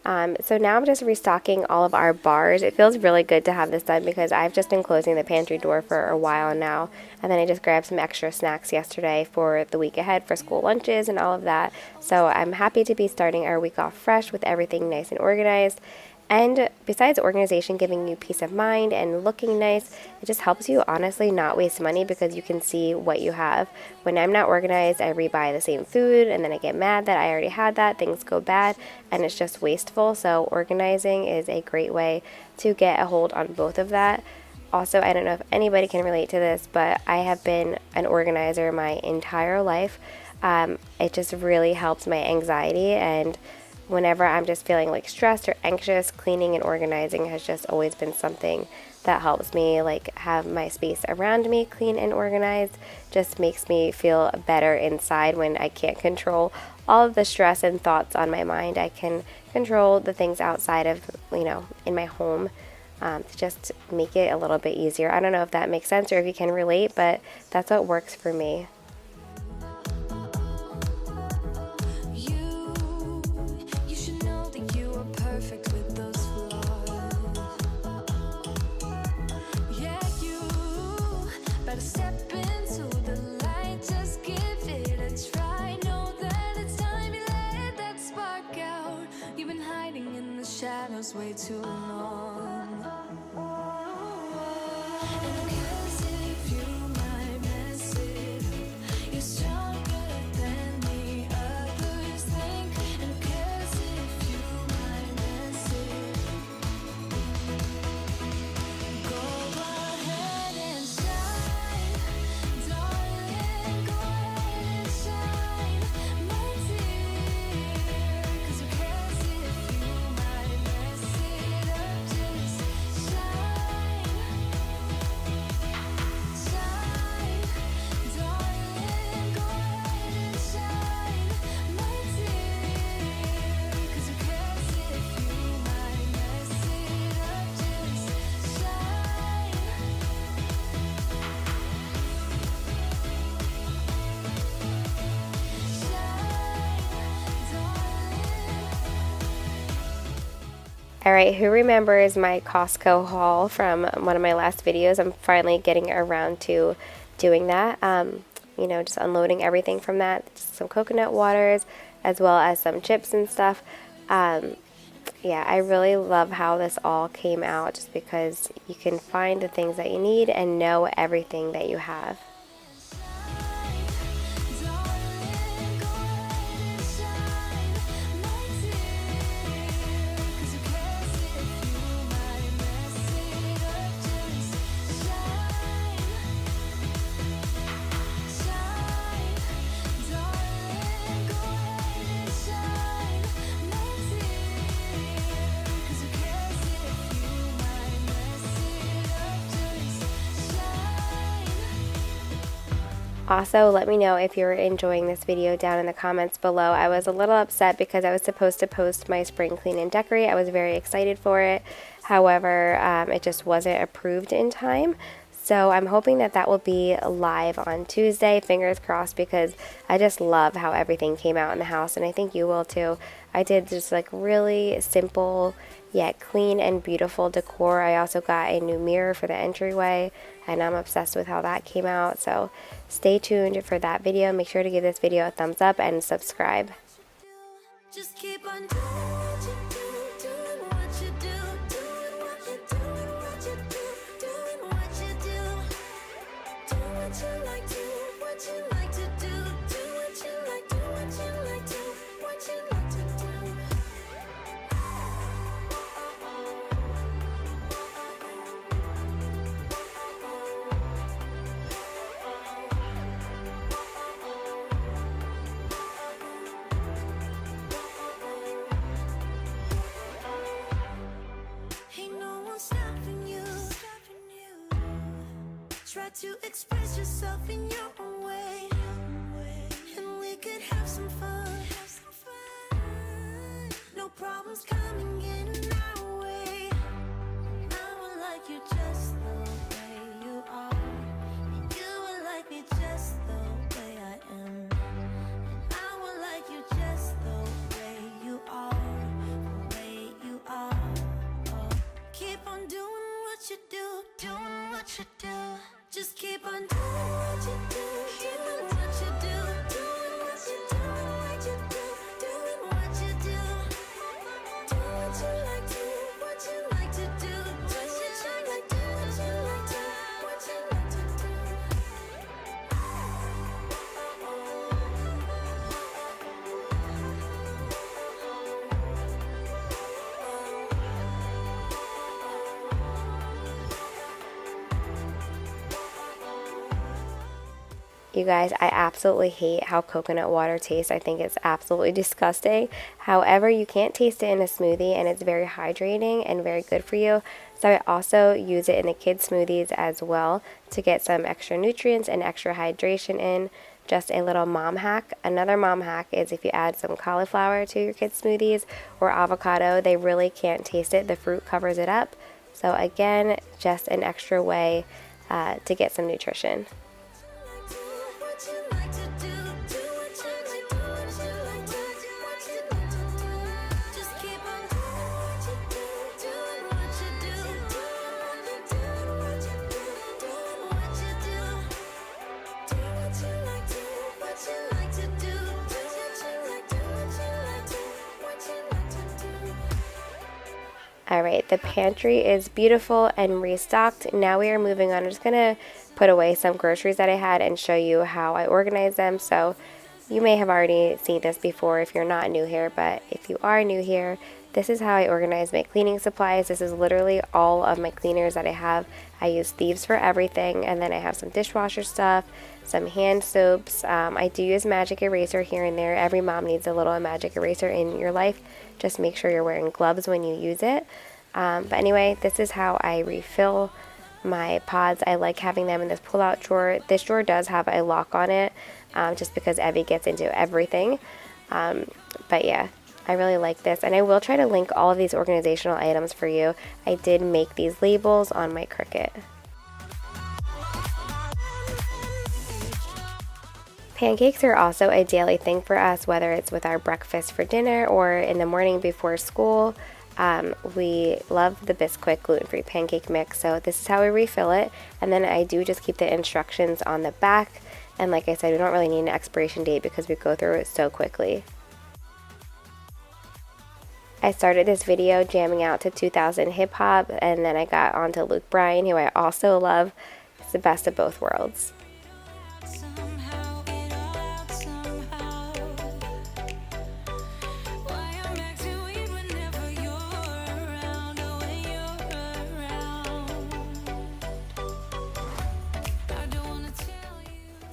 So now I'm just restocking all of our bars. It feels really good to have this done because I've just been closing the pantry door for a while now. And then I just grabbed some extra snacks yesterday for the week ahead for school lunches and all of that. So I'm happy to be starting our week off fresh with everything nice and organized. And besides organization giving you peace of mind and looking nice, it just helps you honestly not waste money because you can see what you have. When I'm not organized, I rebuy the same food and then I get mad that I already had that. Things go bad and it's just wasteful. So organizing is a great way to get a hold on both of that. Also, I don't know if anybody can relate to this, but I have been an organizer my entire life. It just really helps my anxiety, and whenever I'm just feeling like stressed or anxious, cleaning and organizing has just always been something that helps me, like have my space around me clean and organized. Just makes me feel better inside when I can't control all of the stress and thoughts on my mind. I can control the things outside of, in my home to just make it a little bit easier. I don't know if that makes sense or if you can relate, but that's what works for me. Way too long. Alright, who remembers my Costco haul from one of my last videos? I'm finally getting around to doing that. You know, just unloading everything from that. Just some coconut waters, as well as some chips and stuff. Yeah, I really love how this all came out, just because you can find the things that you need and know everything that you have. Also, let me know if you're enjoying this video down in the comments below. I was a little upset because I was supposed to post my spring clean and decorate. I was very excited for it. However, it just wasn't approved in time. So I'm hoping that that will be live on Tuesday, fingers crossed, because I just love how everything came out in the house, and I think you will too. I did just like really simple yet clean and beautiful decor. I also got a new mirror for the entryway, and I'm obsessed with how that came out. So stay tuned for that video. Make sure to give this video a thumbs up and subscribe. Just keep on doing what you do, doing what you do, doing what you do, doing what you do, do what you like, do what you like to do, do what you like, do what you like, do what you like to do. Ain't no one stopping you. Try to express yourself in your own way, and we could have some fun. No problems coming in our way. I would like you just the way you are, and you would like me just the way I am, and I would like you just the way you are, the way you are. Oh. Keep on doing what you do, doing what you do. Just keep on doing what you do, doing what you do, doing what you do, what you do, doing what you do. Do what you like, do what you like to do, do what you like, do what you like to, what you like to do. You guys, I absolutely hate how coconut water tastes. I think it's absolutely disgusting. However, you can't taste it in a smoothie, and it's very hydrating and very good for you. So I also use it in the kids' smoothies as well to get some extra nutrients and extra hydration in. Just a little mom hack. Another mom hack is if you add some cauliflower to your kids' smoothies or avocado, they really can't taste it. The fruit covers it up. So again, just an extra way to get some nutrition. Alright, the pantry is beautiful and restocked. Now we are moving on. I'm just going to put away some groceries that I had and show you how I organize them. So you may have already seen this before if you're not new here, but if you are new here, this is how I organize my cleaning supplies. This is literally all of my cleaners that I have. I use thieves for everything, and then I have some dishwasher stuff, some hand soaps. I do use magic eraser here and there. Every mom needs a little magic eraser in your life. Just make sure you're wearing gloves when you use it. But anyway, this is how I refill my pods. I like having them in this pull-out drawer. This drawer does have a lock on it, just because Evie gets into everything. But yeah, I really like this, and I will try to link all of these organizational items for you. I did make these labels on my Cricut. Pancakes are also a daily thing for us, whether it's with our breakfast for dinner or in the morning before school. We love the Bisquick gluten-free pancake mix, so this is how we refill it. And then I do just keep the instructions on the back, and like I said, we don't really need an expiration date because we go through it so quickly. I started this video jamming out to 2000 hip hop, and then I got onto Luke Bryan, who I also love. It's the best of both worlds.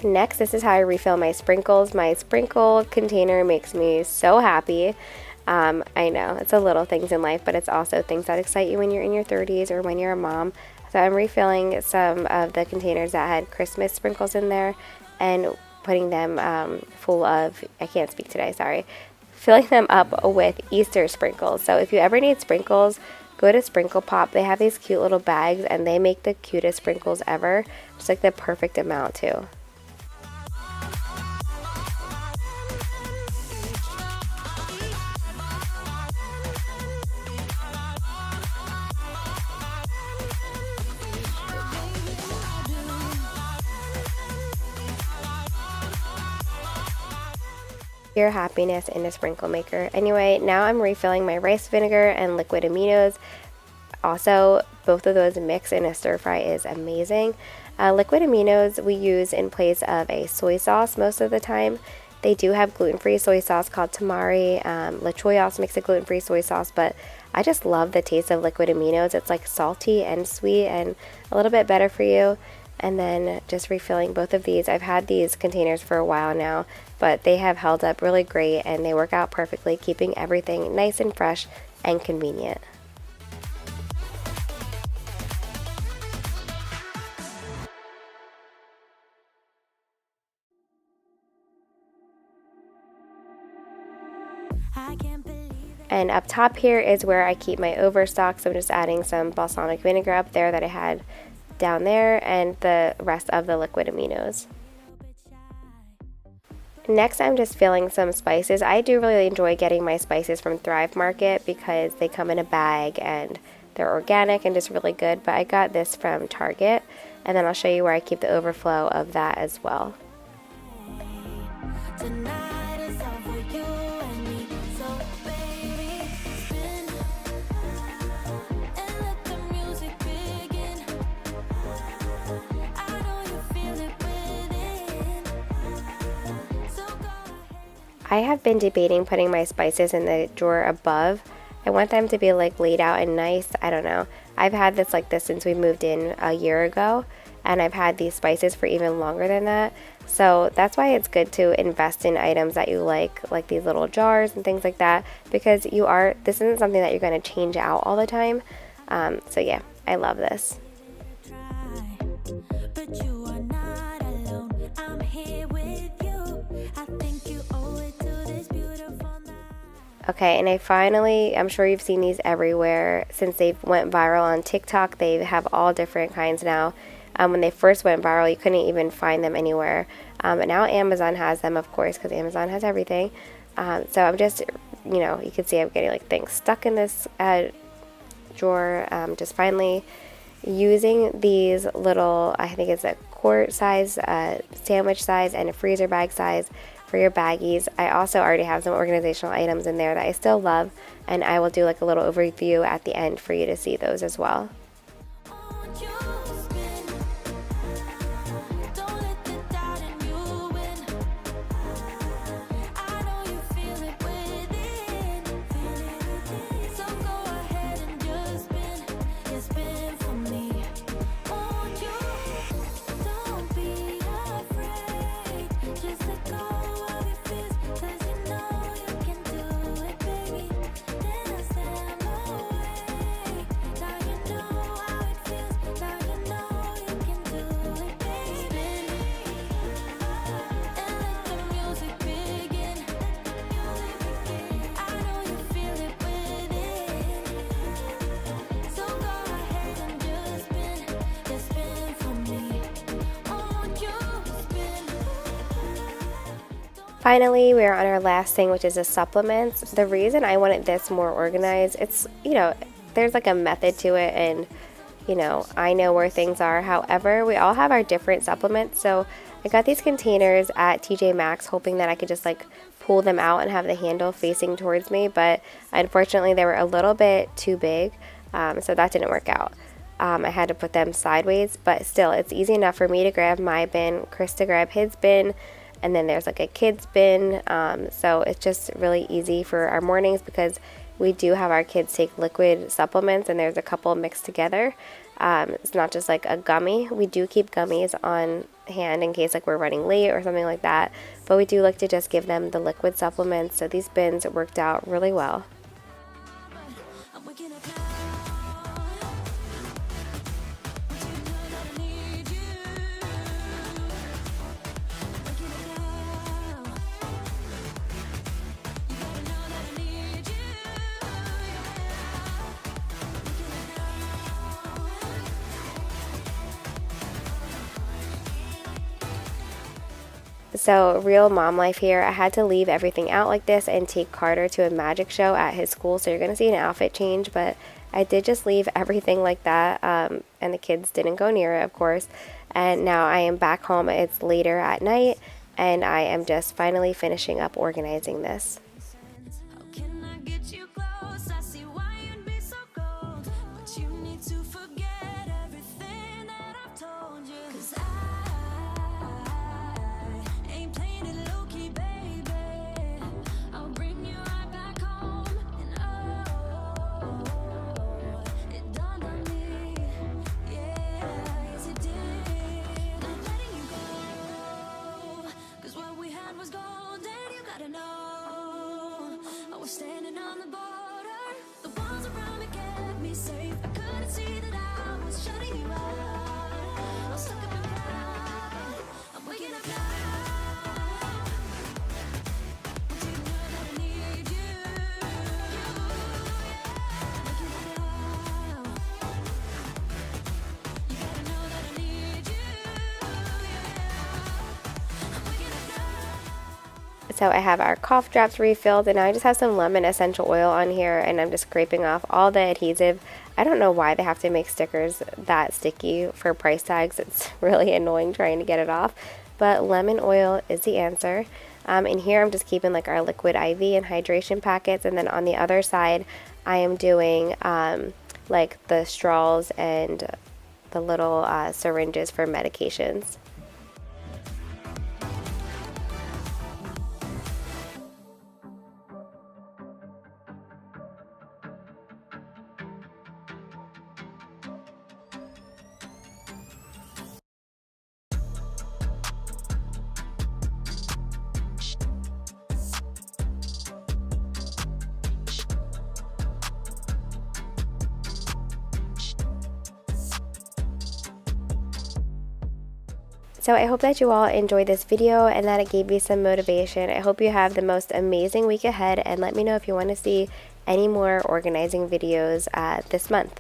Next, this is how I refill my sprinkles. My sprinkle container makes me so happy. I know, it's the little things in life, but it's also things that excite you when you're in your 30s or when you're a mom. So I'm refilling some of the containers that had Christmas sprinkles in there and putting them full of, I can't speak today, sorry, filling them up with Easter sprinkles. So if you ever need sprinkles, go to Sprinkle Pop. They have these cute little bags and they make the cutest sprinkles ever. It's like the perfect amount too. Your happiness in a sprinkle maker. Anyway, now I'm refilling my rice vinegar and liquid aminos. Also, both of those mix in a stir fry is amazing. Liquid aminos we use in place of a soy sauce most of the time. They do have gluten-free soy sauce called tamari. La Choy also makes a gluten-free soy sauce, but I just love the taste of liquid aminos. It's like salty and sweet and a little bit better for you. And then just refilling both of these. I've had these containers for a while now, but they have held up really great and they work out perfectly, keeping everything nice and fresh and convenient. And up top here is where I keep my overstock, so I'm just adding some balsamic vinegar up there that I had down there and the rest of the liquid aminos. Next, I'm just filling some spices. I do really enjoy getting my spices from Thrive Market because they come in a bag and they're organic and just really good, but I got this from Target, and then I'll show you where I keep the overflow of that as well. I have been debating putting my spices in the drawer above. I want them to be like laid out and nice. I don't know. I've had this like this since we moved in a year ago, and I've had these spices for even longer than that. So that's why it's good to invest in items that you like these little jars and things like that, because this isn't something that you're going to change out all the time. So yeah, I love this. Okay, and I'm sure you've seen these everywhere since they went viral on TikTok. They have all different kinds now. When they first went viral, you couldn't even find them anywhere. But now Amazon has them, of course, because Amazon has everything. So I'm just, you can see I'm getting like things stuck in this drawer. Just finally using these little, I think it's a quart size, sandwich size, and a freezer bag size for your baggies. I also already have some organizational items in there that I still love, and I will do like a little overview at the end for you to see those as well. Finally, we're on our last thing, which is the supplements. The reason I wanted this more organized, it's, there's like a method to it, and, I know where things are. However, we all have our different supplements, so I got these containers at TJ Maxx hoping that I could just like pull them out and have the handle facing towards me, but unfortunately they were a little bit too big, so that didn't work out. I had to put them sideways, but still, it's easy enough for me to grab my bin, Chris to grab his bin, and then there's like a kid's bin, so it's just really easy for our mornings because we do have our kids take liquid supplements, and there's a couple mixed together. It's not just like a gummy. We do keep gummies on hand in case like we're running late or something like that, but we do like to just give them the liquid supplements, so these bins worked out really well. So real mom life here. I had to leave everything out like this and take Carter to a magic show at his school, so you're going to see an outfit change, but I did just leave everything like that, and the kids didn't go near it, of course, and now I am back home. It's later at night, and I am just finally finishing up organizing this. Standing on the border, the walls around me kept me safe. I couldn't see that I was shutting you out. I'm stuck up in pride. I'm waking up now. Want you to know that I need you. Waking up now. You gotta know that I need you. I'm waking up now. So I have our cough drops refilled, and now I just have some lemon essential oil on here, and I'm just scraping off all the adhesive. I don't know why they have to make stickers that sticky for price tags. It's really annoying trying to get it off, but lemon oil is the answer. In here I'm just keeping like our liquid IV and hydration packets, and then on the other side I am doing like the straws and the little syringes for medications. So I hope that you all enjoyed this video and that it gave you some motivation. I hope you have the most amazing week ahead, and let me know if you want to see any more organizing videos this month.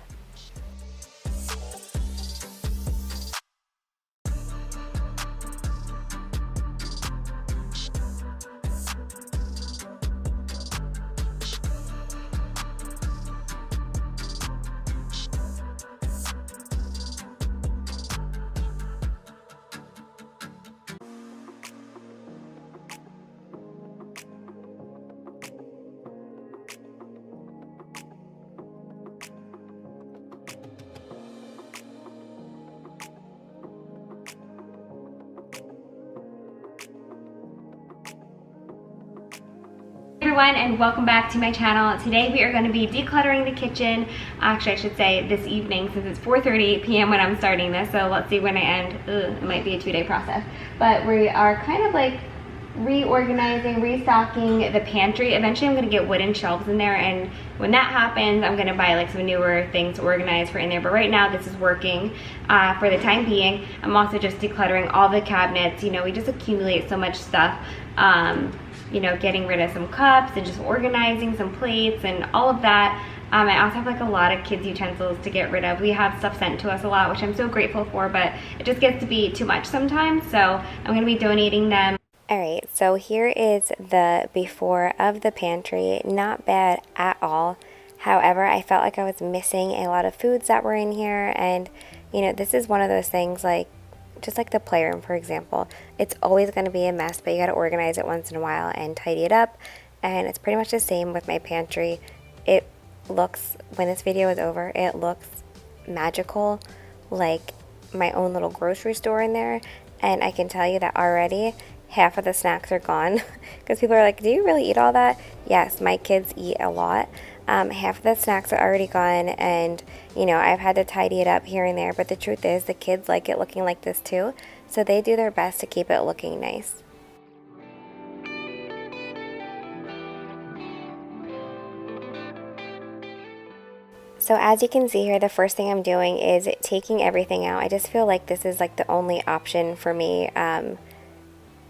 Everyone, and welcome back to my channel. Today we are going to be decluttering the kitchen. Actually, I should say this evening, since it's 4:30 p.m. when I'm starting this, so let's see when I end. It might be a 2-day process, but we are kind of like reorganizing, restocking the pantry. Eventually I'm going to get wooden shelves in there, and when that happens I'm going to buy like some newer things to organize for in there, but right now this is working for the time being. I'm also just decluttering all the cabinets. You know, we just accumulate so much stuff. You know, getting rid of some cups and just organizing some plates and all of that. I also have like a lot of kids' utensils to get rid of. We have stuff sent to us a lot, which I'm so grateful for, but it just gets to be too much sometimes, so I'm going to be donating them. Alright, so here is the before of the pantry. Not bad at all. However, I felt like I was missing a lot of foods that were in here, and you know, this is one of those things like, just like the playroom, for example. It's always going to be a mess, but you got to organize it once in a while and tidy it up. And it's pretty much the same with my pantry. It looks, when this video is over, it looks magical, like my own little grocery store in there. And I can tell you that already half of the snacks are gone because people are like, do you really eat all that? Yes, my kids eat a lot. Half of the snacks are already gone, and you know, I've had to tidy it up here and there, but the truth is the kids like it looking like this too, so they do their best to keep it looking nice. So as you can see here, the first thing I'm doing is taking everything out. I just feel like this is like the only option for me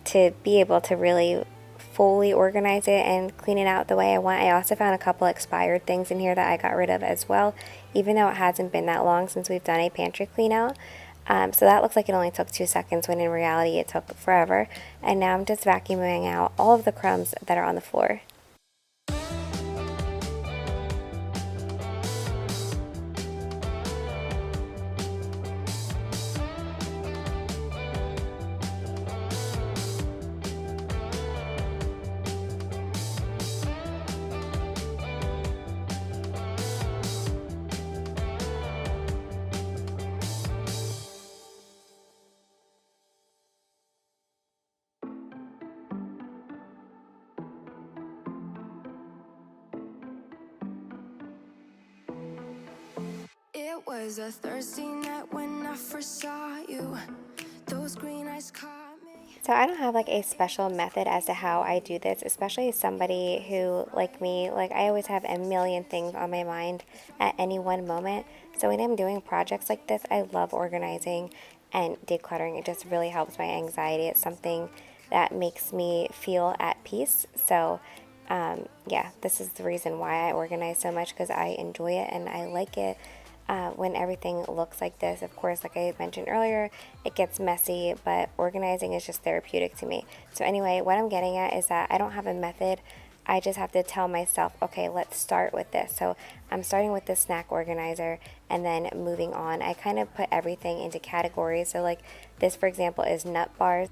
to be able to really fully organize it and clean it out the way I want. I also found a couple expired things in here that I got rid of as well, even though it hasn't been that long since we've done a pantry clean out. So that looks like it only took 2 seconds when in reality it took forever. And now I'm just vacuuming out all of the crumbs that are on the floor. It was a Thursday night when I first saw you. Those green eyes caught me. So I don't have like a special method as to how I do this, especially as somebody who, like me, like I always have a million things on my mind at any one moment. So when I'm doing projects like this, I love organizing and decluttering. It just really helps my anxiety. It's something that makes me feel at peace. So yeah, this is the reason why I organize so much, because I enjoy it and I like it. When everything looks like this. Of course, like I mentioned earlier, it gets messy, but organizing is just therapeutic to me. So anyway, what I'm getting at is that I don't have a method. I just have to tell myself, okay, let's start with this. So I'm starting with the snack organizer and then moving on. I kind of put everything into categories. So like this, for example, is nut bars.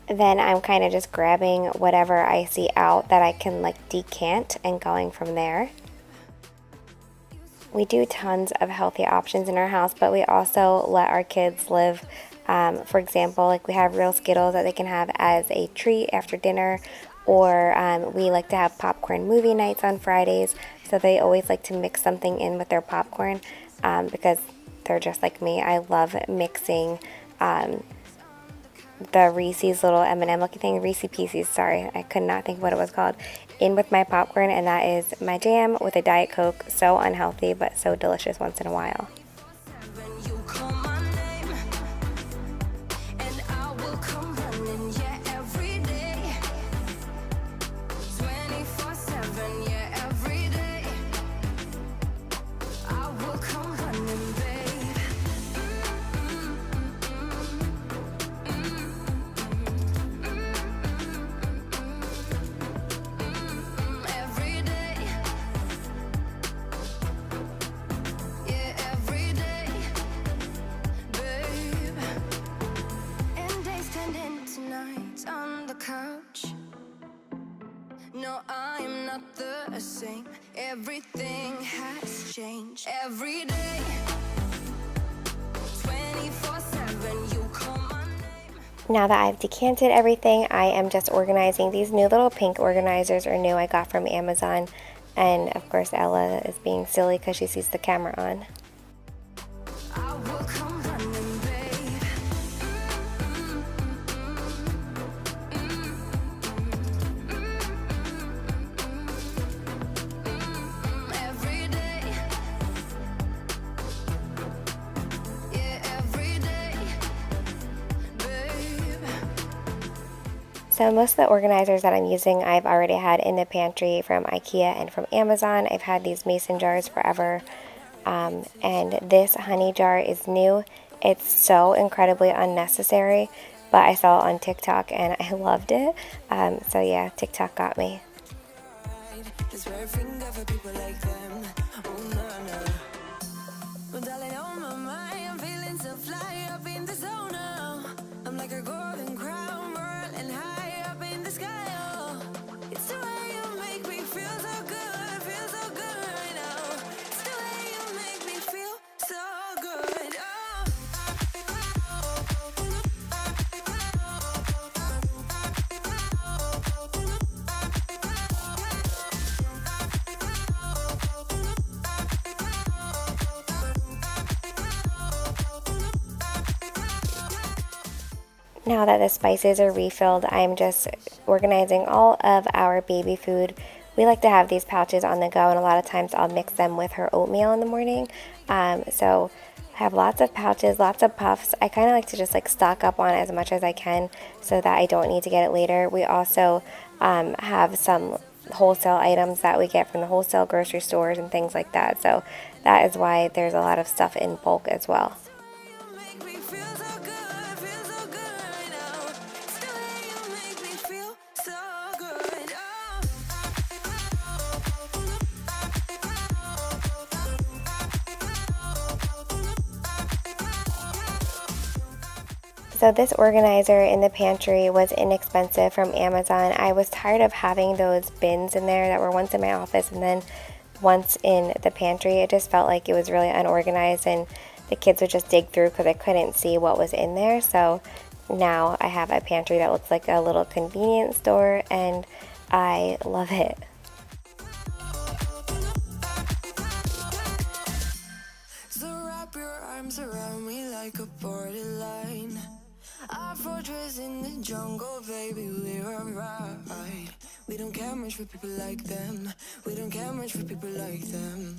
Then I'm kind of just grabbing whatever I see out that I can like decant and going from there. We do tons of healthy options in our house, but we also let our kids live. For example, like we have real Skittles that they can have as a treat after dinner, or we like to have popcorn movie nights on Fridays, so they always like to mix something in with their popcorn because they're just like me. I love mixing the Reese's little M&M looking thing, Reese Pieces, sorry, I could not think what it was called, in with my popcorn, and that is my jam with a Diet Coke. So unhealthy, but so delicious once in a while. No, I'm not the same. Everything has changed. Every day, 24/7, you call my name. Now that I've decanted everything, I am just organizing. These new little pink organizers are new, I got from Amazon. And of course Ella is being silly because she sees the camera on. I will come running, babe. Every day. Yeah, every day, babe. So most of the organizers that I'm using I've already had in the pantry from IKEA and from Amazon. I've had these mason jars forever. And this honey jar is new. It's so incredibly unnecessary, but I saw it on TikTok and I loved it. So yeah, TikTok got me. This rare finger for people like them. Oh, no, no. But darling, on my mind, I'm feeling so fly up in the zone now. I'm like a golden crown, whirling high up in the sky. Oh, it's the way you make me feel so good right now. It's the way you make me feel so good. Now that the spices are refilled, I'm just organizing all of our baby food. We like to have these pouches on the go, and a lot of times I'll mix them with her oatmeal in the morning. So I have lots of pouches, lots of puffs. I kind of like to just like stock up on as much as I can so that I don't need to get it later. We also have some wholesale items that we get from the wholesale grocery stores and things like that. So that is why there's a lot of stuff in bulk as well. You make me feel so good right now. It's the way you make me feel so good. So this organizer in the pantry was inexpensive from Amazon. I was tired of having those bins in there that were once in my office and then once in the pantry. It just felt like it was really unorganized and the kids would just dig through because I couldn't see what was in there. So now I have a pantry that looks like a little convenience store and I love it. So wrap your arms around me like a borderline. Our fortress in the jungle, baby, we're alright. We don't care much for people like them. We don't care much for people like them.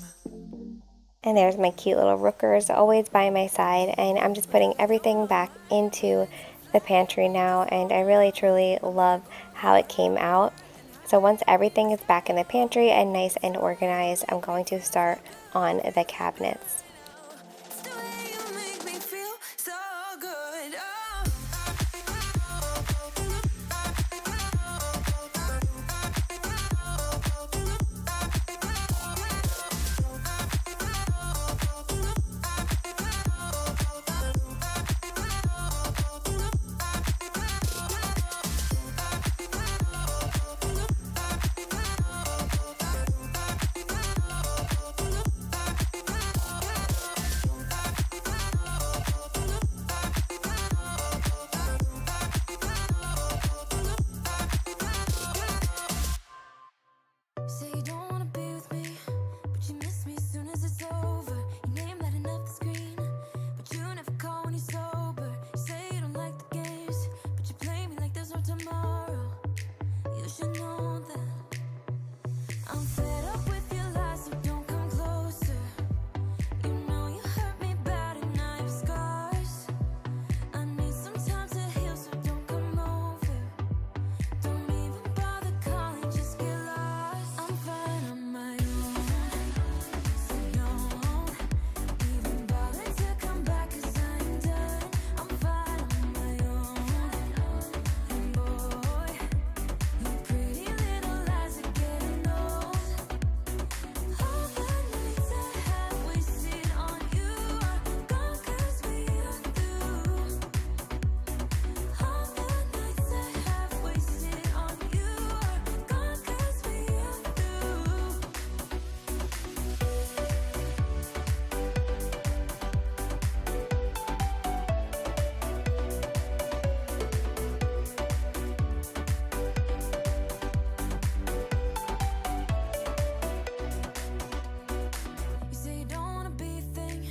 And there's my cute little rookers always by my side, and I'm just putting everything back into the pantry now, and I really truly love how it came out. So once everything is back in the pantry and nice and organized, I'm going to start on the cabinets. It's the way you make me feel so good. Say you don't wanna be with me, but you miss me as soon as it's over. Your name lighting up the screen, but you never call when you're sober. You say you don't like the games, but you play me like there's no tomorrow. You should know that I'm fed up with your lies, so don't come closer. You know you hurt me bad and I have scars. I need some time to heal, so don't come over. Don't even bother calling, just get lost. I'm fine on my own, so don't even bother to come back, 'cause I'm done. I'm fine on my own, and boy, your pretty little lies are getting old. All the nights I have wasted on you are gone, 'cause we are through. All the nights I have wasted on you are gone, 'cause we are through. You say you don't wanna be a thing,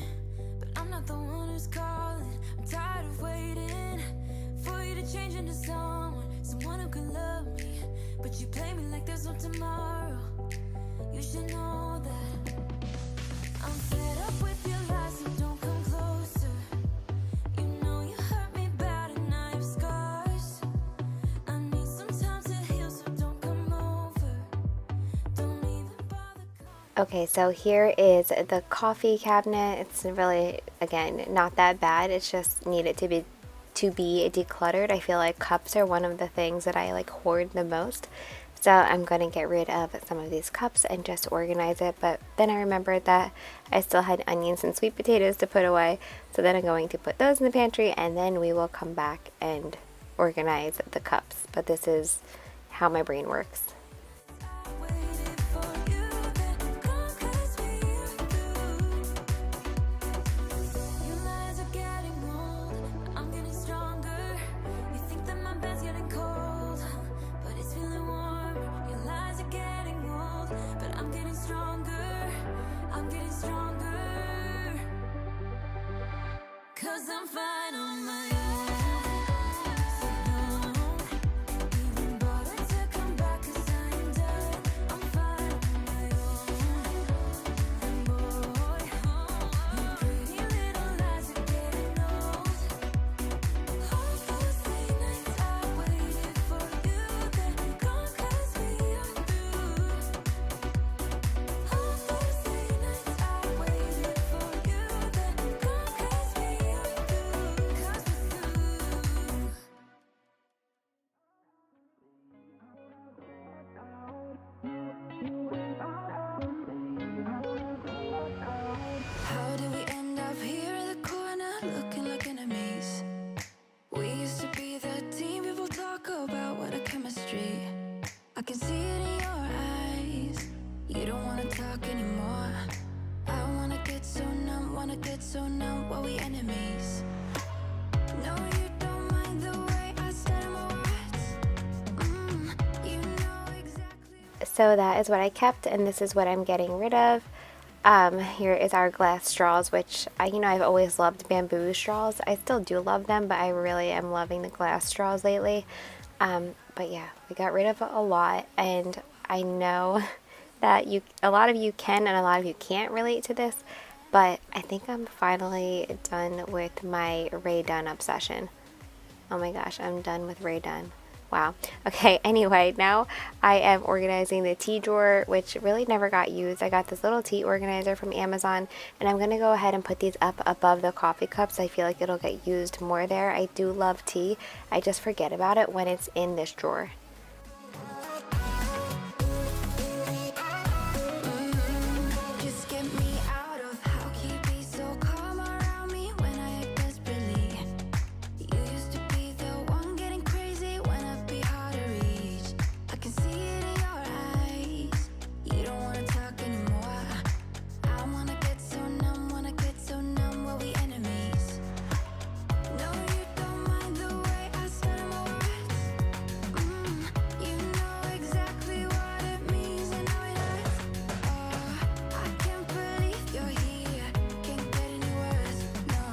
but I'm not the one who's calling. I'm tired of waiting for you to change into someone who can love me. But you play me like there's no tomorrow. You should know that I'm fed up with your lies, so don't come closer. You know you hurt me bad and I have scars. I need some time to heal, so don't come over. Don't even bother calling. Okay, so here is the coffee cabinet. It's really, again, not that bad. It's just needed to be decluttered. I feel like cups are one of the things that I like hoard the most. So I'm going to get rid of some of these cups and just organize it. But then I remembered that I still had onions and sweet potatoes to put away. So then I'm going to put those in the pantry, and then we will come back and organize the cups. But this is how my brain works. Cause I'm fine on my own, so don't even bother to come back, cause I am done. I'm fine on my own, and boy, your pretty little lies are getting old. All those late nights I waited for you, they're gone cause we are through. All those late nights I waited for you, they're gone cause we are through. How do we end up here in the corner looking like enemies? We used to be the team people talk about, what a chemistry. I can see it in your eyes. You don't wanna talk anymore. I wanna get so numb while we enemies. No, you don't mind the way I stutter my words. You know exactly. So that is what I kept, and this is what I'm getting rid of. Here is our glass straws, which I've always loved bamboo straws. I still do love them, but I really am loving the glass straws lately. But yeah, we got rid of a lot, and I know that a lot of you can and a lot of you can't relate to this, but I think I'm finally done with my Rae Dunn obsession. Oh my gosh, I'm done with Rae Dunn. Wow. Okay, anyway, now I am organizing the tea drawer, which really never got used. I got this little tea organizer from Amazon, and I'm going to go ahead and put these up above the coffee cups. I feel like it'll get used more there. I do love tea. I just forget about it when it's in this drawer. Just get me out of how can you be so calm around me when I act desperately? You used to be the one getting crazy when I'd be hard to reach. I can see it in your eyes. You don't wanna talk anymore. I wanna get so numb while we enemies. No, you don't mind the way I stutter my words. You know exactly what it means and how it hurts. Oh, I can't believe you're here. Can't get any worse. No.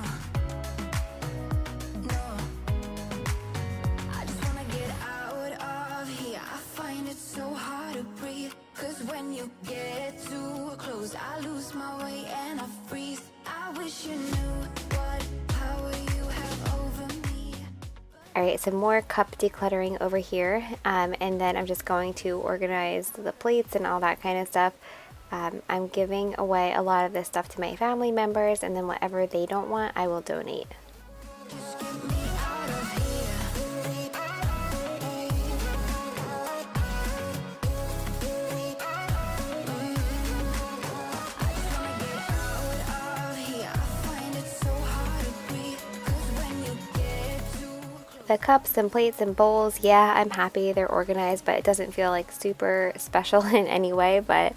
I just wanna get out of here. I find it so hard to breathe. Cause when you get too close, I lose my way and I freeze. I wish you knew what power you have over me. Alright, some more cup decluttering over here, and then I'm just going to organize the plates and all that kind of stuff. I'm giving away a lot of this stuff to my family members, and then whatever they don't want, I will donate. Just get me out of here. I just wanna get out of here. I find it so hard to breathe. Cause when you get too close. The cups and plates and bowls, yeah, I'm happy they're organized, but it doesn't feel like super special in any way. But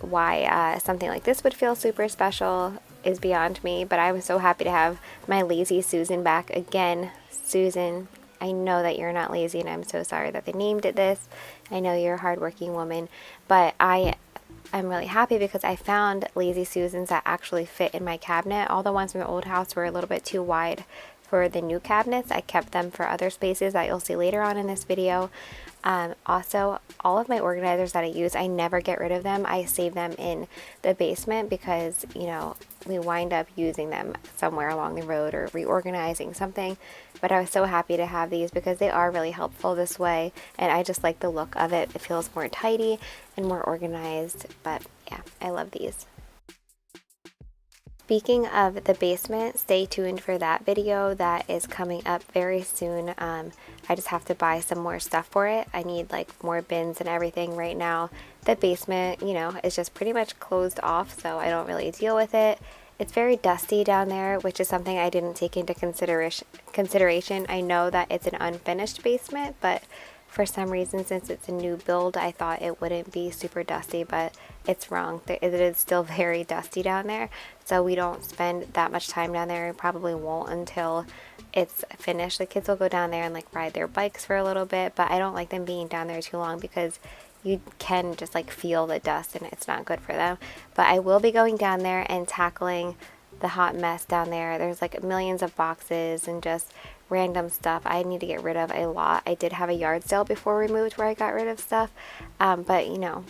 why something like this would feel super special is beyond me. But I was so happy to have my lazy Susan back again. Susan, I know that you're not lazy, and I'm so sorry that they named it this. I know you're a hardworking woman, but I'm really happy because I found lazy Susans that actually fit in my cabinet. All the ones from the old house were a little bit too wide, for the new cabinets. I kept them for other spaces that you'll see later on in this video. Also, all of my organizers that I use, I never get rid of them. I save them in the basement because, you know, we wind up using them somewhere along the road or reorganizing something. But I was so happy to have these because they are really helpful this way, and I just like the look of it. It feels more tidy and more organized, but yeah, I love these. Speaking of the basement, stay tuned for that video that is coming up very soon. I just have to buy some more stuff for it. I need like more bins and everything right now. The basement, you know, is just pretty much closed off, so I don't really deal with it. It's very dusty down there, which is something I didn't take into consideration. I know that it's an unfinished basement, but for some reason, since it's a new build, I thought it wouldn't be super dusty, but it's wrong. It is still very dusty down there, so we don't spend that much time down there. Probably won't until it's finished. The kids will go down there and like ride their bikes for a little bit, but I don't like them being down there too long because you can just like feel the dust and it's not good for them. But I will be going down there and tackling the hot mess down there. There's like millions of boxes and just random stuff I need to get rid of a lot. I did have a yard sale before we moved where I got rid of stuff, but you know,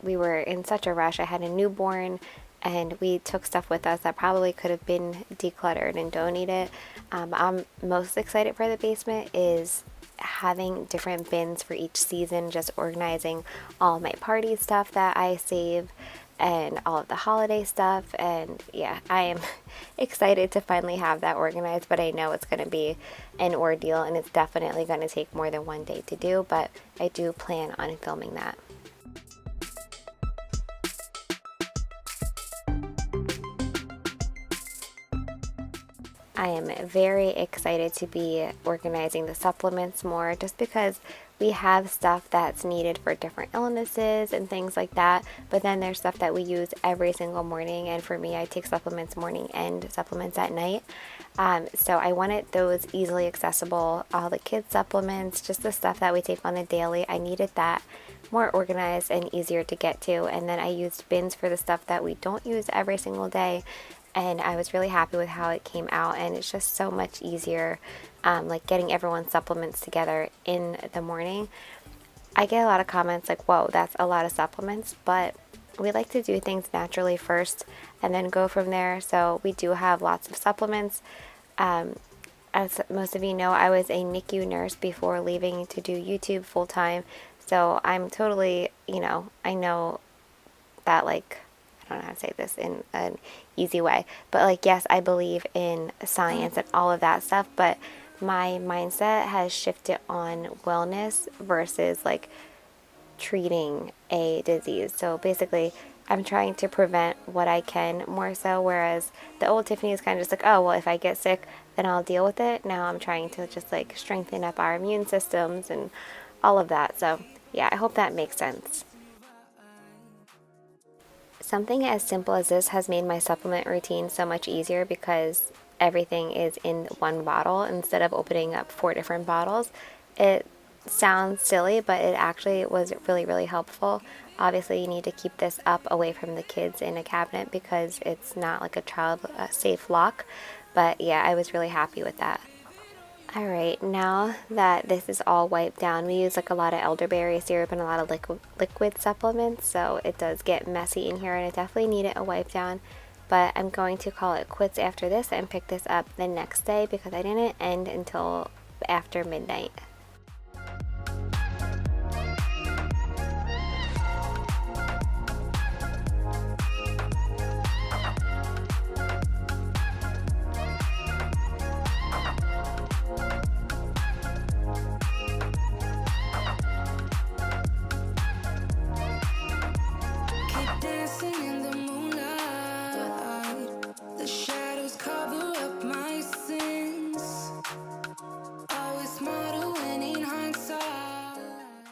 we were in such a rush. I had a newborn and we took stuff with us that probably could have been decluttered and donated. I'm most excited for the basement is having different bins for each season, just organizing all my party stuff that I save and all of the holiday stuff. And yeah, I am excited to finally have that organized, but I know it's going to be an ordeal and it's definitely going to take more than one day to do, but I do plan on filming that. I am very excited to be organizing the supplements more, just because we have stuff that's needed for different illnesses and things like that, but then there's stuff that we use every single morning, and for me, I take supplements morning and supplements at night. So I wanted those easily accessible, all the kids supplements, just the stuff that we take on the daily. I needed that more organized and easier to get to, and then I used bins for the stuff that we don't use every single day. And I was really happy with how it came out, and it's just so much easier, like getting everyone's supplements together in the morning. I get a lot of comments like, whoa, that's a lot of supplements, but we like to do things naturally first and then go from there. So we do have lots of supplements. As most of you know, I was a NICU nurse before leaving to do YouTube full time. So I'm totally, you know, I know that, like, I don't know how to say this in an easy way, but like, yes, I believe in science and all of that stuff, but my mindset has shifted on wellness versus like treating a disease. So basically, I'm trying to prevent what I can more so, whereas the old Tiffany is kind of just like, oh, well, if I get sick, then I'll deal with it. Now I'm trying to just like strengthen up our immune systems and all of that. So yeah, I hope that makes sense. Something as simple as this has made my supplement routine so much easier because everything is in one bottle instead of opening up 4 different bottles. It sounds silly, but it actually was really, really helpful. Obviously, you need to keep this up away from the kids in a cabinet because it's not like a child safe lock. But yeah, I was really happy with that. Alright, now that this is all wiped down, we use like a lot of elderberry syrup and a lot of liquid supplements, so it does get messy in here and it definitely needed a wipe down. But I'm going to call it quits after this and pick this up the next day because I didn't end until after midnight.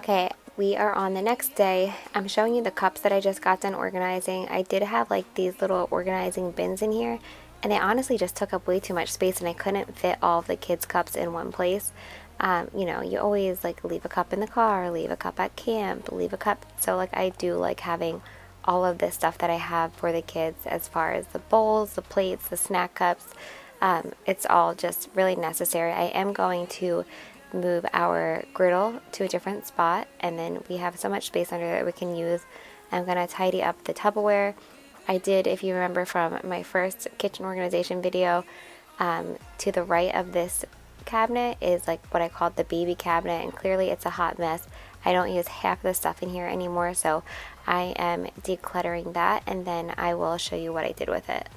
Okay, we are on the next day. I'm showing you the cups that I just got done organizing. I did have like these little organizing bins in here, and they honestly just took up way too much space and I couldn't fit all of the kids' cups in one place. You know, you always like leave a cup in the car, leave a cup at camp, leave a cup. So like I do like having all of this stuff that I have for the kids as far as the bowls, the plates, the snack cups. It's all just really necessary. I am going to move our griddle to a different spot, and then we have so much space under there that we can use. I'm going to tidy up the Tupperware. I did, if you remember from my first kitchen organization video, to the right of this cabinet is like what I called the baby cabinet, and clearly it's a hot mess. I don't use half the stuff in here anymore, so I am decluttering that, and then I will show you what I did with it.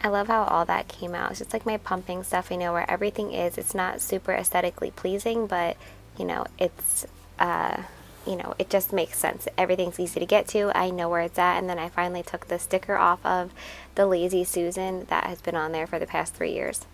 I love how all that came out. It's just like my pumping stuff, you know, where everything is. It's not super aesthetically pleasing, but, you know, it's, you know, it just makes sense. Everything's easy to get to. I know where it's at. And then I finally took the sticker off of the Lazy Susan that has been on there for the past 3 years.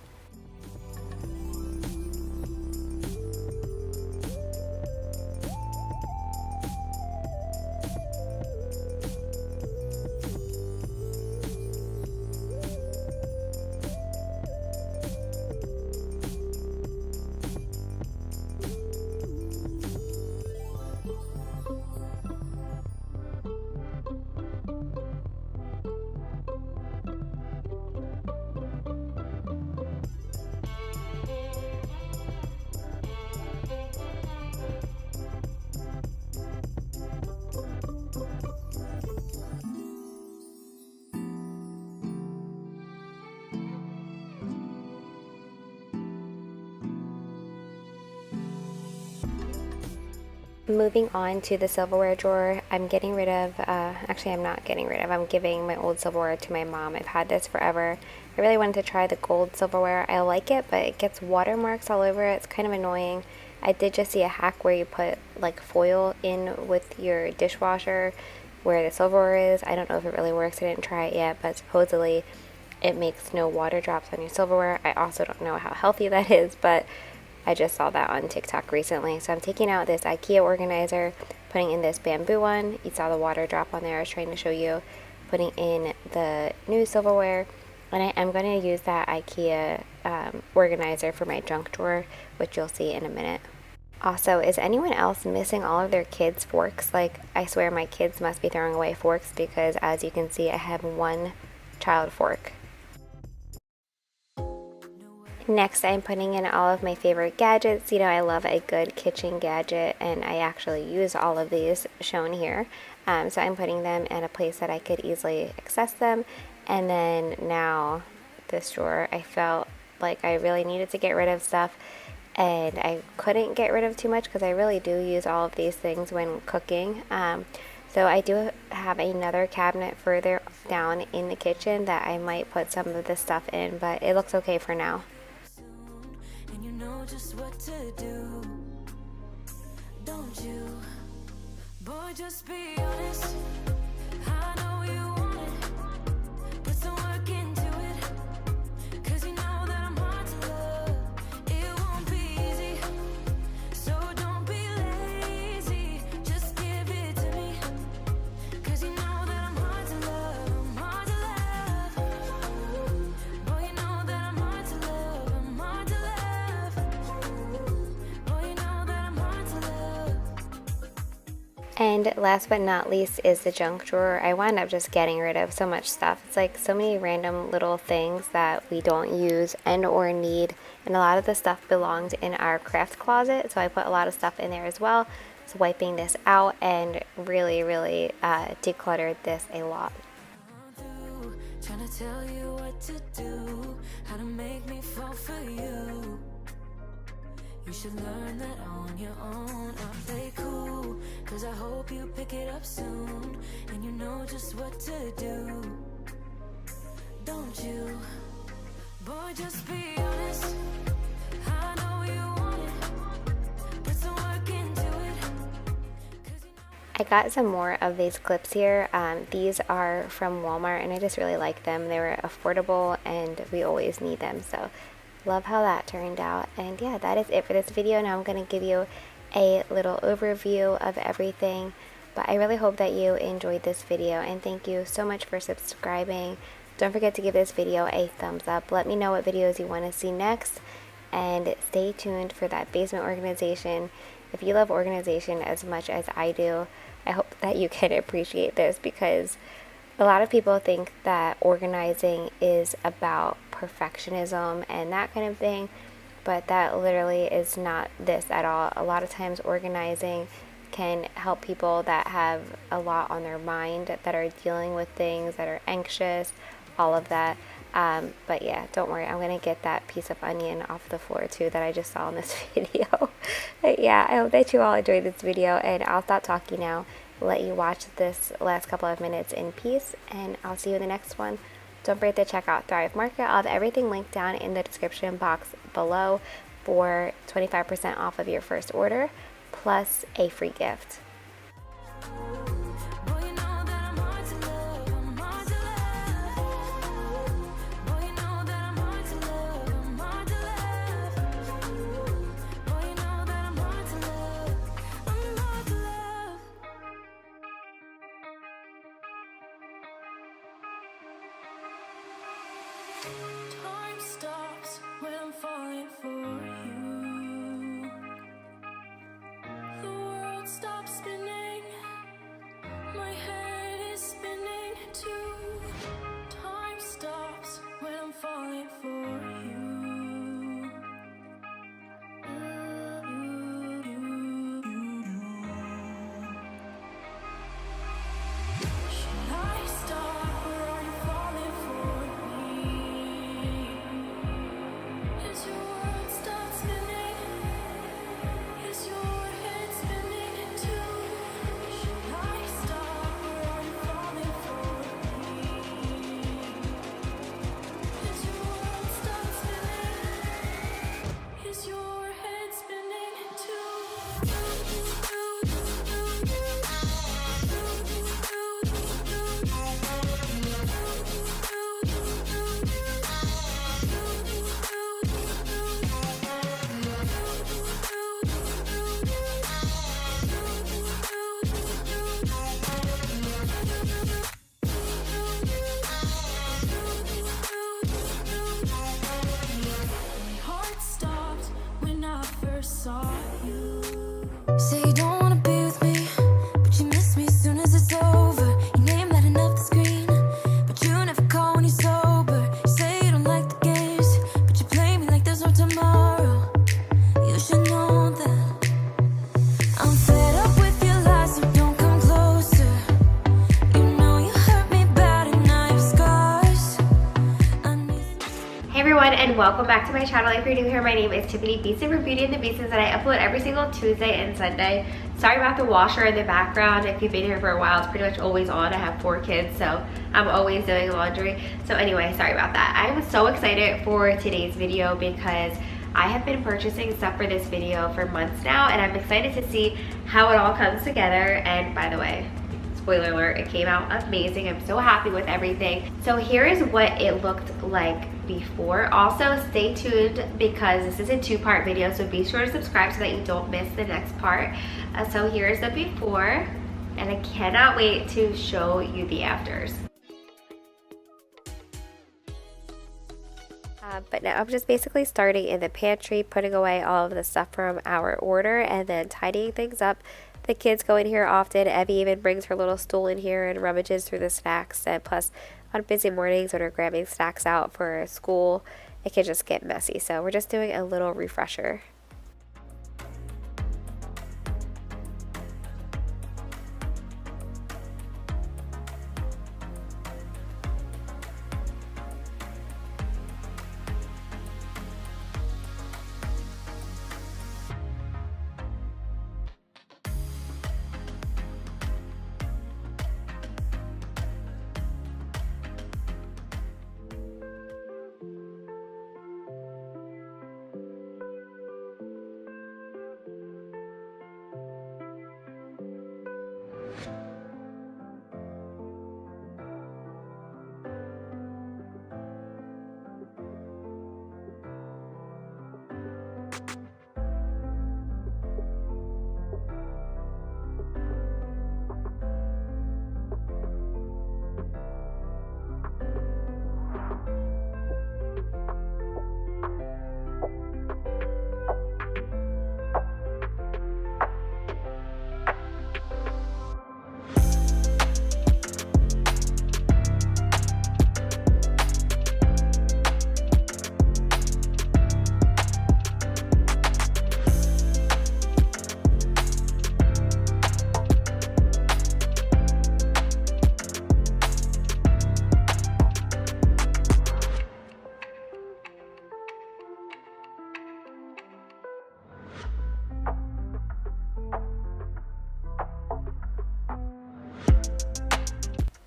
Moving on to the silverware drawer, I'm getting rid of, actually I'm not getting rid of, I'm giving my old silverware to my mom. I've had this forever. I really wanted to try the gold silverware. I like it, but it gets watermarks all over it. It's kind of annoying. I did just see a hack where you put like foil in with your dishwasher where the silverware is. I don't know if it really works. I didn't try it yet, but supposedly it makes no water drops on your silverware. I also don't know how healthy that is, but I just saw that on TikTok recently. So I'm taking out this IKEA organizer, putting in this bamboo one. You saw the water drop on there. I was trying to show you. Putting in the new silverware. And I am going to use that IKEA organizer for my junk drawer, which you'll see in a minute. Also, is anyone else missing all of their kids' forks? Like, I swear my kids must be throwing away forks because, as you can see, I have one child fork. Next, I'm putting in all of my favorite gadgets. You know, I love a good kitchen gadget, and I actually use all of these shown here. So I'm putting them in a place that I could easily access them. And then now, this drawer, I felt like I really needed to get rid of stuff, and I couldn't get rid of too much because I really do use all of these things when cooking. So I do have another cabinet further down in the kitchen that I might put some of this stuff in, but it looks okay for now. And you know just what to do, don't you? Boy, just be honest. I know you want it. Put some work into it, 'cause you know that I'm hard to love. It won't be easy, so don't be lazy. Just give it to me, 'cause you know that I'm hard to love. I'm hard to love. Boy, you know that I'm hard to love. I'm hard to love. Boy, you know that I'm hard to love. And last but not least is the junk drawer. I wound up just getting rid of so much stuff. It's like so many random little things that we don't use and or need, and a lot of the stuff belongs in our craft closet, so I put a lot of stuff in there as well. So wiping this out and really decluttered this a lot. Trying to tell you what to do, how to make me fall for you. You should learn that on your own. I play cool, cause I hope you pick it up soon. And you know just what to do, don't you? Boy, just be honest. I know you want it. Put some work into it. I got some more of these clips here. These are from Walmart and I just really like them. They were affordable and we always need them, so love how that turned out. And yeah, that is it for this video. Now I'm going to give you a little overview of everything, but I really hope that you enjoyed this video and thank you so much for subscribing. Don't forget to give this video a thumbs up. Let me know what videos you want to see next and stay tuned for that basement organization. If you love organization as much as I do, I hope that you can appreciate this, because a lot of people think that organizing is about perfectionism and that kind of thing, but that literally is not this at all. A lot of times organizing can help people that have a lot on their mind, that are dealing with things, that are anxious, all of that. But yeah, don't worry, I'm gonna get that piece of onion off the floor too that I just saw in this video. But yeah, I hope that you all enjoyed this video, and I'll stop talking now, let you watch this last couple of minutes in peace, and I'll see you in the next one. Don't forget to check out Thrive Market. I'll have everything linked down in the description box below for 25% off of your first order, plus a free gift. Time stops when I'm falling for you. The world stops spinning. My head is spinning too. Time stops when I'm falling for you. Should I stop or are you falling for me? As your world stops spinning, is your head spinning too? Should I stop or are you falling for me? As your world stops spinning, is your head spinning too? My heart stopped when I first saw you. Say you don't wanna be with me, but you miss me as soon as it's over. Your name lighting up the screen, but you never call when you're sober. You say you don't like the games, but you play me like there's no tomorrow. You should know that I'm fed up with your lies, so don't come closer. You know you hurt me bad and I have scars. Hey everyone, and welcome back to my channel. If you're new here, my name is Tiffany, Beaston for Beauty and the Beastons, and I upload every single Tuesday and Sunday. Sorry about the washer in the background. If you've been here for a while, it's pretty much always on. I have 4 kids, so I'm always doing laundry. So anyway, sorry about that. I was so excited for today's video because I have been purchasing stuff for this video for months now, and I'm excited to see how it all comes together. And by the way, spoiler alert, it came out amazing. I'm so happy with everything. So here is what it looked like before. Also, stay tuned because this is a 2-part video, so be sure to subscribe so that you don't miss the next part. So here's the before, and I cannot wait to show you the afters. But now I'm just basically starting in the pantry, putting away all of the stuff from our order and then tidying things up. The kids go in here often. Evie even brings her little stool in here and rummages through the snacks. And plus, on busy mornings when we're grabbing snacks out for school, it can just get messy. So we're just doing a little refresher.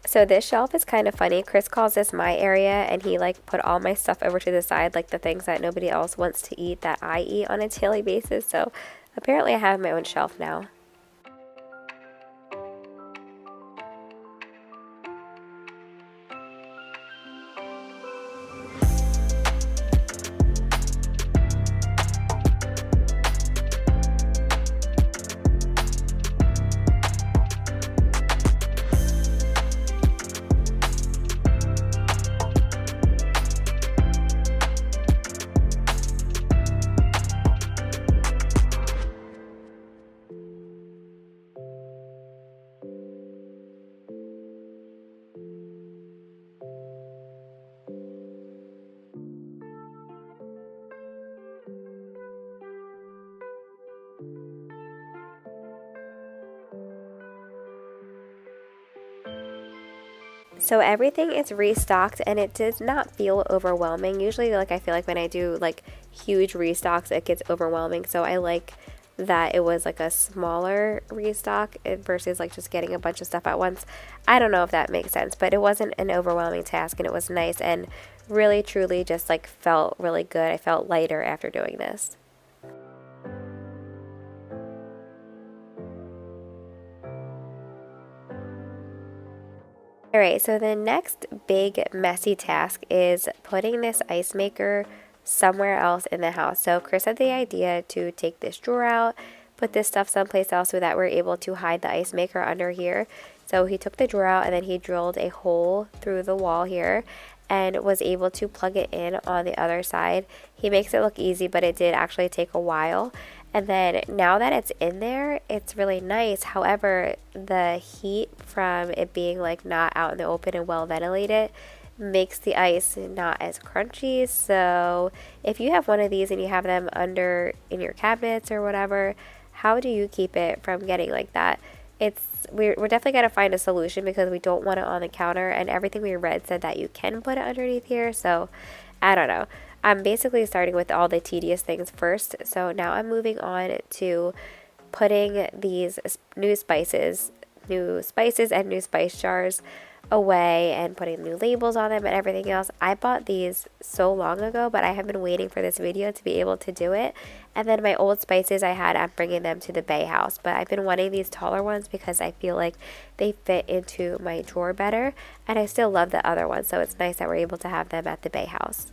So this shelf is kind of funny. Chris calls this my area, and he like put all my stuff over to the side, like the things that nobody else wants to eat that I eat on a daily basis. So apparently I have my own shelf now. So everything is restocked, and it does not feel overwhelming. Usually, like, I feel like when I do like huge restocks, it gets overwhelming. So I like that it was like a smaller restock versus like just getting a bunch of stuff at once. I don't know if that makes sense, but it wasn't an overwhelming task, and it was nice and really truly just like felt really good. I felt lighter after doing this. Alright, so the next big messy task is putting this ice maker somewhere else in the house. So Chris had the idea to take this drawer out, put this stuff someplace else so that we're able to hide the ice maker under here. So he took the drawer out, and then he drilled a hole through the wall here and was able to plug it in on the other side. He makes it look easy, but it did actually take a while. And then now that it's in there, it's really nice. However, the heat from it being like not out in the open and well ventilated makes the ice not as crunchy. So if you have one of these and you have them under in your cabinets or whatever, how do you keep it from getting like that? We're definitely going to find a solution, because we don't want it on the counter, and everything we read said that you can put it underneath here. So I don't know. I'm basically starting with all the tedious things first. So now I'm moving on to putting these new spices and new spice jars away and putting new labels on them and everything else. I bought these so long ago, but I have been waiting for this video to be able to do it. And then my old spices I'm bringing them to the Bay house, but I've been wanting these taller ones because I feel like they fit into my drawer better, and I still love the other ones, so it's nice that we're able to have them at the Bay house.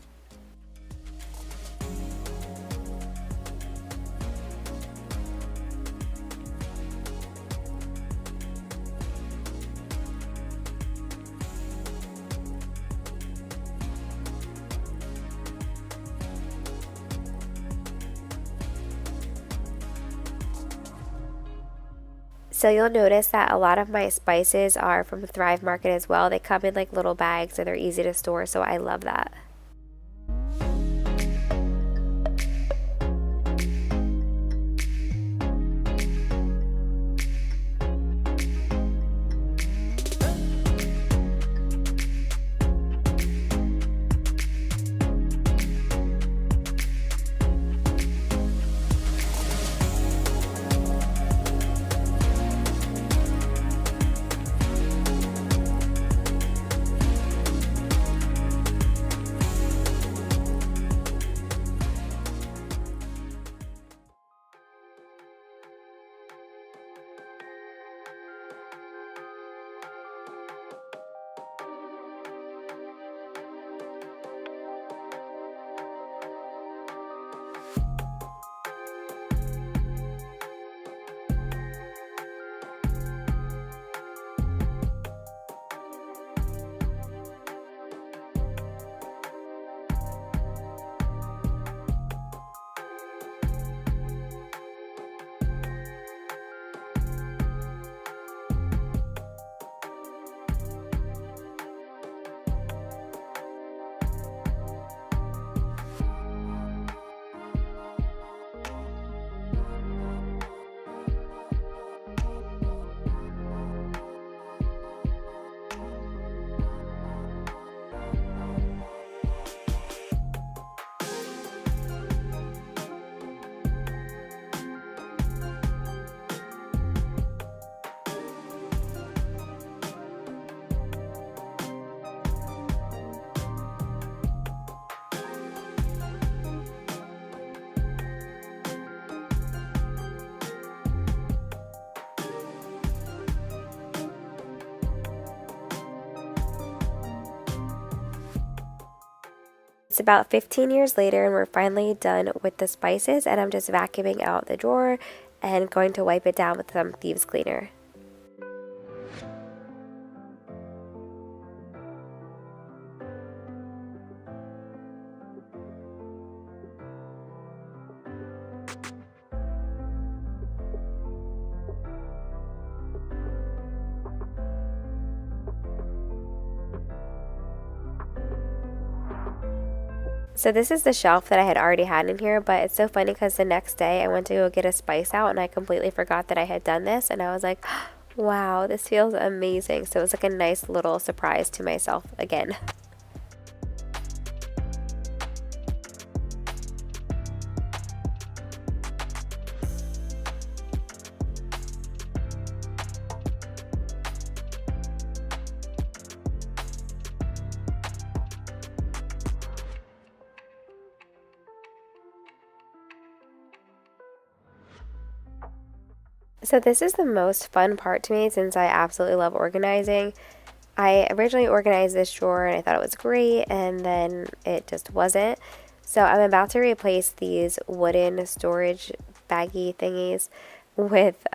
So you'll notice that a lot of my spices are from the Thrive Market as well. They come in like little bags and they're easy to store, so I love that. It's about 15 years later and we're finally done with the spices, and I'm just vacuuming out the drawer and going to wipe it down with some thieves cleaner. So this is the shelf that I had already had in here, but it's so funny because the next day I went to go get a spice out and I completely forgot that I had done this, and I was like, wow, this feels amazing. So it was like a nice little surprise to myself again. So this is the most fun part to me since I absolutely love organizing. I originally organized this drawer and I thought it was great, and then it just wasn't. So I'm about to replace these wooden storage baggy thingies with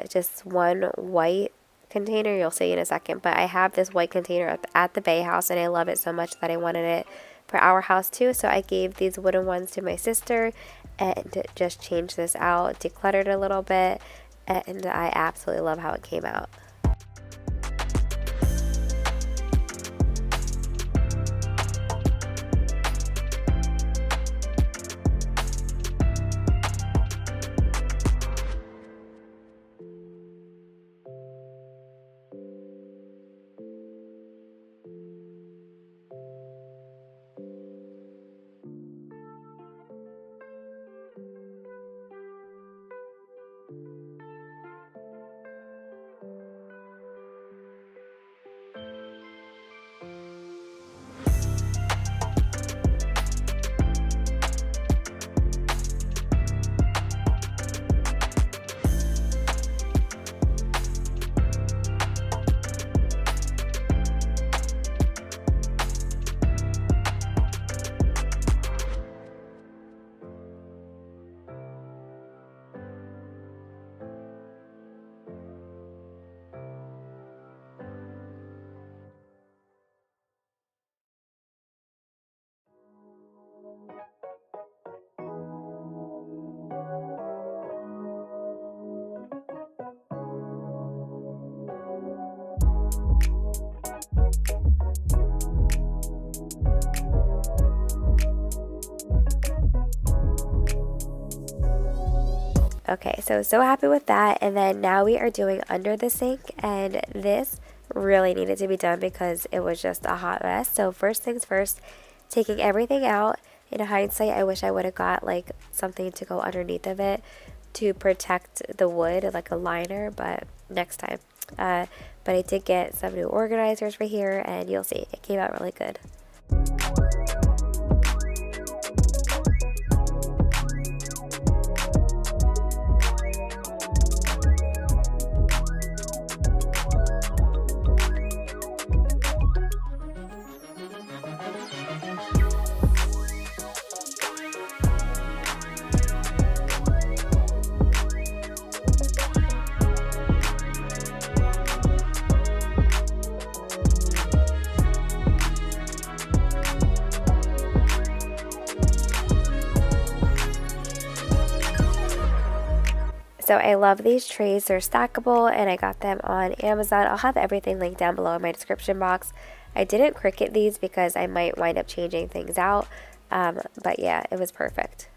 just one white container. You'll see in a second, but I have this white container at the Bay House and I love it so much that I wanted it for our house too. So I gave these wooden ones to my sister and just changed this out, decluttered a little bit, and I absolutely love how it came out. Okay, so happy with that. And then now we are doing under the sink, and this really needed to be done because it was just a hot mess. So first things first, taking everything out. In hindsight, I wish I would have got like something to go underneath of it to protect the wood, like a liner, but next time. But I did get some new organizers for here, and you'll see it came out really good. So I love these trays. They're stackable and I got them on Amazon. I'll have everything linked down below in my description box. I didn't Cricut these because I might wind up changing things out. But yeah, it was perfect.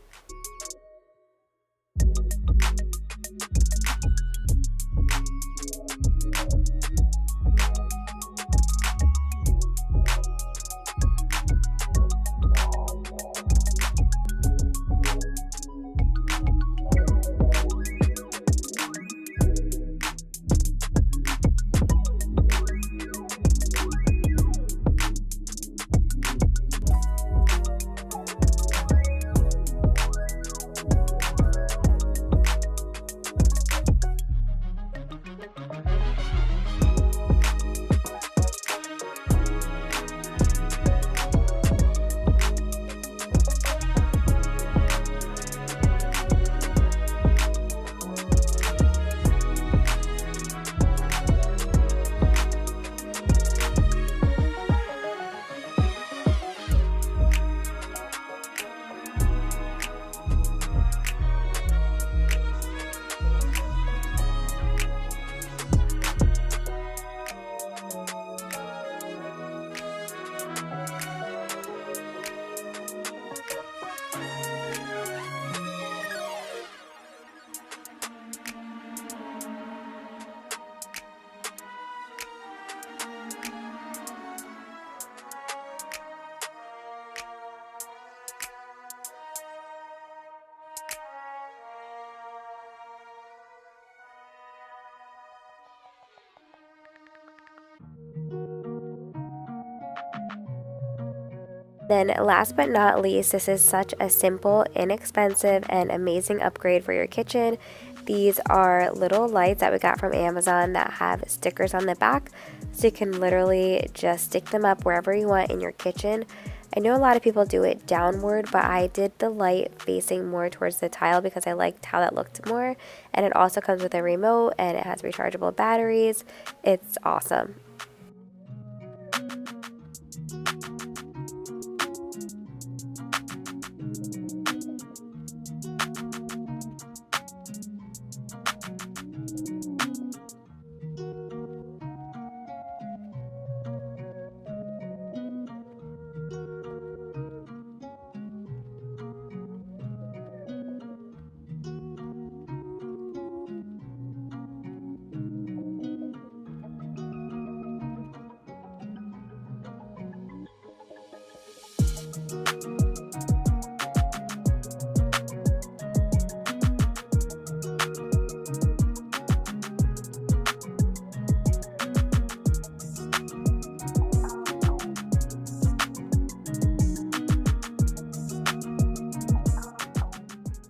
Then last but not least, this is such a simple, inexpensive, and amazing upgrade for your kitchen. These are little lights that we got from Amazon that have stickers on the back, so you can literally just stick them up wherever you want in your kitchen. I know a lot of people do it downward, but I did the light facing more towards the tile because I liked how that looked more. And it also comes with a remote and it has rechargeable batteries. It's awesome.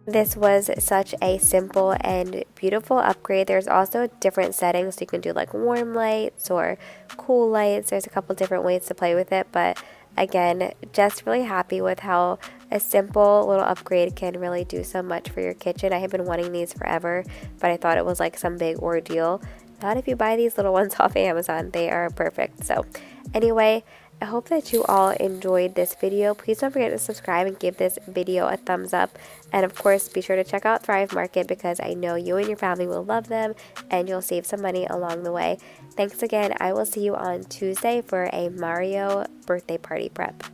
This was such a simple and beautiful upgrade. There's also different settings, so you can do like warm lights or cool lights. There's a couple different ways to play with it, but again, just really happy with how a simple little upgrade can really do so much for your kitchen. I have been wanting these forever, but I thought it was like some big ordeal. Not if you buy these little ones off Amazon. They are perfect. So anyway, I hope that you all enjoyed this video. Please don't forget to subscribe and give this video a thumbs up. And of course, be sure to check out Thrive Market because I know you and your family will love them and you'll save some money along the way. Thanks again. I will see you on Tuesday for a Mario birthday party prep.